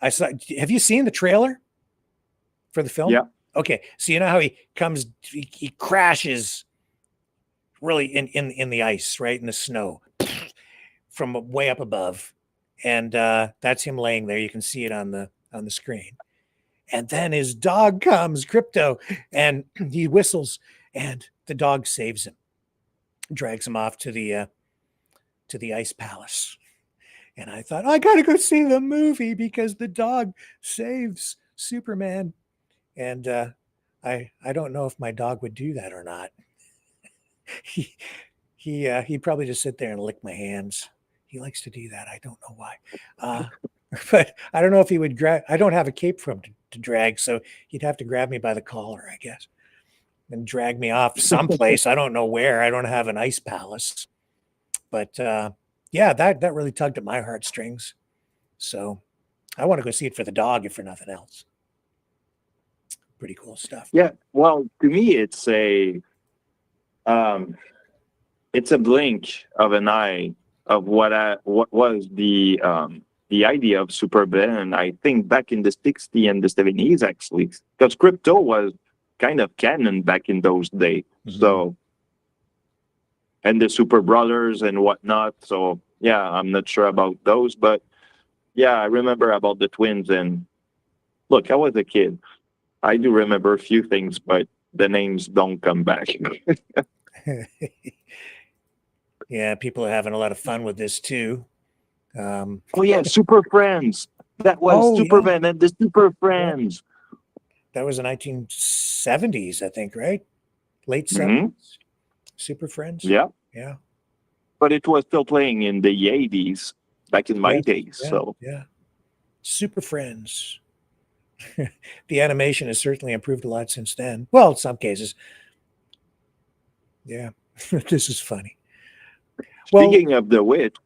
Have you seen the trailer for the film? Yeah. Okay. So you know how he crashes really in the ice, right? In the snow from way up above. And that's him laying there. You can see it on the screen. And then his dog comes, Crypto, and he whistles and the dog saves him. Drags him off to the ice palace. And I thought, I got to go see the movie because the dog saves Superman. And I don't know if my dog would do that or not. He'd probably just sit there and lick my hands. He likes to do that. I don't know why. But I don't know if he would grab. I don't have a cape for him to drag, so he'd have to grab me by the collar, I guess, and drag me off someplace. I don't know where. I don't have an ice palace. But yeah, that really tugged at my heartstrings. So I want to go see it for the dog, if for nothing else. Pretty cool stuff. Yeah. Well, to me, it's a blink of an eye of what was the idea of Superman. I think back in the 60s and the 70s, actually, because Crypto was kind of canon back in those days. Mm-hmm. So, and the Super Brothers and whatnot. So, yeah, I'm not sure about those, but yeah, I remember about the twins. And look, I was a kid. I do remember a few things, but the names don't come back. Yeah, people are having a lot of fun with this too. Oh yeah, Super Friends. That was Superman and the Super Friends. That was the 1970s, I think, right? Late 70s. Mm-hmm. Super Friends. Yeah. Yeah. But it was still playing in the 80s, back in my days. Yeah, so yeah. Super Friends. The animation has certainly improved a lot since then. Well, in some cases. Yeah. This is funny. Speaking of the wit,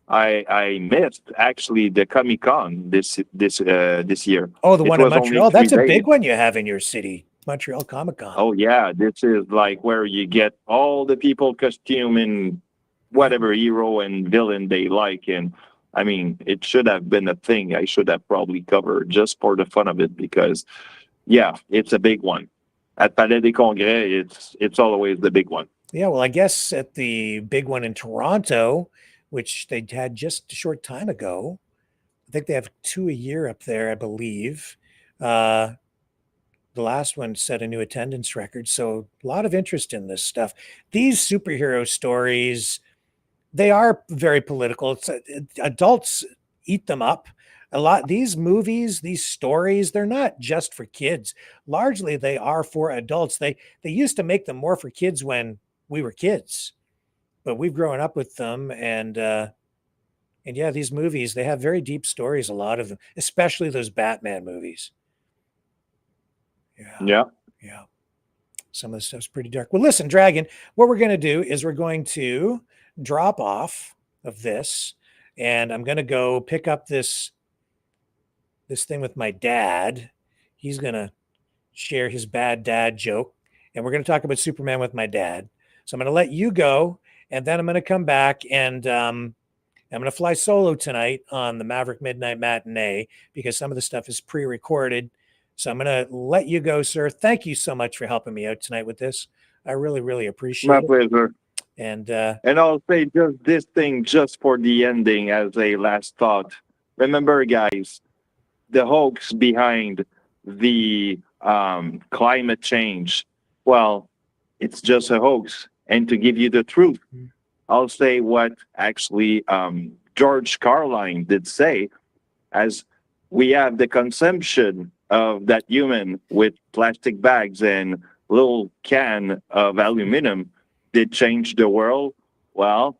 I missed actually the Comic-Con this year. Oh, the one in Montreal. That's a big one you have in your city, Montreal Comic-Con. Oh yeah, this is like where you get all the people costume in whatever hero and villain they like, and I mean, it should have been a thing I should have probably covered just for the fun of it because, yeah, it's a big one. At Palais des Congrès, it's always the big one. Yeah, well, I guess at the big one in Toronto, which they had just a short time ago, I think they have 2 a year up there, I believe. The last one set a new attendance record. So a lot of interest in this stuff. These superhero stories, they are very political. Adults eat them up. A lot. These movies, these stories, they're not just for kids. Largely, they are for adults. They used to make them more for kids when we were kids, but we've grown up with them. And yeah, these movies, they have very deep stories, a lot of them, especially those Batman movies. Yeah. Some of the stuff's pretty dark. Well, listen, Dragon, what we're going to do is we're going to drop off of this, and I'm going to go pick up this thing with my dad. He's going to share his bad dad joke, and we're going to talk about Superman with my dad. So I'm going to let you go, and then I'm going to come back, and I'm going to fly solo tonight on the Maverick MidKnight Matinee because some of the stuff is pre-recorded. So I'm going to let you go, sir. Thank you so much for helping me out tonight with this. I really, really appreciate it. My pleasure. And I'll say just this thing just for the ending as a last thought. Remember, guys, the hoax behind the climate change, well, it's just a hoax. And to give you the truth, I'll say what actually George Carlin did say, as we have the consumption of that human with plastic bags and little can of aluminum did change the world. Well,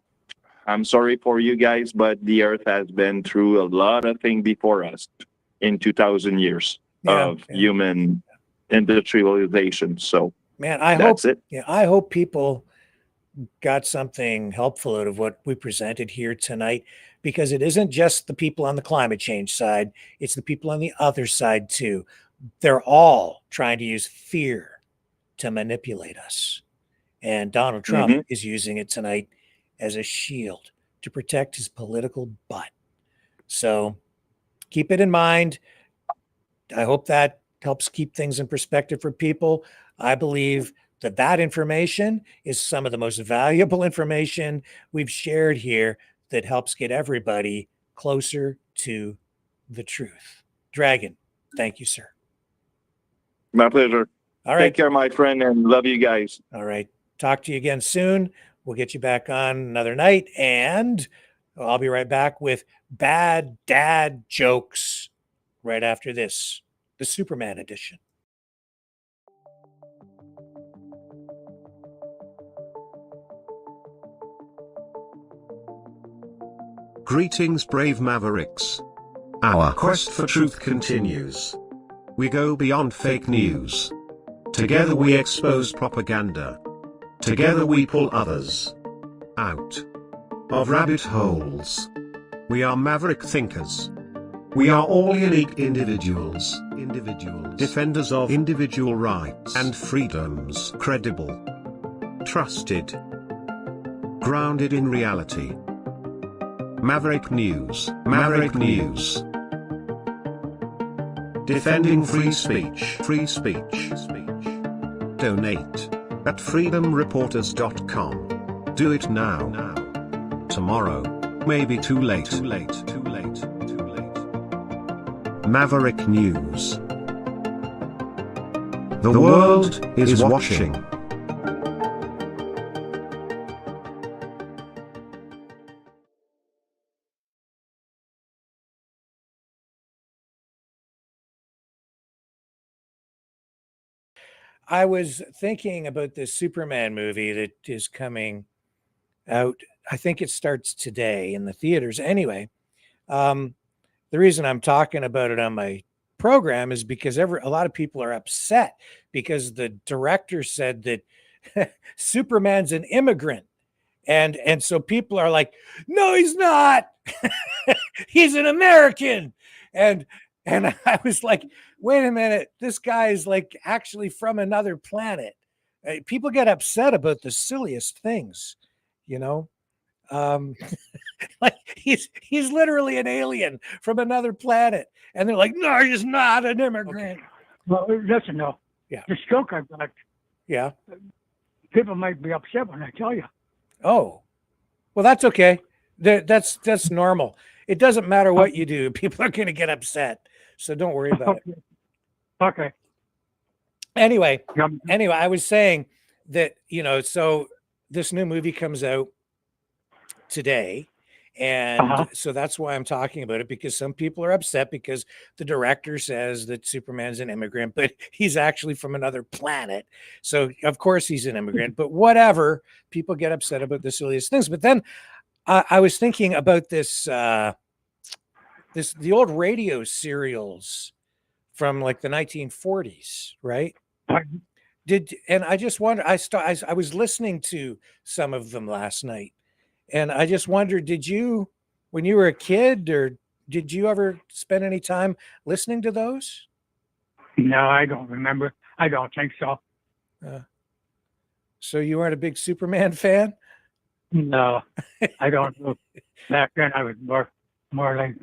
I'm sorry for you guys, but the earth has been through a lot of things before us in 2,000 years of human industrialization. So man, that's it. Yeah, I hope people got something helpful out of what we presented here tonight, because it isn't just the people on the climate change side, it's the people on the other side too. They're all trying to use fear to manipulate us. And Donald Trump is using it tonight as a shield to protect his political butt. So keep it in mind. I hope that helps keep things in perspective for people. I believe that information is some of the most valuable information we've shared here that helps get everybody closer to the truth. Dragon, thank you, sir. My pleasure. All right. Take care, my friend, and love you guys. All right. Talk to you again soon. We'll get you back on another night, and I'll be right back with bad dad jokes right after this, the Superman edition. Greetings, brave Mavericks. Our quest for truth continues. We go beyond fake news. Together we expose propaganda. Together we pull others out of rabbit holes. We are maverick thinkers. We are all unique individuals. Defenders of individual rights and freedoms. Credible. Trusted. Grounded in reality. Maverick News. Maverick News. Defending free speech. Free speech. Donate at freedomreporters.com. Do it now. Tomorrow may be too late. Maverick News. The world is watching. I was thinking about this Superman movie that is coming out. I think it starts today in the theaters. Anyway, the reason I'm talking about it on my program is because a lot of people are upset because the director said that Superman's an immigrant. And so people are like, no, he's not. He's an American. And I was like, wait a minute, this guy is like actually from another planet. People get upset about the silliest things, you know. Like he's literally an alien from another planet, and they're like, no, he's not an immigrant. Okay. Well, listen, though. Yeah. The joke I've got. Yeah. People might be upset when I tell you. Oh, well, that's okay. That's normal. It doesn't matter what you do. People are going to get upset. So don't worry about it. Okay. Anyway, I was saying that, so this new movie comes out today. And so that's why I'm talking about it, because some people are upset because the director says that Superman's an immigrant, but he's actually from another planet. So of course he's an immigrant, but whatever, people get upset about the silliest things. But then I was thinking about the old radio serials from like the 1940s, right? And I just wonder, I was listening to some of them last night. And I just wondered, did you, when you were a kid, or did you ever spend any time listening to those? No, I don't remember. I don't think so. So you weren't a big Superman fan? No, I don't know. Back then, I was more like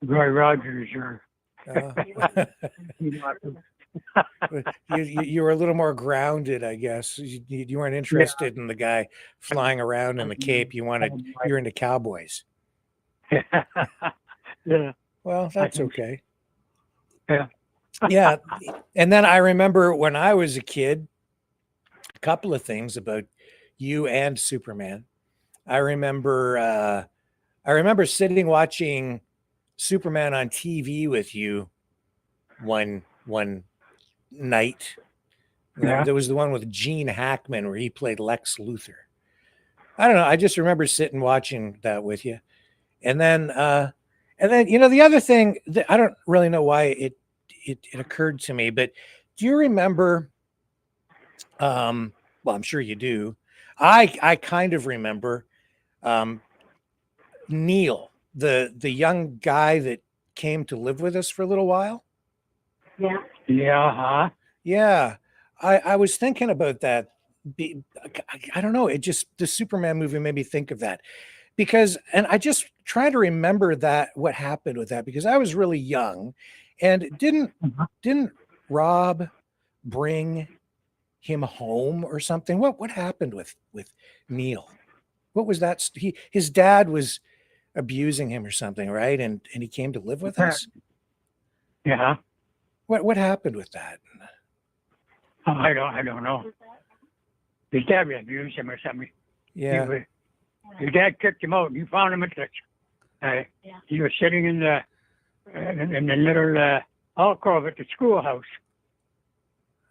Roy Rogers or. You were a little more grounded, I guess. You weren't interested in the guy flying around in the cape. You're into cowboys. Yeah. Well, that's okay. Yeah. Yeah. And then I remember when I was a kid, a couple of things about you and Superman. I remember sitting watching Superman on TV with you one night. Yeah. There was the one with Gene Hackman where he played Lex Luthor. I don't know. I just remember sitting watching that with you. And then the other thing that I don't really know why it occurred to me, but do you remember, well, I'm sure you do. I kind of remember Neil, the young guy that came to live with us for a little while. Yeah. Yeah. Yeah. I was thinking about that. I don't know. The Superman movie made me think of that and I just try to remember what happened with that, because I was really young, and didn't Rob bring him home or something? What happened with Neil? What was that? His dad was abusing him or something, right? And he came to live with us. Yeah. What happened with that? I don't know. His dad abused him or something. Yeah. His dad kicked him out. You found him at the. He was sitting in the little alcove at the schoolhouse.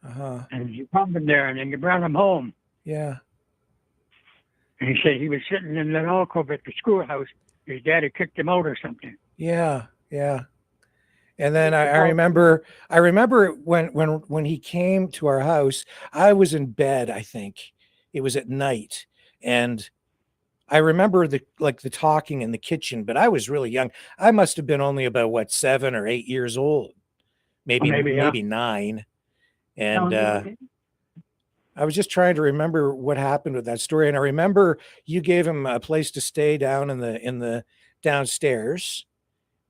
And you found him there, and then you brought him home. Yeah. And he said he was sitting in the alcove at the schoolhouse. His daddy kicked him out or something. Yeah. Yeah. And then I remember when he came to our house, I was in bed, I think. It was at night. And I remember the talking in the kitchen, but I was really young. I must have been only about 7 or 8 years old. Maybe 9. And I was just trying to remember what happened with that story. And I remember you gave him a place to stay down in the downstairs.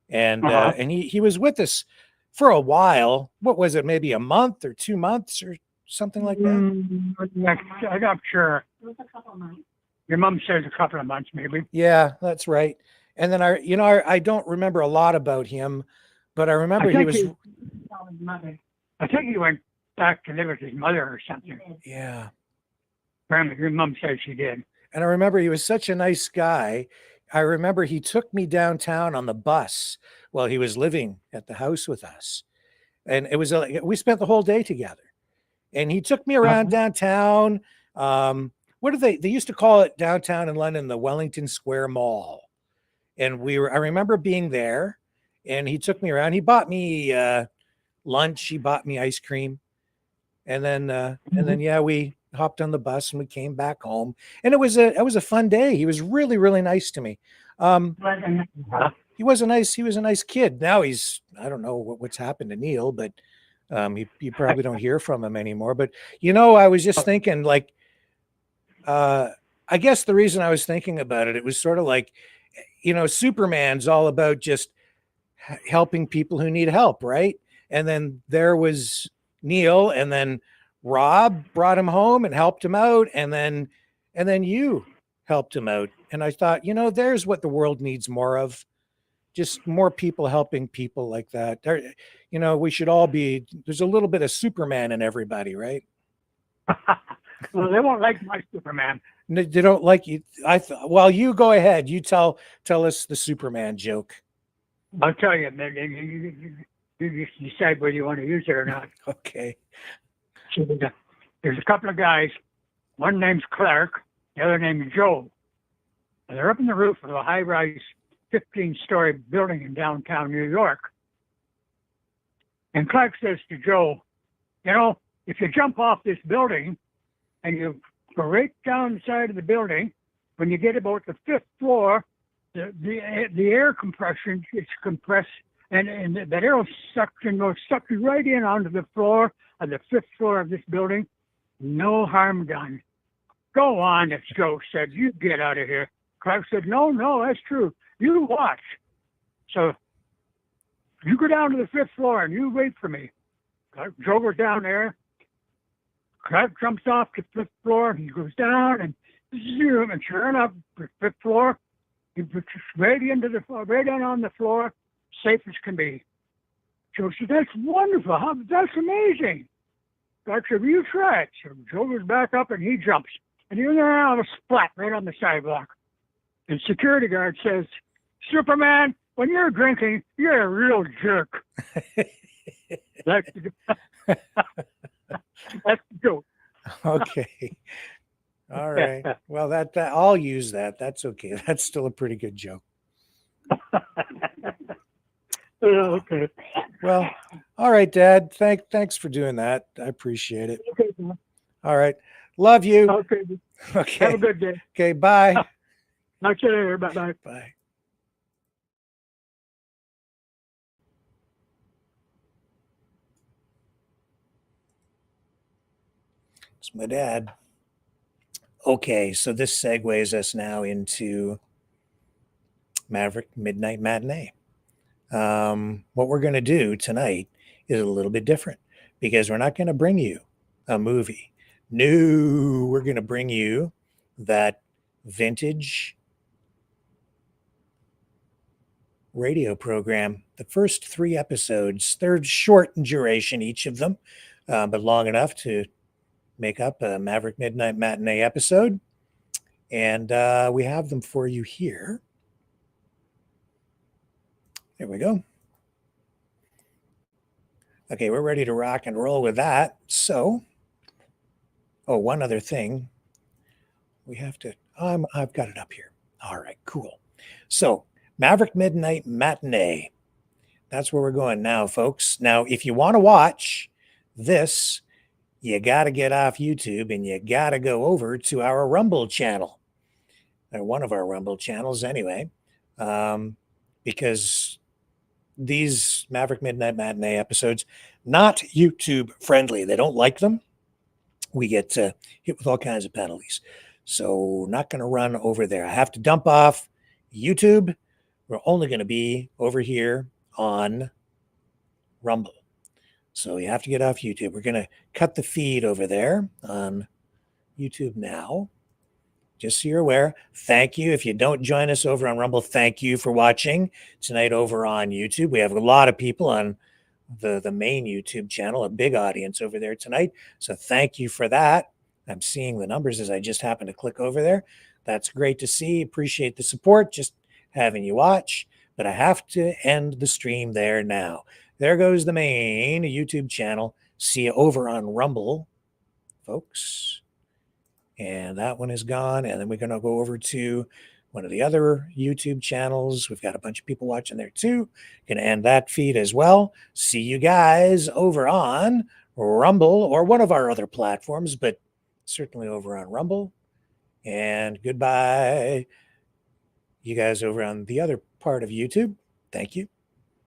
And he was with us for a while. What was it? Maybe a month or 2 months or something like that? I'm not sure. It was a couple of months. Your mom says a couple of months, maybe. Yeah, that's right. And then I don't remember a lot about him, but I remember he was. I think he went back to live with his mother or something. Yeah. Your mom said she did. And I remember he was such a nice guy. I remember he took me downtown on the bus while he was living at the house with us. And it was we spent the whole day together. And he took me around downtown. What do they used to call it downtown in London, the Wellington Square Mall. And I remember being there, and he took me around. He bought me lunch. He bought me ice cream. And then we hopped on the bus and we came back home, and it was a fun day. He was really, really nice to me. He was a nice kid. Now I don't know what's happened to Neil, but you probably don't hear from him anymore. But I was just thinking, like, I guess the reason I was thinking about it was sort of like, Superman's all about just helping people who need help, right? And then there was Neil, and then Rob brought him home and helped him out, and then you helped him out. And I thought, there's what the world needs more of. just more people helping people like that. You know, we should all be, there's a little bit of Superman in everybody, right? Well, they won't like my Superman. They don't like you. Well, you go ahead. You tell us the Superman joke. I'll tell you, man. You decide whether you want to use it or not. Okay. So there's a couple of guys. One name's Clark, the other name's Joe. And they're up in the roof of a high-rise 15-story building in downtown New York. And Clark says to Joe, you know, if you jump off this building and you go right down the side of the building, when you get about the 5th floor, the air compression is compressed, and that air suction goes sucked right in onto the floor of the 5th floor of this building. No harm done. Go on, as Joe said. You get out of here. Clark said, no, that's true. You watch. So you go down to the 5th floor and you wait for me. Joe goes down there. Clark jumps off the 5th floor. He goes down and zoom, and sure enough, the 5th floor, he puts right into the floor, right down on the floor, safe as can be. Joe said, that's wonderful. That's amazing. Clark said, you try it. So Joe goes back up and he jumps. And you're there on a splat right on the sidewalk. And security guard says, Superman, when you're drinking, you're a real jerk. That's the joke. Okay. All right. Well, that I'll use that. That's okay. That's still a pretty good joke. Okay. Well, all right, Dad. Thanks for doing that. I appreciate it. Okay. All right. Love you. Okay. Okay. Have a good day. Okay. Bye. I'll see you later. Bye-bye. Bye. It's my dad. Okay, so this segues us now into Maverick MidKnight Matinee. What we're going to do tonight is a little bit different because we're not going to bring you a movie. No, we're going to bring you that vintage radio program. The first 3 episodes, they're short in duration, each of them, but long enough to make up a Maverick MidKnight Matinee episode. And we have them for you here. There we go. Okay, we're ready to rock and roll with that. So, one other thing. We have to, I've got it up here. All right, cool. So, Maverick MidKnight Matinee. That's where we're going now, folks. Now, if you want to watch this, you got to get off YouTube and you got to go over to our Rumble channel. Or one of our Rumble channels anyway, because these Maverick MidKnight Matinee episodes, not YouTube friendly. They don't like them. We get hit with all kinds of penalties. So not going to run over there. I have to dump off YouTube. We're only going to be over here on Rumble. So you have to get off YouTube. We're going to cut the feed over there on YouTube now. Just so you're aware, thank you. If you don't join us over on Rumble, thank you for watching tonight over on YouTube. We have a lot of people on the main YouTube channel, a big audience over there tonight. So thank you for that. I'm seeing the numbers as I just happened to click over there. That's great to see. Appreciate the support, just having you watch. But I have to end the stream there now. There goes the main YouTube channel. See you over on Rumble, folks. And that one is gone. And then we're going to go over to one of the other YouTube channels. We've got a bunch of people watching there too. Going to end that feed as well. See you guys over on Rumble or one of our other platforms, but certainly over on Rumble. And goodbye, you guys over on the other part of YouTube. Thank you.